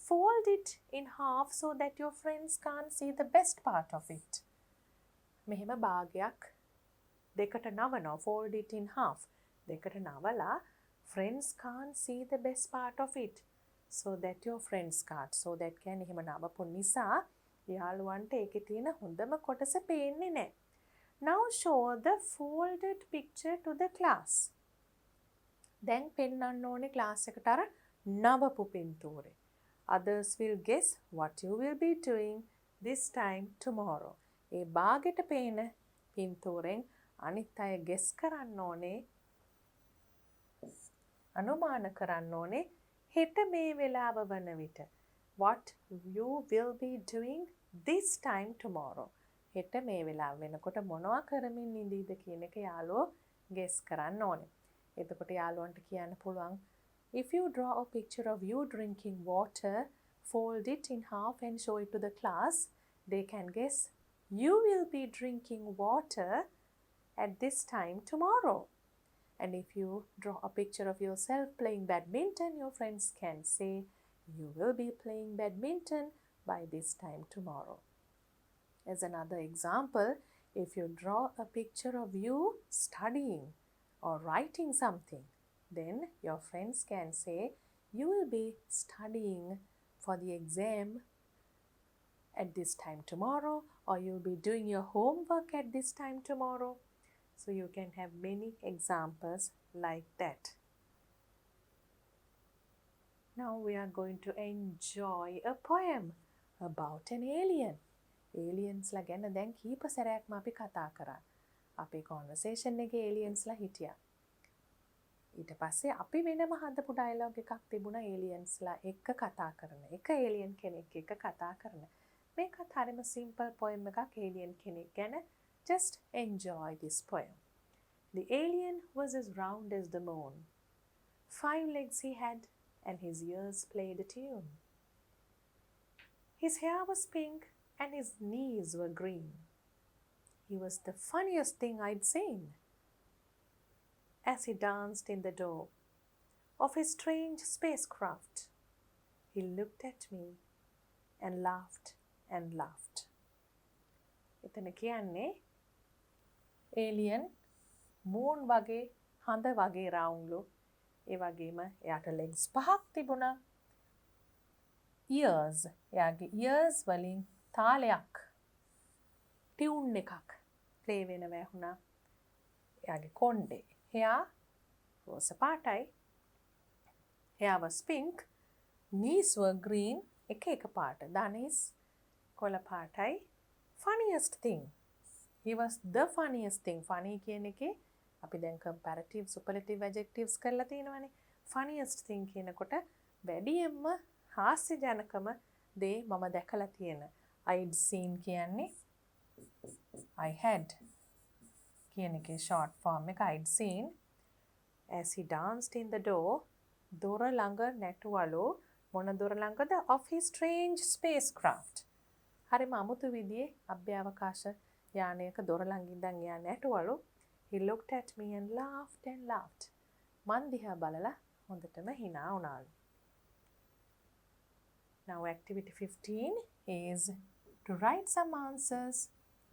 Fold it in half so that your friends can't see the best part of it. මෙහෙම භාගයක් දෙකට නවනවා. Fold it in half. දෙකට නවලා friends can't see the best part of it. So that your friends can't. So that කියන්නේ එහෙම නවපු නිසා යාළුවන්ට ඒකේ තියෙන හොඳම කොටස පේන්නේ නැහැ. Now show the folded picture to the class. දැන් පෙන්වන්න ඕනේ ක්ලාස් එකට අර නවපු පින්තූරේ. Others will guess what you will be doing this time tomorrow. ඒ බාගෙට පේන පින්තූරෙන් අනිත් අය guess කරන්න ඕනේ, අනුමාන කරන්න ඕනේ හෙට මේ වෙලාව වන විට. What you will be doing this time tomorrow. හෙට මේ වෙලාව වෙනකොට මොනවා කරමින් ඉඳීද කියන එක යාළුවෝ guess කරන්න ඕනේ. එතකොට යාළුවන්ට කියන්න පුළුවන්, if you draw a picture of you drinking water, fold it in half and show it to the class, they can guess you will be drinking water at this time tomorrow. And if you draw a picture of yourself playing badminton, your friends can say you will be playing badminton by this time tomorrow. As another example, if you draw a picture of you studying or writing something, then your friends can say you will be studying for the exam at this time tomorrow, or you will be doing your homework at this time tomorrow. So you can have many examples like that. Now we are going to enjoy a poem about an alien. Aliensලා ගැන දැන් කීප සැරයක්ම අපි කතා කරා. අපේ conversation එකේ aliensලා හිටියා. ඊට පස්සේ අපි වෙනම හදපු dialogue එකක් තිබුණා aliensලා එක්ක කතා කරන. එක alien කෙනෙක් එක්ක කතා කරන. මේකත් හරිම simple poem එකක් alien කෙනෙක් ගැන. Just enjoy this poem. The alien was as round as the moon. 5 legs he had, and his ears played a tune. His hair was pink, and his knees were green. He was the funniest thing I'd seen. As he danced in the door of his strange spacecraft, he looked at me and laughed and laughed. එතන කියන්නේ alien moon වගේ හඳ වගේ රවුම්ලු, ඒ වගේම එයාට legs පහක් තිබුණා. ears, එයාගේ ears වලින් තාලයක්, ටියුන් එකක් ප්ලේ වෙනව ඇහුණා. එයාගේ කොණ්ඩේ hair රෝස පාටයි, hair was pink, knees were green, එක පාට, දනිස් කොළ පාටයි. Funniest thing, he was the funniest thing. funny කියන එකේ අපි දැන් comparative superlative adjectives කරලා තියෙනවානේ. funniest thing කියනකොට වැඩියෙන්ම හාස්‍යජනකම දේ මම දැකලා තියෙන. I'd seen කියන්නේ I had කියන එකේ short form එක I'd seen. As he danced in the door, දොර ළඟ නැටුවලු. මොන දොර ළඟද? Of his strange spacecraft. හරිම අමුතු විදිහේ අභ්‍යවකාශ යානයක දොර ළඟ ඉඳන් එයා නැටුවලු. He looked at me and laughed and laughed. මන් දිහා බලලා හොඳටම hina වුණාලු. Now activity 15 is to write some answers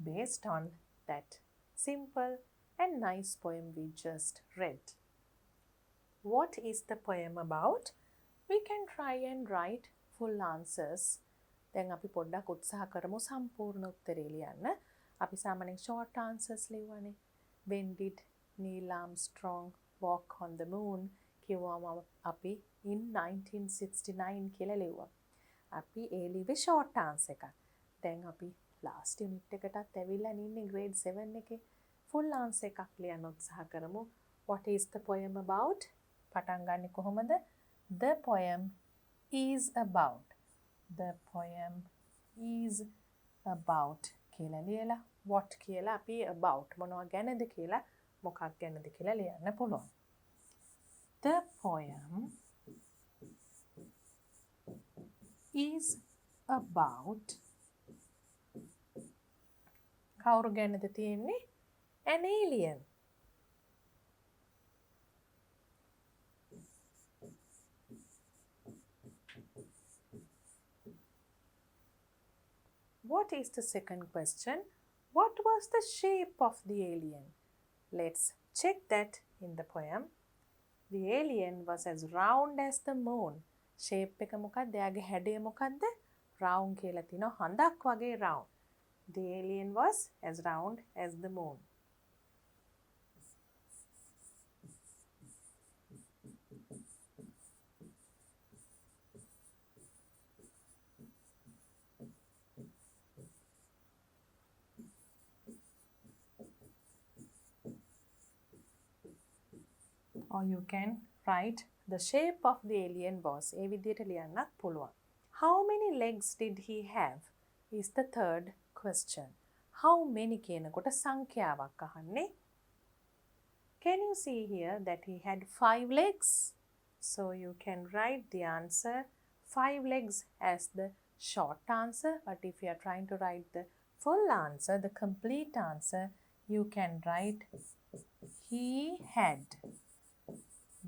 based on that simple and nice poem we just read. What is the poem about? We can try and write full answers. දැන් අපි පොඩ්ඩක් උත්සාහ කරමු සම්පූර්ණ උත්තරේ ලියන්න. අපි සාමාන්‍යයෙන් short answers ලියවනේ. When did Neil Armstrong walk on the moon? කිව්වම අපි in 1969 කියලා ලිව්වා. අපි ඒ ලිව්වේ short answer එකක්. දැන් අපි last unit එකටත් ඇවිල්ලා ඉන්නේ grade 7 එකේ. full answer එකක් ලියන්න උත්සාහ කරමු. What is the poem about? පටන් ගන්නේ කොහොමද? The poem is about. The poem is about කියලා ලියලා what කියලා අපි about මොනවා ගැනද කියලා මොකක් ගැනද කියලා ලියන්න පුළුවන්. The poem is about කවුරු ගැනද තියෙන්නේ? An alien. What is the second question? What was the shape of the alien? Let's check that in the poem. The alien was as round as the moon. Shape එක මොකක්ද? එයාගේ හැඩය මොකක්ද? Round කියලා තිනවා. හඳක් වගේ round. The alien was as round as the moon. Or you can write the shape of the alien was. ඒ විදිහට ලියන්නත් පුළුවන්. How many legs did he have? Is the third question. How many කියනකොට සංඛ්‍යාවක් අහන්නේ. Can you see here that he had 5 legs? So you can write the answer 5 legs as the short answer. But if you are trying to write the full answer, the complete answer, you can write he had.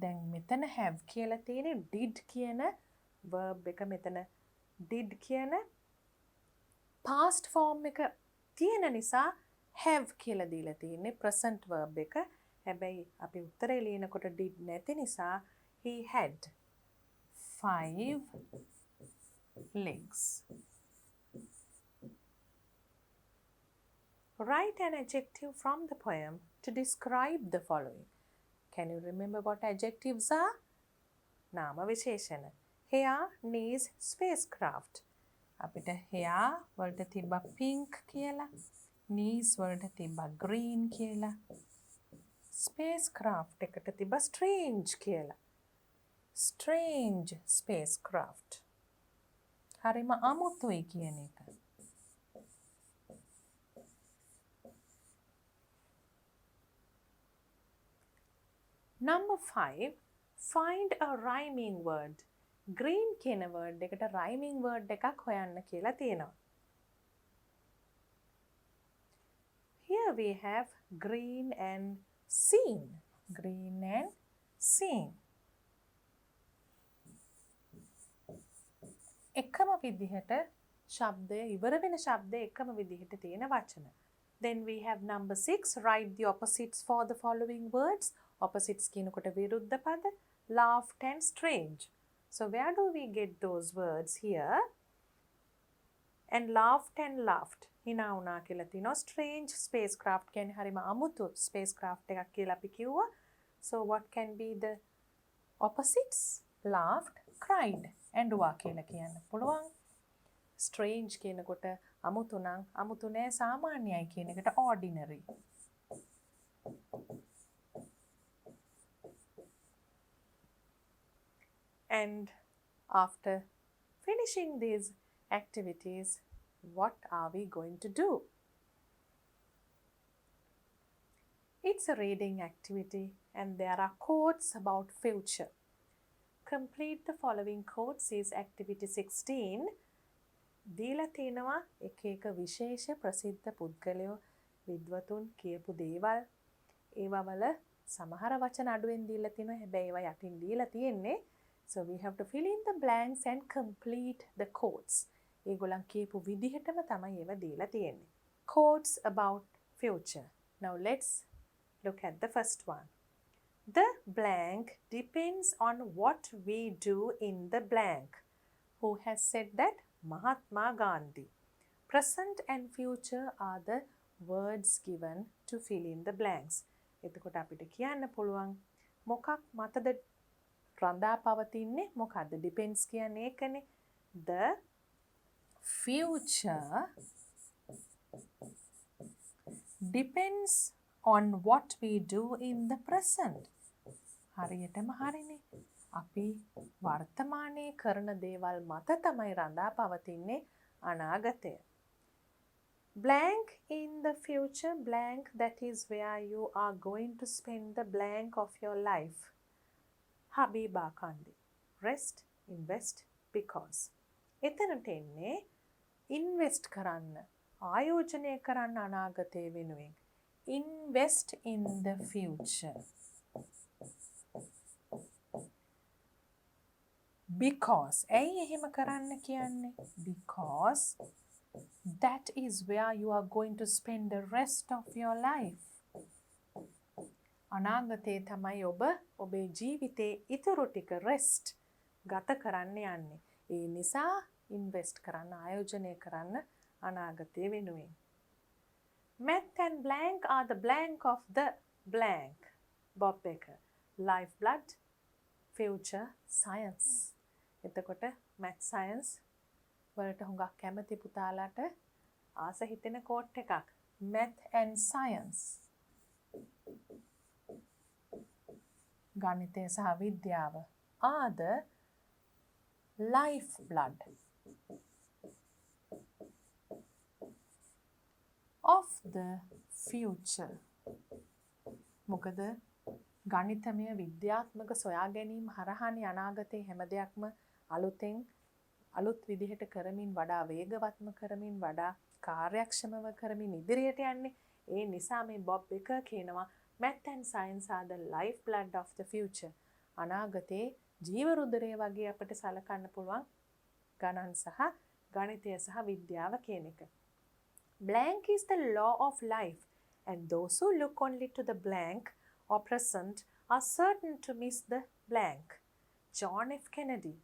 දැන් මෙතන have කියලා තියෙන්නේ did කියන verb එක මෙතන did කියන past form එක තියෙන නිසා have කියලා දීලා තියෙන්නේ present verb එක. හැබැයි අපි උත්තරේ ලියනකොට did නැති නිසා he had 5 legs. Write an adjective from the poem to describe the following. Can you remember what adjectives are? නාම විශේෂණ. Here needs spacecraft. අපිට here වලට තිබ්බා pink කියලා. Knees වලට තිබ්බා green කියලා. Spacecraft එකට තිබ්බා strange කියලා. Strange spacecraft. හරිම අමුතුයි කියන එක. Number 5, find a rhyming word. Green කියන word එකට rhyming word එකක් හොයන්න කියලා තියෙනවා. Here we have green and seen. Green and seen. එකම විදිහට ශබ්දය ඉවර වෙන ශබ්දය එකම විදිහට තියෙන වචන. Then we have number 6, write the opposites for the following words. Opposites කියනකොට විරුද්ධ පද, laughed and strange. So where do we get those words here? And laughed and laughed. hina වුණා කියලා තිනවා. Strange spacecraft කියන්නේ හරිම අමුතු spacecraft එකක් කියලා අපි කිව්වා. So what can be the opposites? Laughed, cried, and වා කියලා කියන්න පුළුවන්. Strange කියනකොට අමුතු නම් අමුතු නෑ සාමාන්‍යයි කියන එකට ordinary. And after finishing these activities, what are we going to do? It's a reading activity and there are quotes about future. Complete the following quotes is activity 16. දීලා තියෙනවා එක එක විශේෂ ප්‍රසිද්ධ පුද්ගලයෝ විද්වතුන් කියපු දේවල්. ඒවා වල සමහර වචන අඩුවෙන් දීලා තියෙනවා. හැබැයි ඒවා යටින් දීලා තියෙන්නේ. So we have to fill in the blanks and complete the quotes. ඒගොල්ලන් කියපු විදිහටම තමයි ඒවා දීලා තියෙන්නේ. Quotes about future. Now let's look at the first one. The blank depends on what we do in the blank. Who has said that? Mahatma Gandhi. Present and future are the words given to fill in the blanks. එතකොට අපිට කියන්න පුළුවන් මොකක් මතද රඳා පවතින්නේ මොකක්ද? Depends කියන්නේ ඒකනේ. The future depends on what we do in the present. හරියටම හරිනේ. අපි වර්තමානයේ කරන දේවල් මත තමයි රඳා පවතින්නේ අනාගතය. Blank in the future, blank that is where you are going to spend the blank of your life. හබීබා කන්දි. rest, invest, because. එතනට එන්නේ invest කරන්න, ආයෝජනය කරන්න අනාගතය වෙනුවෙන්. invest in the future. because. ඇයි එහෙම කරන්න කියන්නේ? because that is where you are going to spend the rest of your life. අනාගතයේ තමයි ඔබ ඔබේ ජීවිතේ ඉතුරු ටික rest ගත කරන්න යන්නේ. ඒ නිසා invest කරන්න, ආයෝජනය කරන්න අනාගතය වෙනුවෙන්. Math and blank are the blank of the blank. Bob Becker. Lifeblood, future, science. එතකොට math science වලට හුඟක් කැමති පුතාලට ආස හිතෙන කෝට් එකක්. math and science. ගණිතය සහ විද්‍යාව are the lifeblood of the future. මොකද ගණිතමය විද්‍යාත්මක සොයා ගැනීම හරහානේ අනාගතයේ හැම දෙයක්ම අලුත් විදිහට කරමින්, වඩා වේගවත්ම කරමින්, වඩා කාර්යක්ෂමව කරමින් ඉදිරියට යන්නේ. ඒ නිසා මේ බොබ් බෙකර් කියනවා math and science are the lifeblood of the future. අනාගතයේ ජීවරුධරය වගේ අපිට සලකන්න පුළුවන් ගණන් සහ ගණිතය සහ විද්‍යාව කියන එක. Blank is the law of life, and those who look only to the blank or present are certain to miss the blank. John F. Kennedy.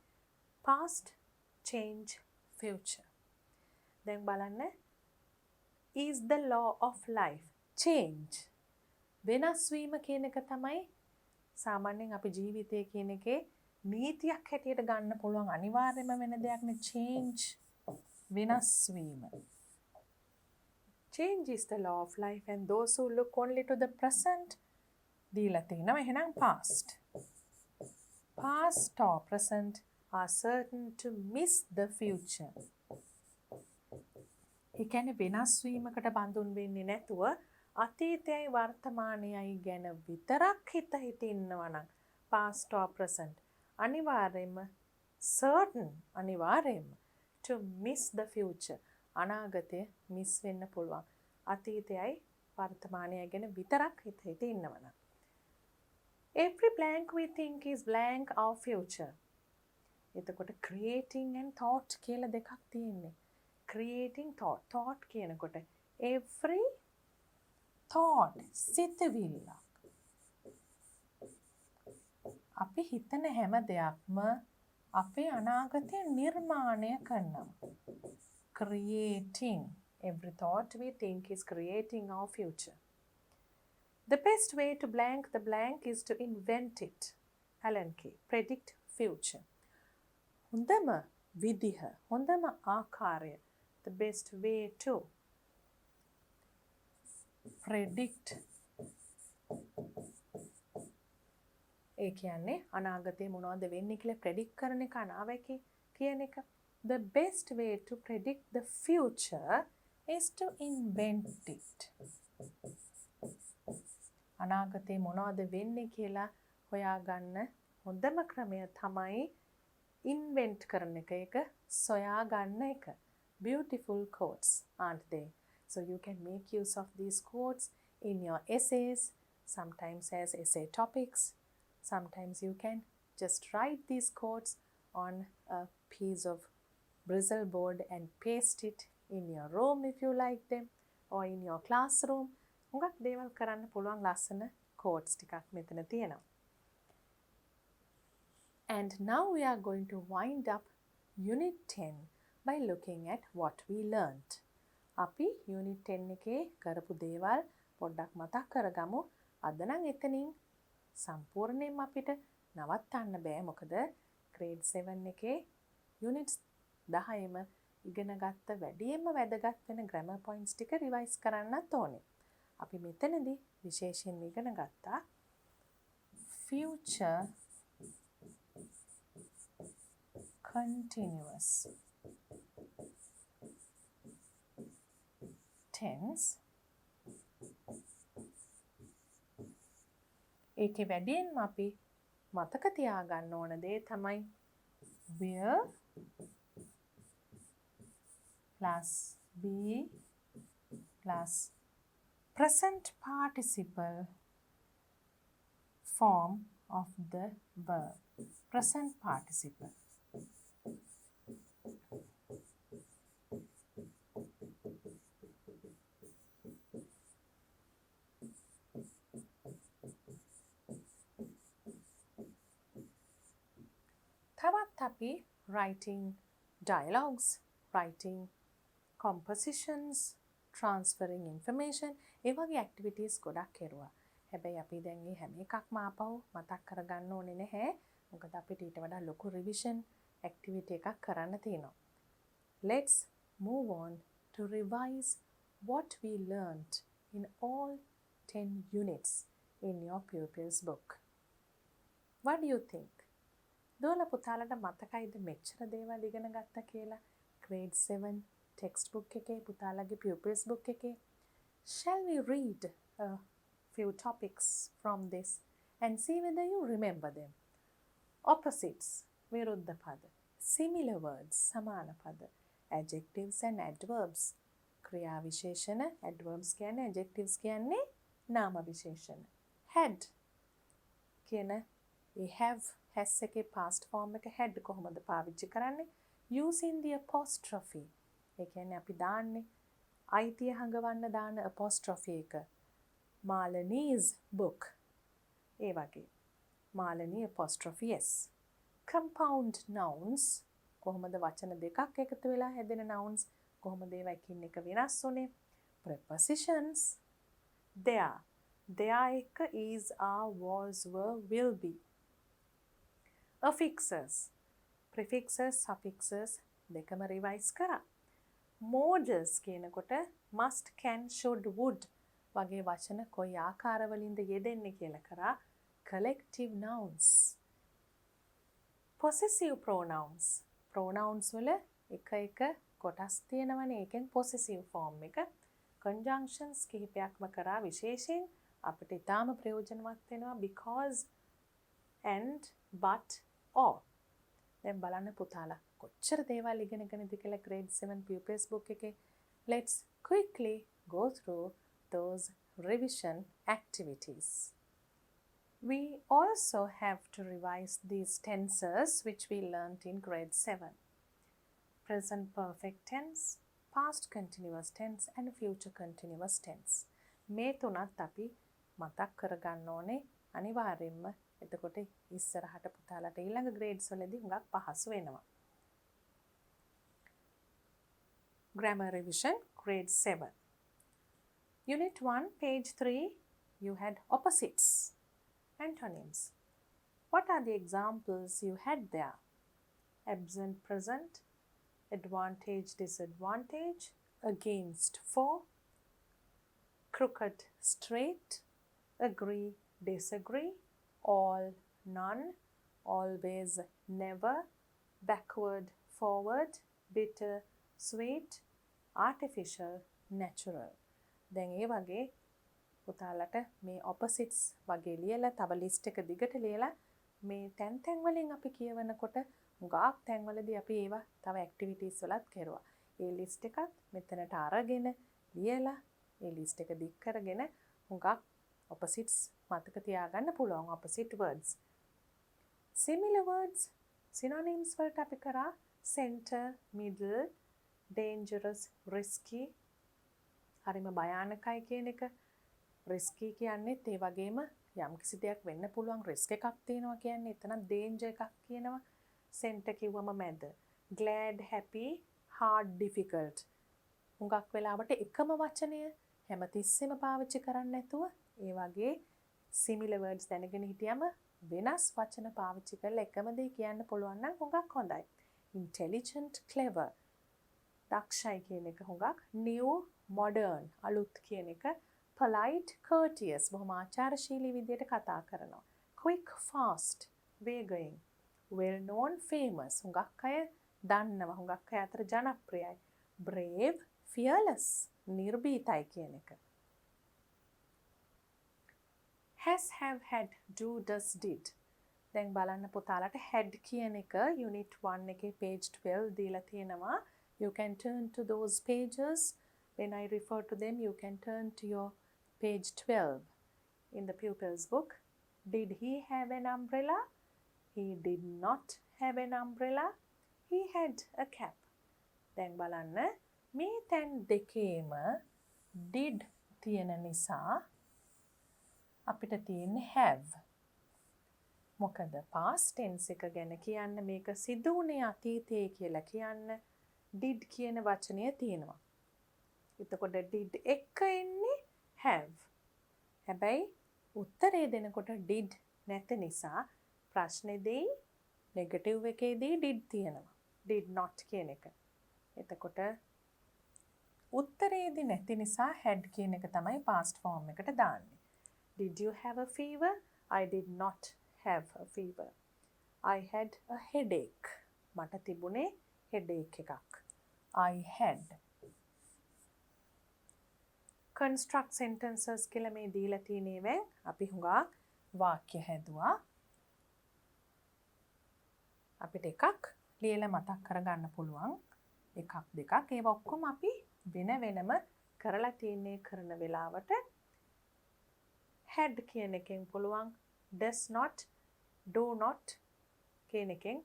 Past, change, future. දැන් බලන්න. is the law of life. change. වෙනස් වීම කියන එක තමයි සාමාන්‍යයෙන් අපි ජීවිතය කියන එකේ නීතියක් හැටියට ගන්න පුළුවන් අනිවාර්යම වෙන දෙයක් නේ change. වෙනස් වීම. Change is the law of life, and those who look only to the present දීලා තිනවා එහෙනම් past. Past or present are certain to miss the future. ඒ කියන්නේ වෙනස් වීමකට බඳුන් වෙන්නේ නැතුව අතීතයයි වර්තමානයයි ගැන විතරක් හිත ඉන්නවා නම් past or present අනිවාර්යයෙන්ම to miss the future. අනාගතය මිස් වෙන්න පුළුවන්. අතීතයයි වර්තමානයයි ගැන විතරක් හිත ඉන්නවා නම්. Every blank we think is blank our future. එතකොට creating and thought කියලා දෙකක් තියෙන්නේ. creating thought කියනකොට every thought සිතවිල්ල. අපි හිතන හැම දෙයක්ම අපේ අනාගතය නිර්මාණය කරනවා. creating. Every thought we think is creating our future. The best way to blank the blank is to invent it. Alan Kay. Predict future. හොඳම විදිහ, හොඳම ආකාරය. The best way to predict. ඒ කියන්නේ අනාගතේ මොනවද වෙන්නේ කියලා predict කරන එක අනාවැකි කියන එක. The best way to predict the future is to invent it. අනාගතේ මොනවද වෙන්නේ කියලා හොයාගන්න හොඳම ක්‍රමය තමයි invent කරන එක. ඒක සොයාගන්න එක. Beautiful quotes, aren't they? So you can make use of these quotes in your essays, sometimes as essay topics. Sometimes you can just write these quotes on a piece of bristle board and paste it in your room if you like them, or in your classroom. හුඟක් දේවල් කරන්න පුළුවන් ලස්සන quotes ටිකක් මෙතන තියෙනවා. And now we are going to wind up Unit 10 by looking at what we learnt. අපි Unit 10 එකේ කරපු දේවල් පොඩ්ඩක් මතක් කරගමු. අද නම් එතනින් සම්පූර්ණයෙන්ම අපිට නවත්තන්න බෑ. මොකද grade 7 එකේ units 10ම ඉගෙන ගත්ත වැඩියෙන්ම වැදගත් වෙන grammar points ටික revise කරන්නත් ඕනේ. අපි මෙතනදී විශේෂයෙන් ඉගෙන ගත්තා future continuous tense. ඒකේ වැඩියෙන්ම අපි මතක තියාගන්න ඕන දේ තමයි will plus be plus present participle form of the verb. Present participle. තවත් අපි writing dialogues, writing compositions, transferring information ඒ වගේ activities ගොඩක් කෙරුවා. හැබැයි අපි දැන් මේ හැම එකක්ම ආපහු මතක් කරගන්න ඕනේ නැහැ. මොකද අපිට ඊට වඩා ලොකු revision activity එකක් කරන්න තියෙනවා. Let's move on to revise what we learnt in all 10 units in your pupil's book. What do you think? දෝල පුතාලට මතකයිද මෙච්චර දේවල් ඉගෙන ගත්තා කියලා? grade 7 textbook එකේ පුතාලගේ pupils book එකේ. Shall we read a few topics from this and see whether you remember them? Opposites, විරුද්ධ පද. Similar words, සමාන පද. Adjectives and adverbs, ක්‍රියා විශේෂණ. Adverbs කියන්නේ, adjectives කියන්නේ නාම විශේෂණ. Had කියන we have has එකේ past form එක had කොහොමද පාවිච්චි කරන්නේ? Using the apostrophe. ඒ කියන්නේ අපි දාන්නේ අයිතිය හඟවන්න දාන apostrophe එක. Malani's book. ඒ වගේ. Malani apostrophe s. Compound nouns. කොහොමද වචන දෙකක් එකතු වෙලා හැදෙන nouns? කොහොමද ඒවා එකින් එක වෙනස් වුනේ? Prepositions. There. There එක is, are, was, were, will be. Affixes. Prefixes, suffixes දෙකම revise කරා. Modes කියනකොට must, can, should, would වගේ වචන කොයි ආකාරවලින්ද යෙදෙන්නේ කියලා කරා. Collective nouns. Possessive pronouns. Pronouns වල එක කොටස් තියෙනවනේ. ඒකෙන් possessive form එක. Conjunctions කිහිපයක්ම කරා. විශේෂයෙන් අපිට ඊටාම ප්‍රයෝජනවත් වෙනවා because, and, but, or. දැන් බලන්න පුතාලා කොච්චර දේවල් ඉගෙනගෙනද කියලා grade 7 pupils book එකේ. Let's quickly go through those revision activities. We also have to revise these tenses which we learnt in grade 7. Present perfect tense, past continuous tense and future continuous tense. මේ තුනත් අපි මතක් කරගන්න ඕනේ අනිවාර්යෙන්ම. එතකොට ඉස්සරහට පුතාලට ඊළඟ grades වලදී හුඟක් පහසු වෙනවා. Grammar revision, grade 7. Unit 1, page 3, you had opposites, antonyms. What are the examples you had there? Absent, present, advantage, disadvantage, against, for, crooked, straight, agree, disagree, all, none, always, never, backward, forward, bitter, sweet, artificial, natural. දැන් ඒ වගේ පුතාලට මේ opposites වගේ ලියලා තව list එක දිගට ලියලා මේ තැන් වලින් අපි කියවනකොට ගාක් තැන් වලදී අපි ඒවා තව activities වලත් කෙරුවා. ඒ list එකත් මෙතනට අරගෙන ලියලා ඒ list එක දික් කරගෙන හුඟක් opposites මතක තියාගන්න පුළුවන්. opposite words. Similar words, synonyms වලට අපි කරා center, middle, dangerous, risky. හරිම භයානකයි කියන එක. risky කියන්නේත් ඒ වගේම යම්කිසි දෙයක් වෙන්න පුළුවන් risk එකක් තියෙනවා කියන්නේ. එතන danger එකක් කියනවා. center කිව්වම මැද. glad, happy, hard, difficult. හුඟක් වෙලාවට එකම වචනය හැමතිස්සෙම පාවිච්චි කරන්නේ නැතුව ඒ වගේ similar words දැනගෙන හිටියම වෙනස් වචන පාවිච්චි කරලා එකම දේ කියන්න පුළුවන් නම් හුඟක් හොඳයි. intelligent, clever. දක්ෂයි කියන එක හුඟක්. new, modern, අලුත් කියන එක. polite, courteous, බොහොම ආචාරශීලී විදියට කතා කරනවා. quick, fast, වේගයෙන්. well known, famous, හුඟක් අය දන්නවා, හුඟක් අය අතර ජනප්‍රියයි. brave, fearless, නිර්භීතයි කියන එක. has, have, had, do, does, did. දැන් බලන්න පුතාලට had කියන එක unit 1 එකේ page 12 දීලා තියෙනවා. You can turn to those pages. When I refer to them, you can turn to your page 12 in the pupil's book. Did he have an umbrella? He did not have an umbrella. He had a cap. දැන් බලන්න මේ තැන් දෙකේම did තියෙන නිසා අපිට තියෙන්නේ have. මොකද past tense එක ගැන කියන්න මේක සිදු වුණේ අතීතයේ කියලා කියන්න did කියන වචනය තියෙනවා. එතකොට did එක එන්නේ have. හැබැයි උත්තරේ දෙනකොට did නැති නිසා ප්‍රශ්නේදී negative එකේදී did තියෙනවා. did not කියන එක. එතකොට උත්තරේදී නැති නිසා had කියන එක තමයි past form එකට දාන්නේ. Did you have a fever? I did not have a fever. I had a headache. මට තිබුණේ headache එකක්. I had. Construct sentences කියලා මේ දීලා තියෙනේවෙන් අපි හුඟක් වාක්‍ය හැදුවා. අපිට එකක් ලියලා මතක් කරගන්න පුළුවන්. එකක් දෙකක් ඒවා ඔක්කොම අපි වෙන වෙනම කරලා තියෙන්නේ කරන වෙලාවට had කියන එකෙන් පුළුවන් does not, do not කියන එකෙන්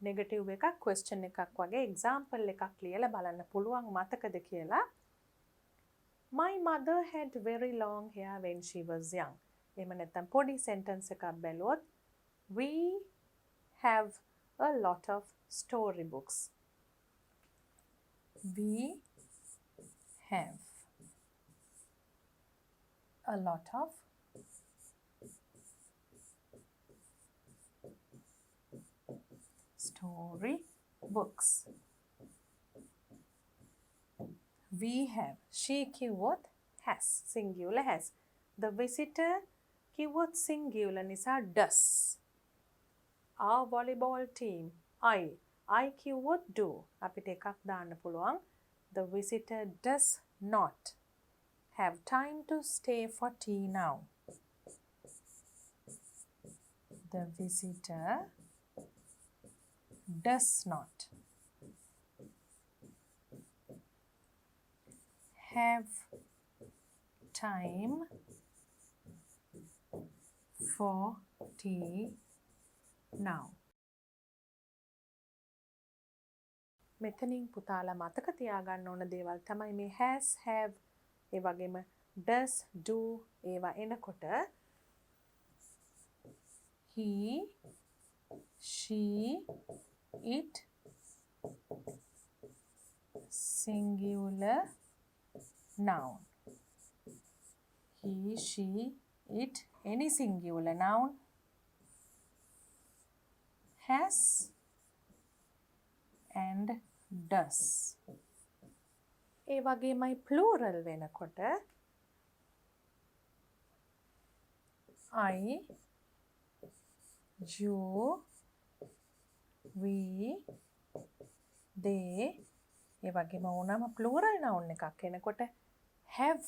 negative එකක් question එකක් වගේ example එකක් ලියලා බලන්න පුළුවන් මතකද කියලා. My mother had very long hair when she was young. එහෙම නැත්නම් පොඩි sentence එකක් බැලුවොත් we have a lot of storybooks. We have a lot of story books. We have. She කිව්වොත් has. Singular has. The visitor කිව්වොත් singular නිසා does. Our volleyball team. I කිව්වොත් do. අපිට එකක් දාන්න පුළුවන්. The visitor does not have time to stay for tea now. The visitor does not have time for tea now. මෙතනින් පුතාලා මතක තියාගන්න ඕන දේවල් තමයි මේ has, have, ඒ වගේම does, do ඒවා එනකොට he, she, it, singular noun. He, she, it, any singular noun has and does. ඒ වගේමයි plural වෙනකොට I, you, we, they ඒ වගේම ඕනම plural noun එකක් එනකොට have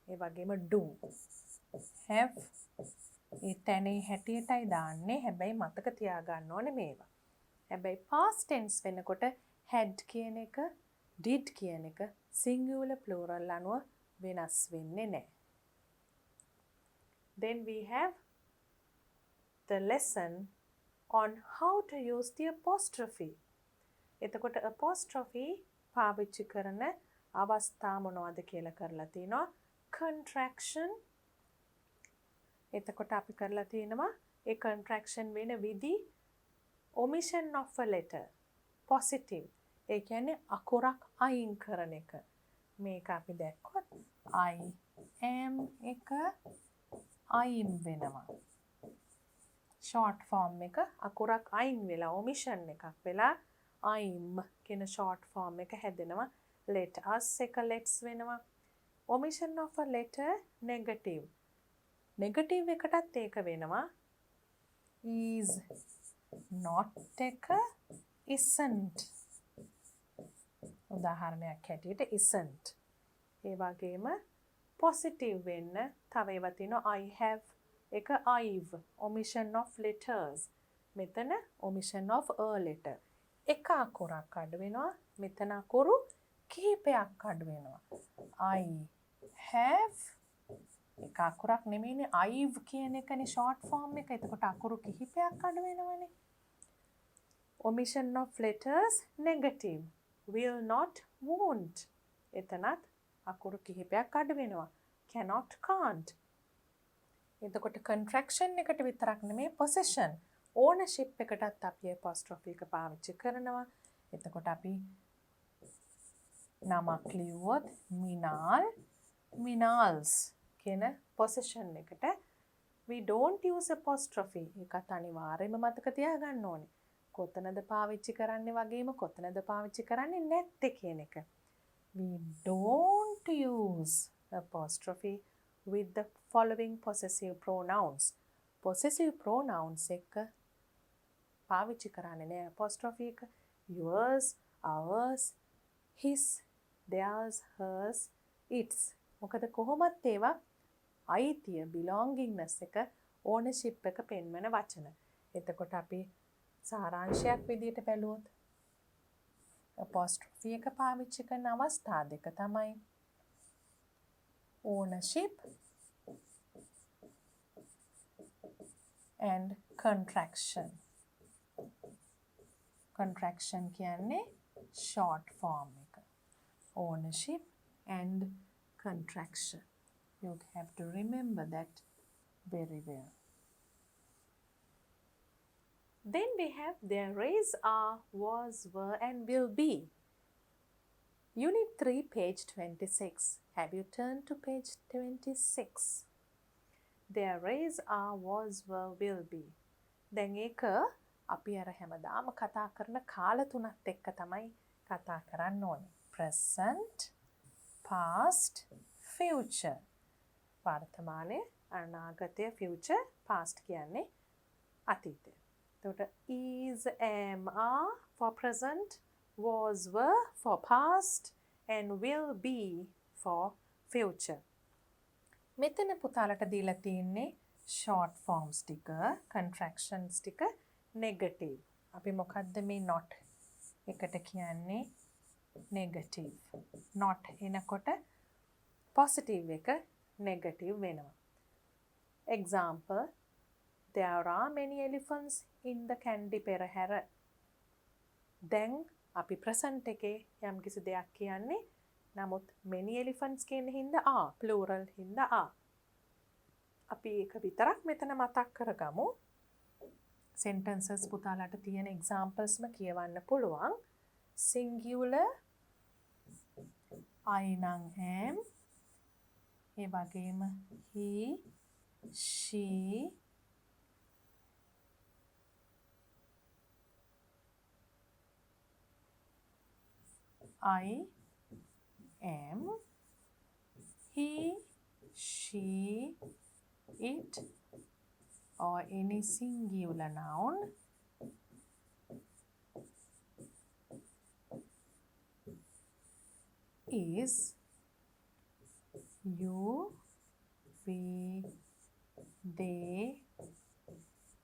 ඒ වගේම do. have ඒ තැනේ හැටියටයි දාන්නේ. හැබැයි මතක තියාගන්න ඕනේ මේවා. හැබැයි past tense වෙනකොට had කියන එක did කියන එක singular plural අනුව වෙනස් වෙන්නේ නැහැ. Then we have the lesson on how to use the apostrophe. එතකොට apostrophe පාවිච්චි කරන අවස්ථා මොනවද කියලා කරලා තිනවා. Contraction. එතකොට අපි කරලා තිනවා ඒ contraction වෙන විදි omission of a letter. Positive. ඒ කියන්නේ අකුරක් අයින් කරන එක. මේක අපි දැක්කොත් I am එක අයින් වෙනවා. short form එක අකුරක් අයින් වෙලා omission එකක් වෙලා I'm කියන short form එක හැදෙනවා. let us එක let's වෙනවා. omission of a letter negative. negative එකටත් ඒක වෙනවා. is not එක isn't. උදාහරණයක් හැටියට isn't. ඒ වගේම positive වෙන්න තව ඒවා තියෙනවා I have, එක I've, omission of letters. මෙතන omission of a letter. එක අකුරක් අඩු වෙනවා. මෙතන අකුරු කිහිපයක් අඩු වෙනවා. I have එක අකුරක් නෙමෙයිනේ I've කියන එකනේ short form එක. එතකොට අකුරු කිහිපයක් අඩු වෙනවනේ. Omission of letters negative. Will not, won't. එතනත් අකුරු කිහිපයක් අඩු වෙනවා. Cannot, can't. එතකොට contraction එකට විතරක් නෙමෙයි possession. ownership එකටත් අපි apostrophe එක පාවිච්චි කරනවා. එතකොට අපි නමක් ලියුවොත් මිනාල්, මිනාල්ස් කියන possession එකට we don't use apostrophe. ඒකත් අනිවාර්යයෙන්ම මතක තියාගන්න ඕනේ. කොතනද පාවිච්චි කරන්නේ වගේම කොතනද පාවිච්චි කරන්නේ නැත්තේ කියන එක. We don't use apostrophe with the following possessive pronouns. Possessive pronouns එක පාවිච්චි කරන්නේ නෑ apostrophe එක. yours, ours, his, theirs, hers, its. මොකද කොහොමත් ඒවා අයිතිය belongingness එක ownership එක පෙන්වන වචන. එතකොට අපි සාරාංශයක් විදිහට බැලුවොත් apostrophe එක පාවිච්චි කරන අවස්ථා දෙක තමයි ownership and contraction. Contraction කියන්නේ short form එක. Ownership and contraction. You have to remember that very well. Then we have there is, are, was, were and will be. Unit 3, page 26. Have you turned to page 26? There is, are, was, were, will be. දැන් ඒක අපි අර හැමදාම කතා කරන කාල තුනත් එක්ක තමයි කතා කරන්න ඕනේ. present, past, future. වර්තමානය, අනාගතය, future, past කියන්නේ අතීතය. එතකොට is, am, are for present, was, were for past and will be for future. මෙතන පුතාලට දීලා තියෙන්නේ short forms ටික, contractions ටික, negative. අපි මොකද්ද මේ not එකට කියන්නේ negative. not එනකොට positive එක negative වෙනවා. Example, there are many elephants in the candy පෙරහැර. දැන් අපි present එකේ යම්කිසි දෙයක් කියන්නේ නමුත් many elephants කියන හින්දා plural හින්දා අපි ඒක විතරක් මෙතන මතක් කරගමු. sentences පුතාලට තියෙන examplesම කියවන්න පුළුවන්. singular I නම් am, ඒ වගේම he, she, I am, he, she, it, or any singular noun is you, we, they,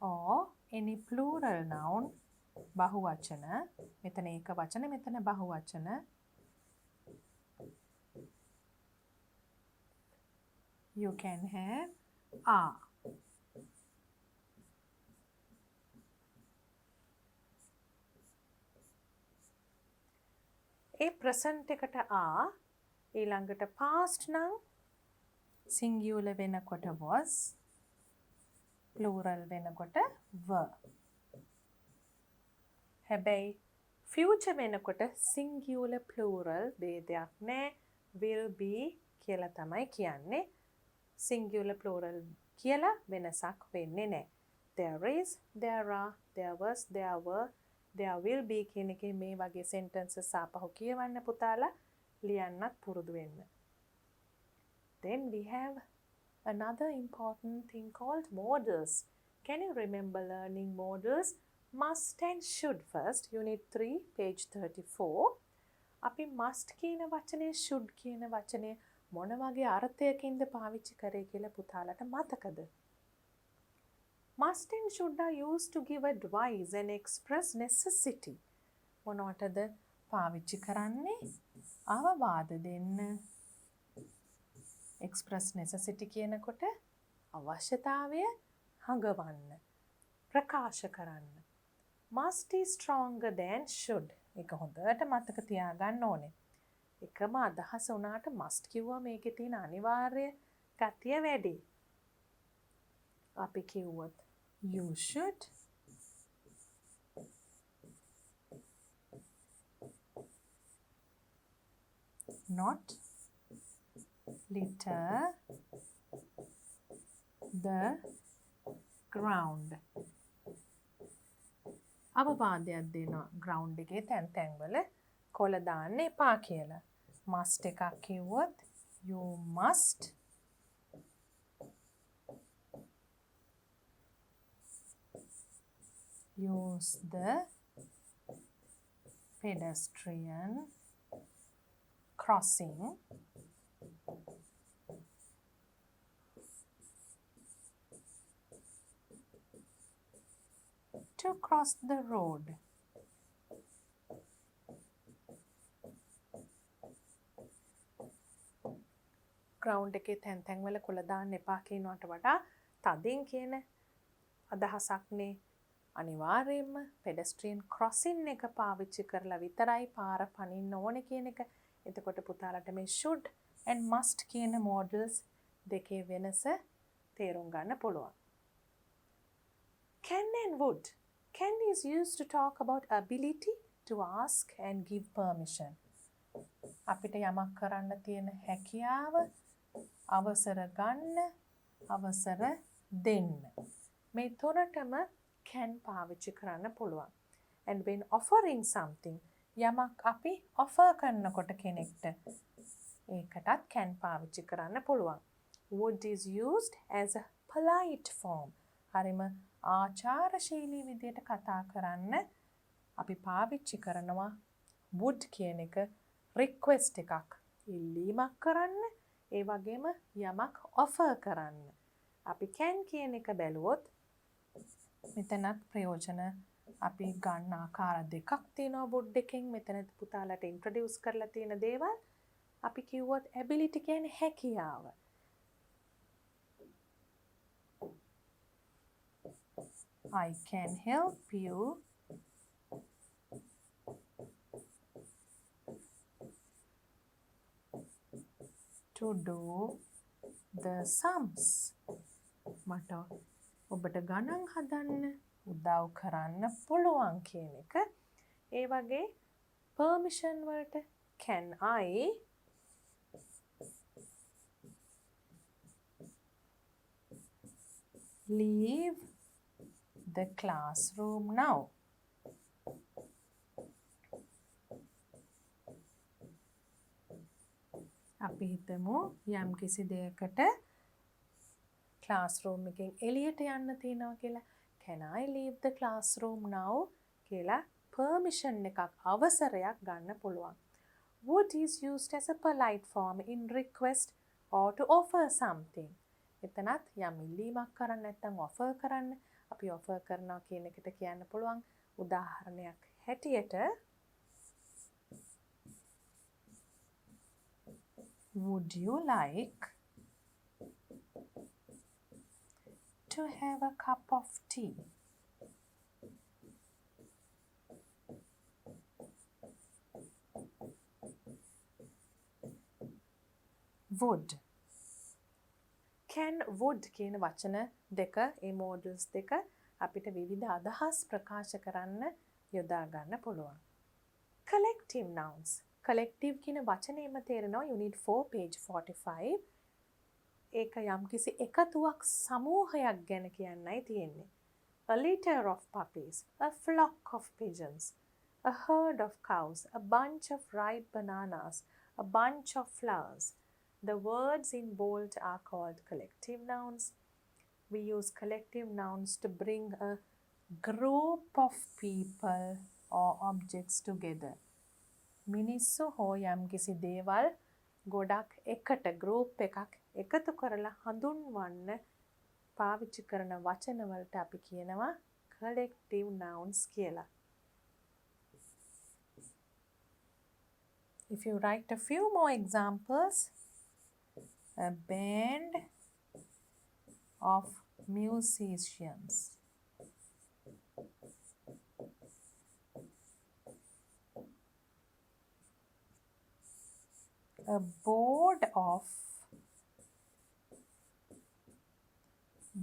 or any plural noun බහුවචන. මෙතන ඒක වචන, මෙතන බහුවචන. You can have are. A present එකට are, ඊළඟට past නම් singular වෙනකොට was, plural වෙනකොට were. හැබැයි future වෙනකොට singular plural ભેදයක් නෑ. will be කියලා තමයි කියන්නේ. singular plural කියලා වෙනසක් වෙන්නේ නෑ. there is, there are, there was, there were, there will be කියන එකේ මේ වගේ sentences ආපහු කියවන්න පුතාලා ලියන්නත් පුරුදු වෙන්න. Then we have another important thing called modals. Can you remember learning modals? Must and should first. Unit 3, page 34. අපි must කියන වචනේ should කියන වචනේ මොන වගේ අර්ථයකින්ද පාවිච්චි කරේ කියලා පුතාලට මතකද? Must and should are used to give advice and express necessity. මොනවටද පාවිච්චි කරන්නේ? අවවාද දෙන්න. express necessity කියනකොට අවශ්‍යතාවය හඟවන්න. ප්‍රකාශ කරන්න. Must is stronger than should. ඒක හොඳට මතක තියාගන්න ඕනේ. එකම අදහස වුණාට must කිව්වා මේකේ තියෙන අනිවාර්ය ගතිය වැඩි. අපි කිව්වොත් you should not litter the ground. අවවාදයක් දෙනවා ground එකේ තැන් වල කොළ දාන්න එපා කියලා. must එකක් කිව්වොත් you must use the pedestrian crossing to cross the road. ground එකේ තැන් වල කොළ දාන්න එපා කියනවට වඩා තදින් කියන අදහසක්නේ. අනිවාර්යයෙන්ම pedestrian crossing එක පාවිච්චි කරලා විතරයි පාර පනින්න ඕනේ කියන එක. එතකොට පුතාලට මේ should and must කියන models දෙකේ වෙනස තේරුම් ගන්න පුළුවන්. Can and would. Can is used to talk about ability to ask and give permission. අපිට යමක් කරන්න තියෙන හැකියාව, අවසර ගන්න, අවසර දෙන්න. මේ තුනටම can පාවිච්චි කරන්න පුළුවන්. And when offering something, යමක් අපි offer කරනකොට කෙනෙක්ට ඒකටත් can පාවිච්චි කරන්න පුළුවන්. Would is used as a polite form. හරිම ආචාරශීලී විදියට කතා කරන්න අපි පාවිච්චි කරනවා would කියන එක request එකක් ඉල්ලීමක් කරන්න, ඒ වගේම යමක් offer කරන්න. අපි can කියන එක බැලුවොත් මෙතනත් ප්‍රයෝජන අපි ගන්න ආකාර දෙකක් තියෙනවා would එකෙන්. මෙතන පුතාලට introduce කරලා තියෙන දේවල් අපි කිව්වොත් ability කියන්නේ හැකියාව. I can help you to do the sums. මට ඔබට ගණන් හදන්න උදව් කරන්න පුළුවන් කියන එක. ඒ වගේ permission වලට can I leave the classroom now? අපි හිතමු යම් කිසි දෙයකට classroom එකෙන් එළියට යන්න තියෙනවා කියලා. Can I leave the classroom now? කියලා permission එකක් අවසරයක් ගන්න පුළුවන්. Would is used as a polite form in request or to offer something. එතනත් යම් ඉල්ලීමක් කරන්න නැත්නම් offer කරන්න අපි offer කරනවා කියන එකට කියන්න පුළුවන්. උදාහරණයක් හැටියට would you like to have a cup of tea? Would. Can, would කියන වචන දෙක, ඒ models දෙක අපිට විවිධ අදහස් ප්‍රකාශ කරන්න යොදා ගන්න පුළුවන්. Collective nouns. Collective කියන වචනේම තේරෙනවා Unit 4 page 45. ඒක යම්කිසි එකතුවක් සමූහයක් ගැන කියන්නයි තියෙන්නේ. A litter of puppies, a flock of pigeons, a herd of cows, a bunch of ripe bananas, a bunch of flowers. The words in bold are called collective nouns. We use collective nouns to bring a group of people or objects together. මිනිස්සු හෝ යම්කිසි දේවල් ගොඩක් එකට group එකක් එකතු කරලා හඳුන්වන්න පාවිච්චි කරන වචන වලට අපි කියනවා collective nouns කියලා. If you write a few more examples, a band of musicians. A board of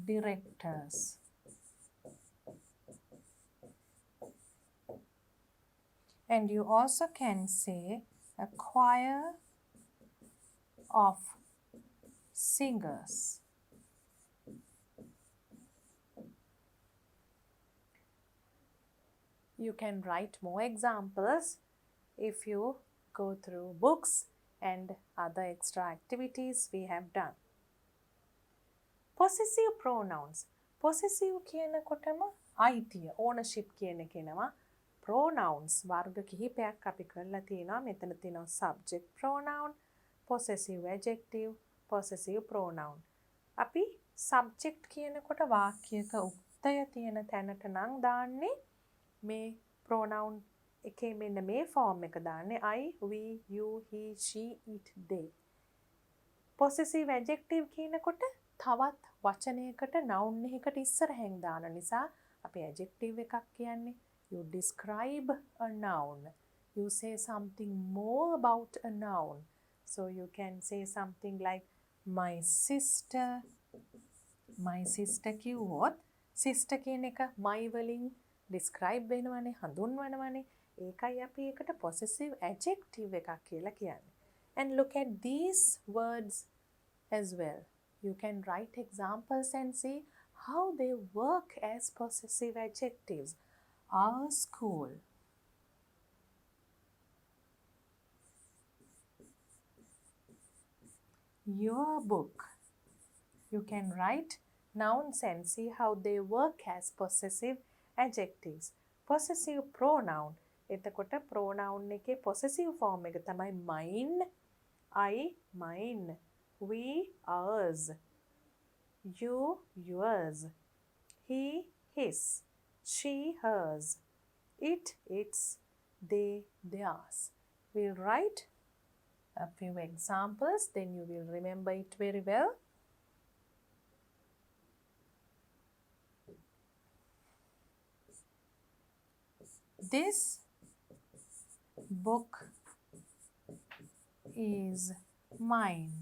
directors. And you also can say a choir of singers. You can write more examples if you go through books and other extra activities we have done. Possessive pronouns. Possessive කියනකොටම අයිතිය ownership කියන කෙනවා. Pronouns වර්ග කිහිපයක් අපි කරලා තියෙනවා. මෙතන තියෙනවා subject pronoun, possessive adjective, possessive pronoun. අපි subject කියනකොට වාක්‍යයක උක්තය තියෙන තැනට නම් දාන්නේ මේ pronoun එකේ මෙන්න මේ form එක දාන්නේ I, we, you, he, she, it, they. Possessive adjective කියනකොට තවත් වචනයකට noun එකකට ඉස්සරහින් දාන නිසා අපි adjective එකක් කියන්නේ. You describe a noun. You say something more about a noun. So you can say something like my sister. My sister කිව්වොත් sister කියන එක my වලින් describe වෙනවනේ හඳුන්වනවනේ. ඒකයි අපි ඒකට possessive adjective එකක් කියලා කියන්නේ. And look at these words as well. You can write examples and see how they work as possessive adjectives. Our school. Your book. You can write nouns and see how they work as possessive adjectives. Possessive pronoun. එතකොට pronoun එකේ possessive form එක තමයි mine, I, mine, we, ours, you, yours, he, his, she, hers, it, its, they, theirs. We'll write a few examples, then you will remember it very well. This book is mine.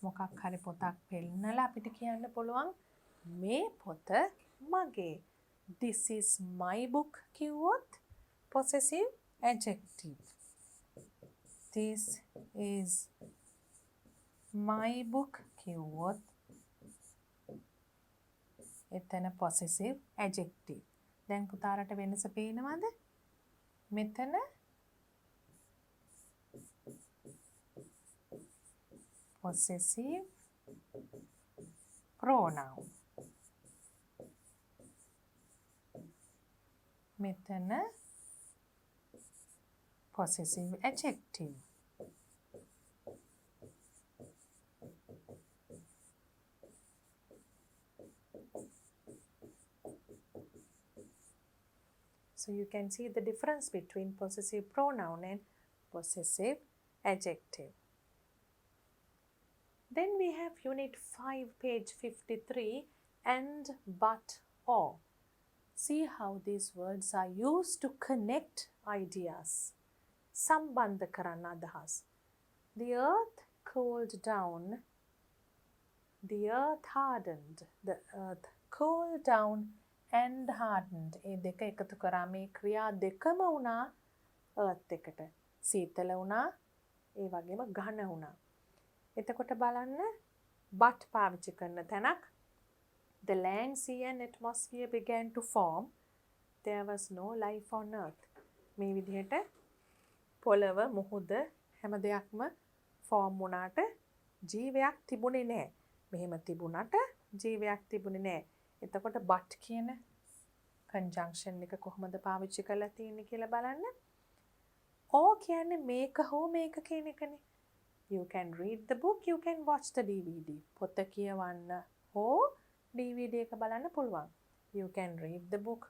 මොකක් හරි පොතක් පෙන්නලා අපිට කියන්න පුළුවන් මේ පොත මගේ. This is my book කිව්වොත් possessive adjective. This is my book කිව්වොත් එතන possessive adjective. දැන් පුතාලට වෙනස පේනවද? මෙතන possessive pronoun. මෙතන possessive adjective. So you can see the difference between possessive pronoun and possessive adjective. Then we have unit 5, page 53, and, but, or. See how these words are used to connect ideas. Sambandha karanna adahas. The earth cooled down. The earth hardened. The earth cooled down and hardened. ඒ දෙක එකතු කරා මේ ක්‍රියා දෙකම වුණා earth එකට. සීතල වුණා, ඒ වගේම ඝන වුණා. එතකොට බලන්න but පාවිච්චි කරන තැනක්. The land, sea and atmosphere began to form. There was no life on earth. මේ විදිහට පොළව, මුහුද හැම දෙයක්ම form වුණාට ජීවයක් තිබුණේ නැහැ. මෙහෙම තිබුණාට ජීවයක් තිබුණේ නැහැ. එතකොට but කියන conjunction එක කොහොමද පාවිච්චි කරලා තියෙන්නේ කියලා බලන්න. or කියන්නේ මේක හෝ මේක කියන එකනේ. You can read the book, you can watch the DVD. පොත කියවන්න හෝ DVD එක බලන්න පුළුවන්. You can read the book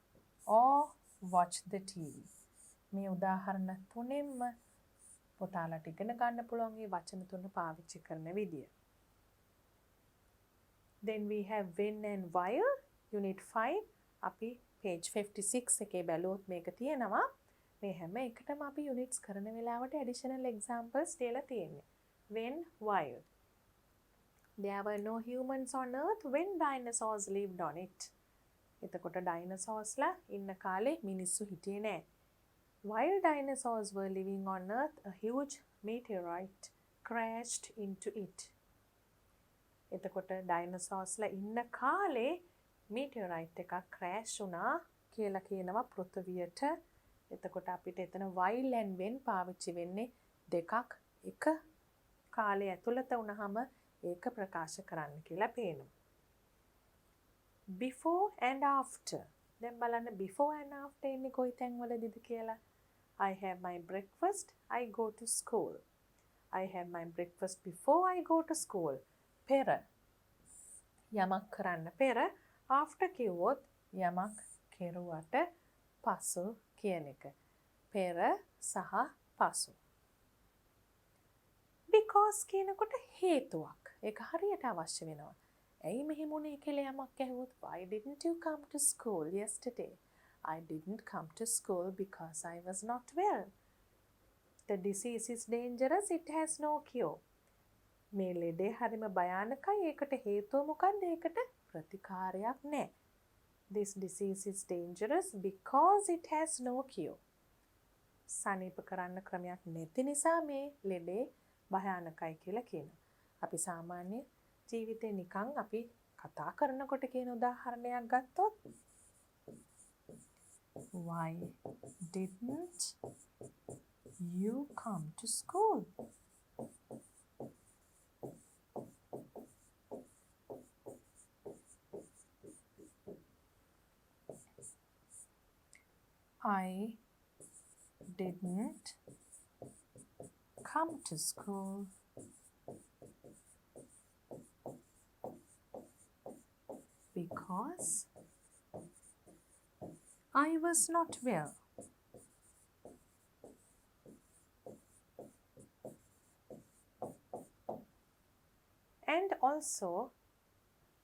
or watch the TV. මේ උදාහරණ තුනෙන්ම පුතාලට ඉගෙන ගන්න පුළුවන් මේ වචන තුන පාවිච්චි කරන විදිය. Then we have when and while, unit 5. අපි page 56 එකේ බැලුවොත් මේක තියෙනවා. මේ හැම එකටම අපි units කරන වෙලාවට additional examples දීලා තියෙන්නේ. When, while. There were no humans on earth when dinosaurs lived on it. එතකොට dinosaurs ලා ඉන්න කාලේ මිනිස්සු හිටියේ නැහැ. While dinosaurs were living on earth, a huge meteorite crashed into it. එතකොට dinosaurs ලා ඉන්න කාලේ meteorite එකක් crash වුණා කියලා කියනවා පෘථිවියට. එතකොට අපිට එතන while and when පාවිච්චි වෙන්නේ දෙකක් එක කාලය ඇතුළත වුණාම ඒක ප්‍රකාශ කරන්න කියලා පේනවා. Before and after. දැන් බලන්න before and after ඉන්නේ කොයි තැන්වලදීද කියලා. I have my breakfast, I go to school. I have my breakfast before I go to school. පෙර යමක් කරන්න පෙර, after කිව්වොත් යමක් කෙරුවට පසු කියන එක. පෙර සහ පසු. Because කියනකොට හේතුවක්. ඒක හරියට අවශ්‍ය වෙනවා. ඇයි මෙහෙම වුනේ කියලා යමක් ඇහුවොත් why didn't you come to school yesterday? I didn't come to school because I was not well. The disease is dangerous, it has no cure. මේ ලෙඩේ හරිම භයානකයි. ඒකට හේතුව මොකක්ද? ඒකට ප්‍රතිකාරයක් නැහැ. This disease is dangerous because it has no cure. සනීප කරන්න ක්‍රමයක් නැති නිසා මේ ලෙඩේ භයානකයි කියලා කියනවා. අපි සාමාන්‍ය ජීවිතේ නිකන් අපි කතා කරනකොට කියන උදාහරණයක් ගත්තොත් why didn't you come to school? I didn't come to school because I was not well. And also,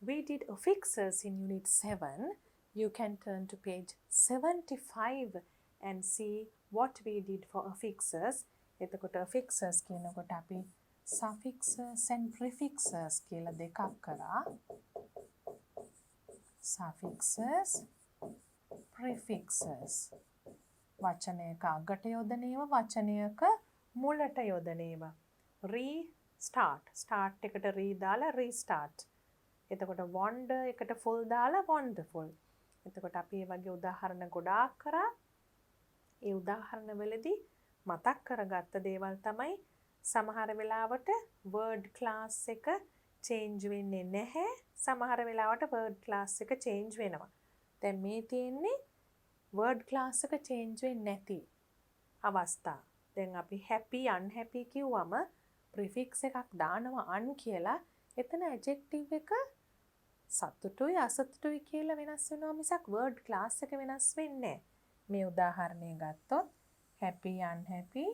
we did affixes in unit 7. You can turn to page 75 and see what we did for affixes. එතකොට affixes කියනකොට අපි suffixes and prefixes කියලා දෙකක් කරා. Suffixes, prefixes. වචනයක අගට යොදන ඒවා, වචනයක මුලට යොදන ඒවා. Restart. Start එකට re දාලා restart. එතකොට wonder එකට full දාලා wonderful. එතකොට අපි මේ වගේ උදාහරණ ගොඩාක් කරා. ඒ උදාහරණ වලදී මතක් කරගත්ත දේවල් තමයි සමහර වෙලාවට word class එක change වෙන්නේ නැහැ. සමහර වෙලාවට word class එක change වෙනවා. දැන් මේ තියෙන්නේ word class එක change වෙන්නේ නැති අවස්ථා. දැන් අපි happy unhappy කිව්වම prefix එකක් දානවා un කියලා. එතන adjective එක සතුටුයි අසතුටුයි කියලා වෙනස් වෙනවා මිසක් word class එක වෙනස් වෙන්නේ නැහැ. මේ උදාහරණය ගත්තොත් happy unhappy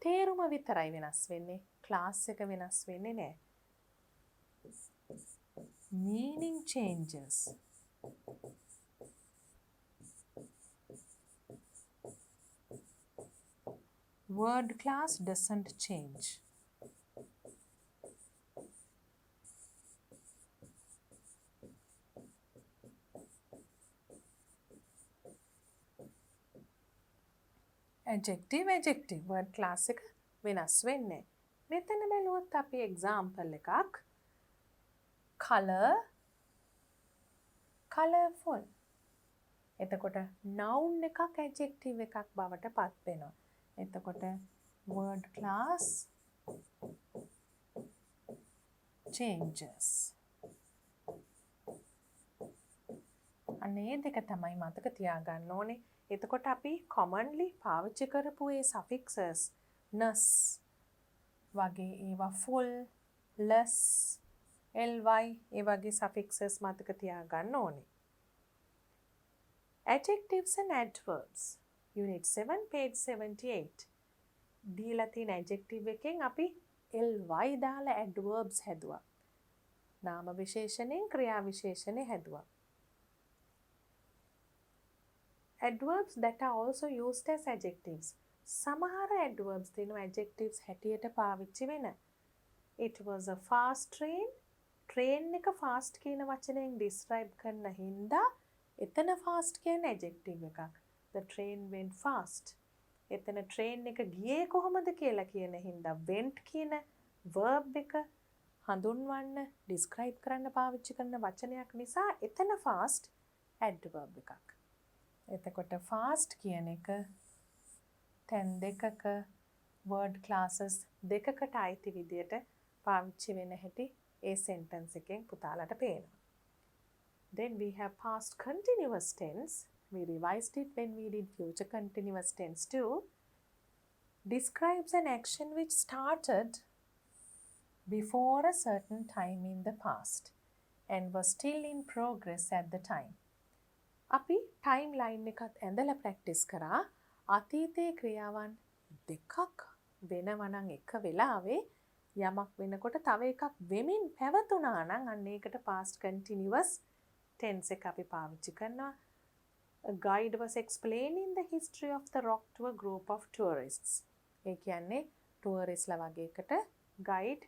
තේරුම විතරයි වෙනස් වෙන්නේ. class එක වෙනස් වෙන්නේ නැහැ. meaning changes. Word class doesn't change. Adjective word class එක වෙනස් වෙන්නේ. මෙතන බලුවොත් අපි example එකක් color colorful. එතකොට noun එකක් adjective එකක් බවට පත් වෙනවා. එතකොට word class changes. අනේ දෙක තමයි මතක තියාගන්න ඕනේ. එතකොට අපි commonly පාවිච්චි කරපු ඒ suffixes ness වගේ ඒවා full, less, ly ඒ වගේ suffixes මතක තියාගන්න ඕනේ. Adjectives and adverbs. Unit 7 page 78. දීලා තියෙන adjective එකෙන් අපි ly දාලා adverbs හැදුවා. නාම විශේෂණයෙන් ක්‍රියා විශේෂණය හැදුවා. Adverbs that are also used as adjectives. සමහර adverbs තියෙනවා adjectives හැටියට පාවිච්චි වෙන. It was a fast train. train එක fast කියන වචනයෙන් describe කරන හින්දා එතන fast කියන්නේ adjective එකක්. The train went fast. එතන train එක ගියේ කොහොමද කියලා කියන හින්දා went කියන verb එක හඳුන්වන්න describe කරන්න පාවිච්චි කරන වචනයක් නිසා එතන fast adverb එකක්. එතකොට fast කියන එක තැන් දෙකක word classes දෙකකට අයිති විදියට පාවිච්චි වෙන හැටි ඒ sentence එකෙන් පුතාලට පේනවා. Then we have past continuous tense. We revised it when we did future continuous tense too. Describes an action which started before a certain time in the past and was still in progress at the time. අපි timeline එකත් ඇඳලා practice කරා අතීතයේ ක්‍රියාවන් දෙකක් වෙනවා නම් එක වෙලාවේ යමක් වෙනකොට තව එකක් වෙමින් පැවතුණා නම් අන්න ඒකට past continuous tense එක අපි පාවිච්චි කරනවා. A guide was explaining the history of the rock to a group of tourists. ඒ කියන්නේ touristලා වගේ එකට guide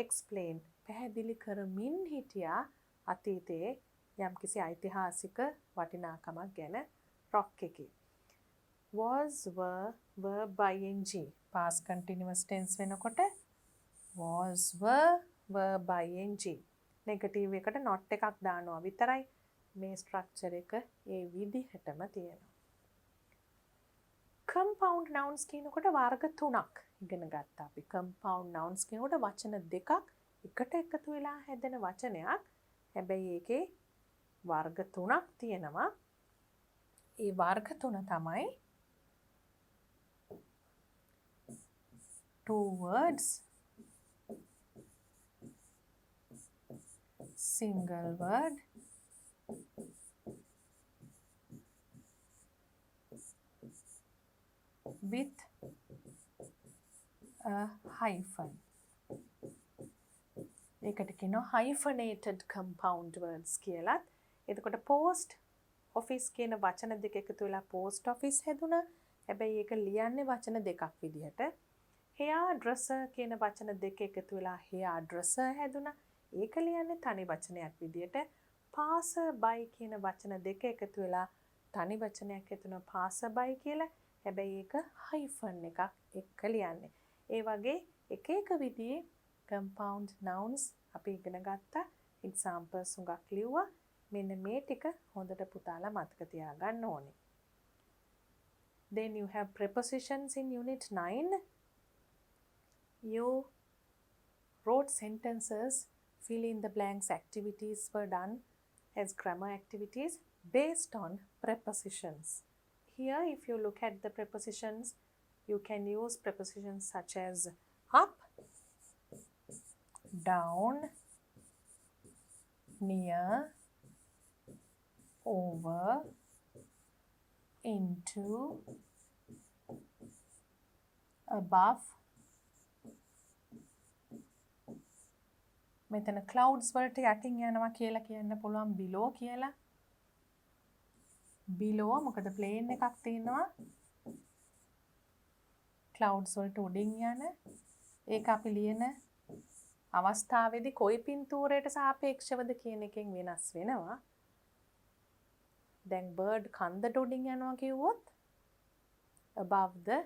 explain පැහැදිලි කරමින් හිටියා අතීතයේ යම්කිසි ඓතිහාසික වටිනාකමක් ගැන rock එකේ. Was were verb by ing past continuous tense වෙනකොට was were verb by ing negative එකට not එකක් දානවා විතරයි. මේ structure එක ඒ විදිහටම තියෙනවා. compound nouns කියනකොට වර්ග තුනක් ඉගෙන ගත්තා අපි. compound nouns කියනකොට වචන දෙකක් එකට එකතු වෙලා හැදෙන වචනයක්. හැබැයි ඒකේ වර්ග තුනක් තියෙනවා. ඒ වර්ග තුන තමයි two words, single word, with a hyphen. ඒකට කියනවා hyphenated compound words කියලා. එතකොට post office කියන වචන දෙක එකතු වෙලා post office හැදුණා. හැබැයි ඒක ලියන්නේ වචන දෙකක් විදිහට. hairdresser කියන වචන දෙක එකතු වෙලා hairdresser හැදුණා. ඒක ලියන්නේ තනි වචනයක් විදිහට. passerby කියන වචන දෙක එකතු වෙලා තනි වචනයක් හැදුණා passerby කියලා. හැබැයි ඒක hyphen එකක් එක්ක ලියන්නේ. ඒ වගේ එක එක විදිහේ compound nouns අපි ඉගෙන ගත්තා. examples උඟක් ලිව්වා. මෙන්න මේ ටික හොඳට පුතාලා මතක තියාගන්න ඕනේ. Then you have prepositions in unit 9. You wrote sentences, fill in the blanks activities were done as grammar activities based on prepositions. Here, if you look at the prepositions, you can use prepositions such as up, down, near, over, into, above. මෙතන clouds වලට යටින් යනවා කියලා කියන්න පුළුවන් below කියලා. below මොකද plane එකක් තියෙනවා. clouds වලට උඩින් යන ඒක අපි ලියන අවස්ථාවේදී කොයි පින්තූරයට සාපේක්ෂවද කියන එකෙන් වෙනස් වෙනවා. දැන් bird කන්දට උඩින් යනවා කිව්වොත් above the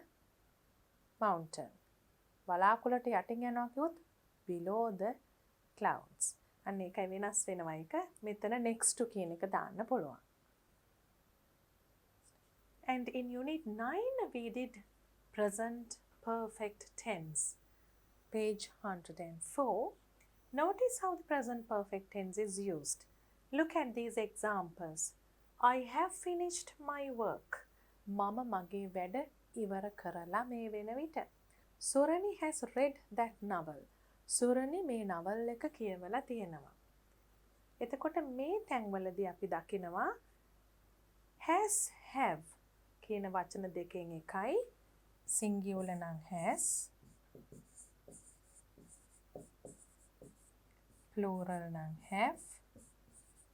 mountain. වලාකුළට යටින් යනවා කිව්වොත් below the clouds. අන්න ඒකයි වෙනස් වෙනවා එක. මෙතන next to කියන එක දාන්න පුළුවන්. And in unit 9 we did present perfect tense. Page 104. Notice how the present perfect tense is used. Look at these examples. I have finished my work. Mama mage වැඩ ඉවර කරලා මේ වෙන විට. Surani has read that novel. සුරනි මේ නවල් එක කියවලා තියෙනවා. එතකොට මේ තැන්වලදී අපි දකිනවා has have කියන වචන දෙකෙන් එකයි singular නම් has plural නම් have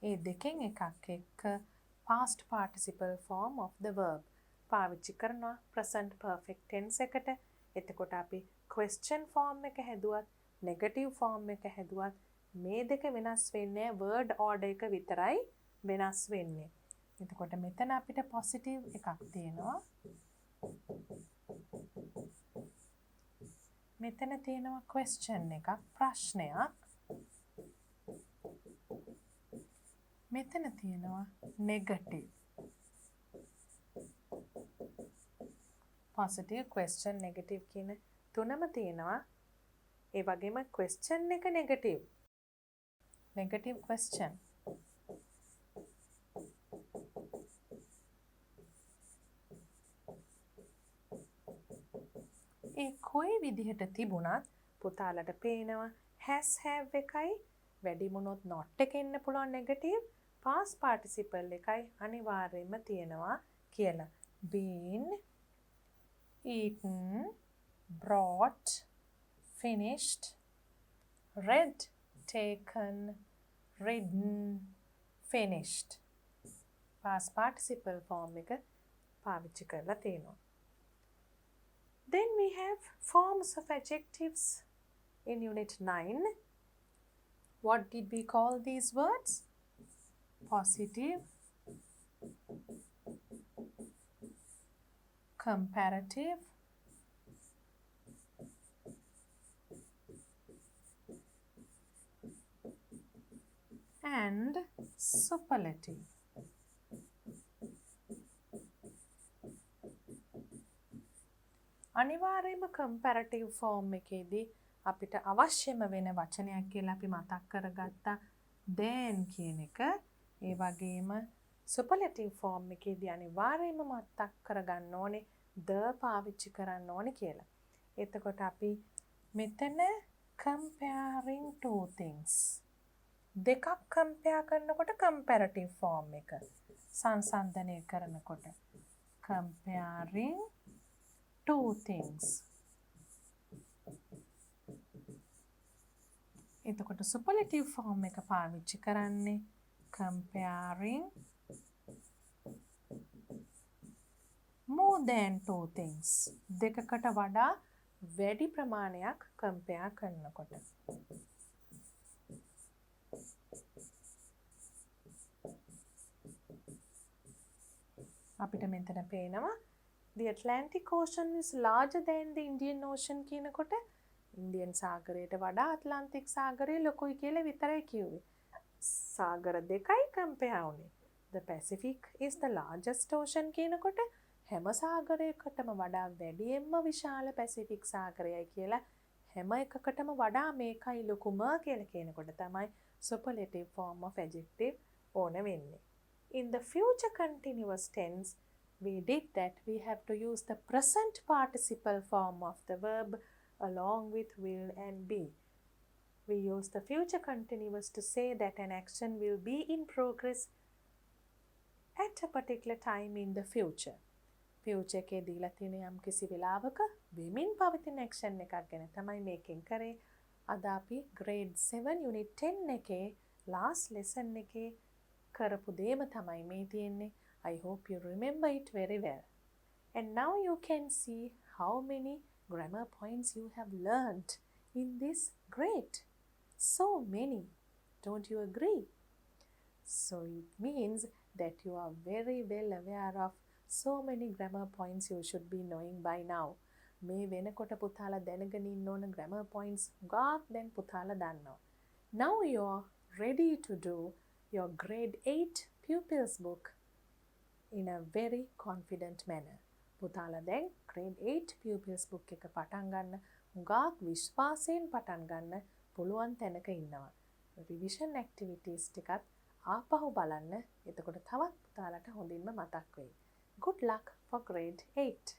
ඒ දෙකෙන් එකක් එක්ක past participle form of the verb පාවිච්චි කරනවා present perfect tense එකට. එතකොට අපි question form එක හැදුවත් negative form එක හැදුවත් මේ දෙක වෙනස් වෙන්නේ word order එක විතරයි වෙනස් වෙන්නේ. එතකොට මෙතන අපිට positive එකක් තියෙනවා. මෙතන තියෙනවා question එකක් ප්‍රශ්නයක්. මෙතන තියෙනවා negative. positive question negative කියන තුනම තියෙනවා. ඒ වගේම question එක negative question. ඒ කොයි විදිහට තිබුණත් පුතාලට පේනවා has have එකයි වැඩිමුණොත් not එක එන්න පුළුවන් negative past participle එකයි අනිවාර්යයෙන්ම තියෙනවා කියලා. been, eaten, brought, finished, read, taken, ridden, finished. past participle form එක පාවිච්චි කරලා තියෙනවා. Then we have forms of adjectives in unit 9. What did we call these words? Positive, comparative, and superlative. අනිවාර්යයෙන්ම comparative form එකේදී අපිට අවශ්‍යම වෙන වචනයක් කියලා අපි මතක් කරගත්තා than කියන එක. ඒ වගේම superlative form එකේදී අනිවාර්යයෙන්ම මතක් කරගන්න ඕනේ the පාවිච්චි කරන්න ඕනේ කියලා. එතකොට අපි මෙතන comparing two things දෙකක් compare කරනකොට comparative form එක සංසන්දනය කරනකොට comparing two things. එතකොට superlative form එක පාවිච්චි කරන්නේ comparing more than two things. දෙකකට වඩා වැඩි ප්‍රමාණයක් compare කරනකොට. අපිට මෙතන පේනවා The Atlantic Ocean is larger than the Indian Ocean කියනකොට ඉන්දියන් සාගරයට වඩා ඇට්ලාන්ටික් සාගරය ලොකුයි කියලා විතරයි කිව්වේ. සාගර දෙකයි කම්පෙයාර් වුනේ. The Pacific is the largest ocean කියනකොට හැම සාගරයකටම වඩා වැඩියෙන්ම විශාල පැසිෆික් සාගරයයි කියලා හැම එකකටම වඩා මේකයි ලොකුම කියලා කියනකොට තමයි superlative form of adjective ඕන වෙන්නේ. In the future continuous tense we did that we have to use the present participle form of the verb along with will and be. We use the future continuous to say that an action will be in progress at a particular time in the future. Future එකේ දීලා තියෙන යම් කිසි වෙලාවක වෙමින් පවතින action එකක් ගැන තමයි මේකෙන් කරේ. අද අපි grade 7 unit 10 එකේ last lesson එකේ කරපු දේම තමයි මේ තියෙන්නේ. I hope you remember it very well. And now you can see how many grammar points you have learned in this grade. So many. Don't you agree? So it means that you are very well aware of so many grammar points you should be knowing by now. මේ වෙනකොට පුතාලා දැනගෙන ඉන්න ඕන grammar points ගාක් දැන් පුතාලා දන්නවා. Now you are ready to do your grade 8 pupils book in a very confident manner. පුතාලා දැන් grade 8 pupils book එක පටන් ගන්න ගාක් විශ්වාසයෙන් පටන් ගන්න පුළුවන් තැනක ඉන්නවා. revision activities ටිකත් ආපහු බලන්න. එතකොට තවත් පුතාලට හොඳින්ම මතක් වෙයි. Good luck for grade 8.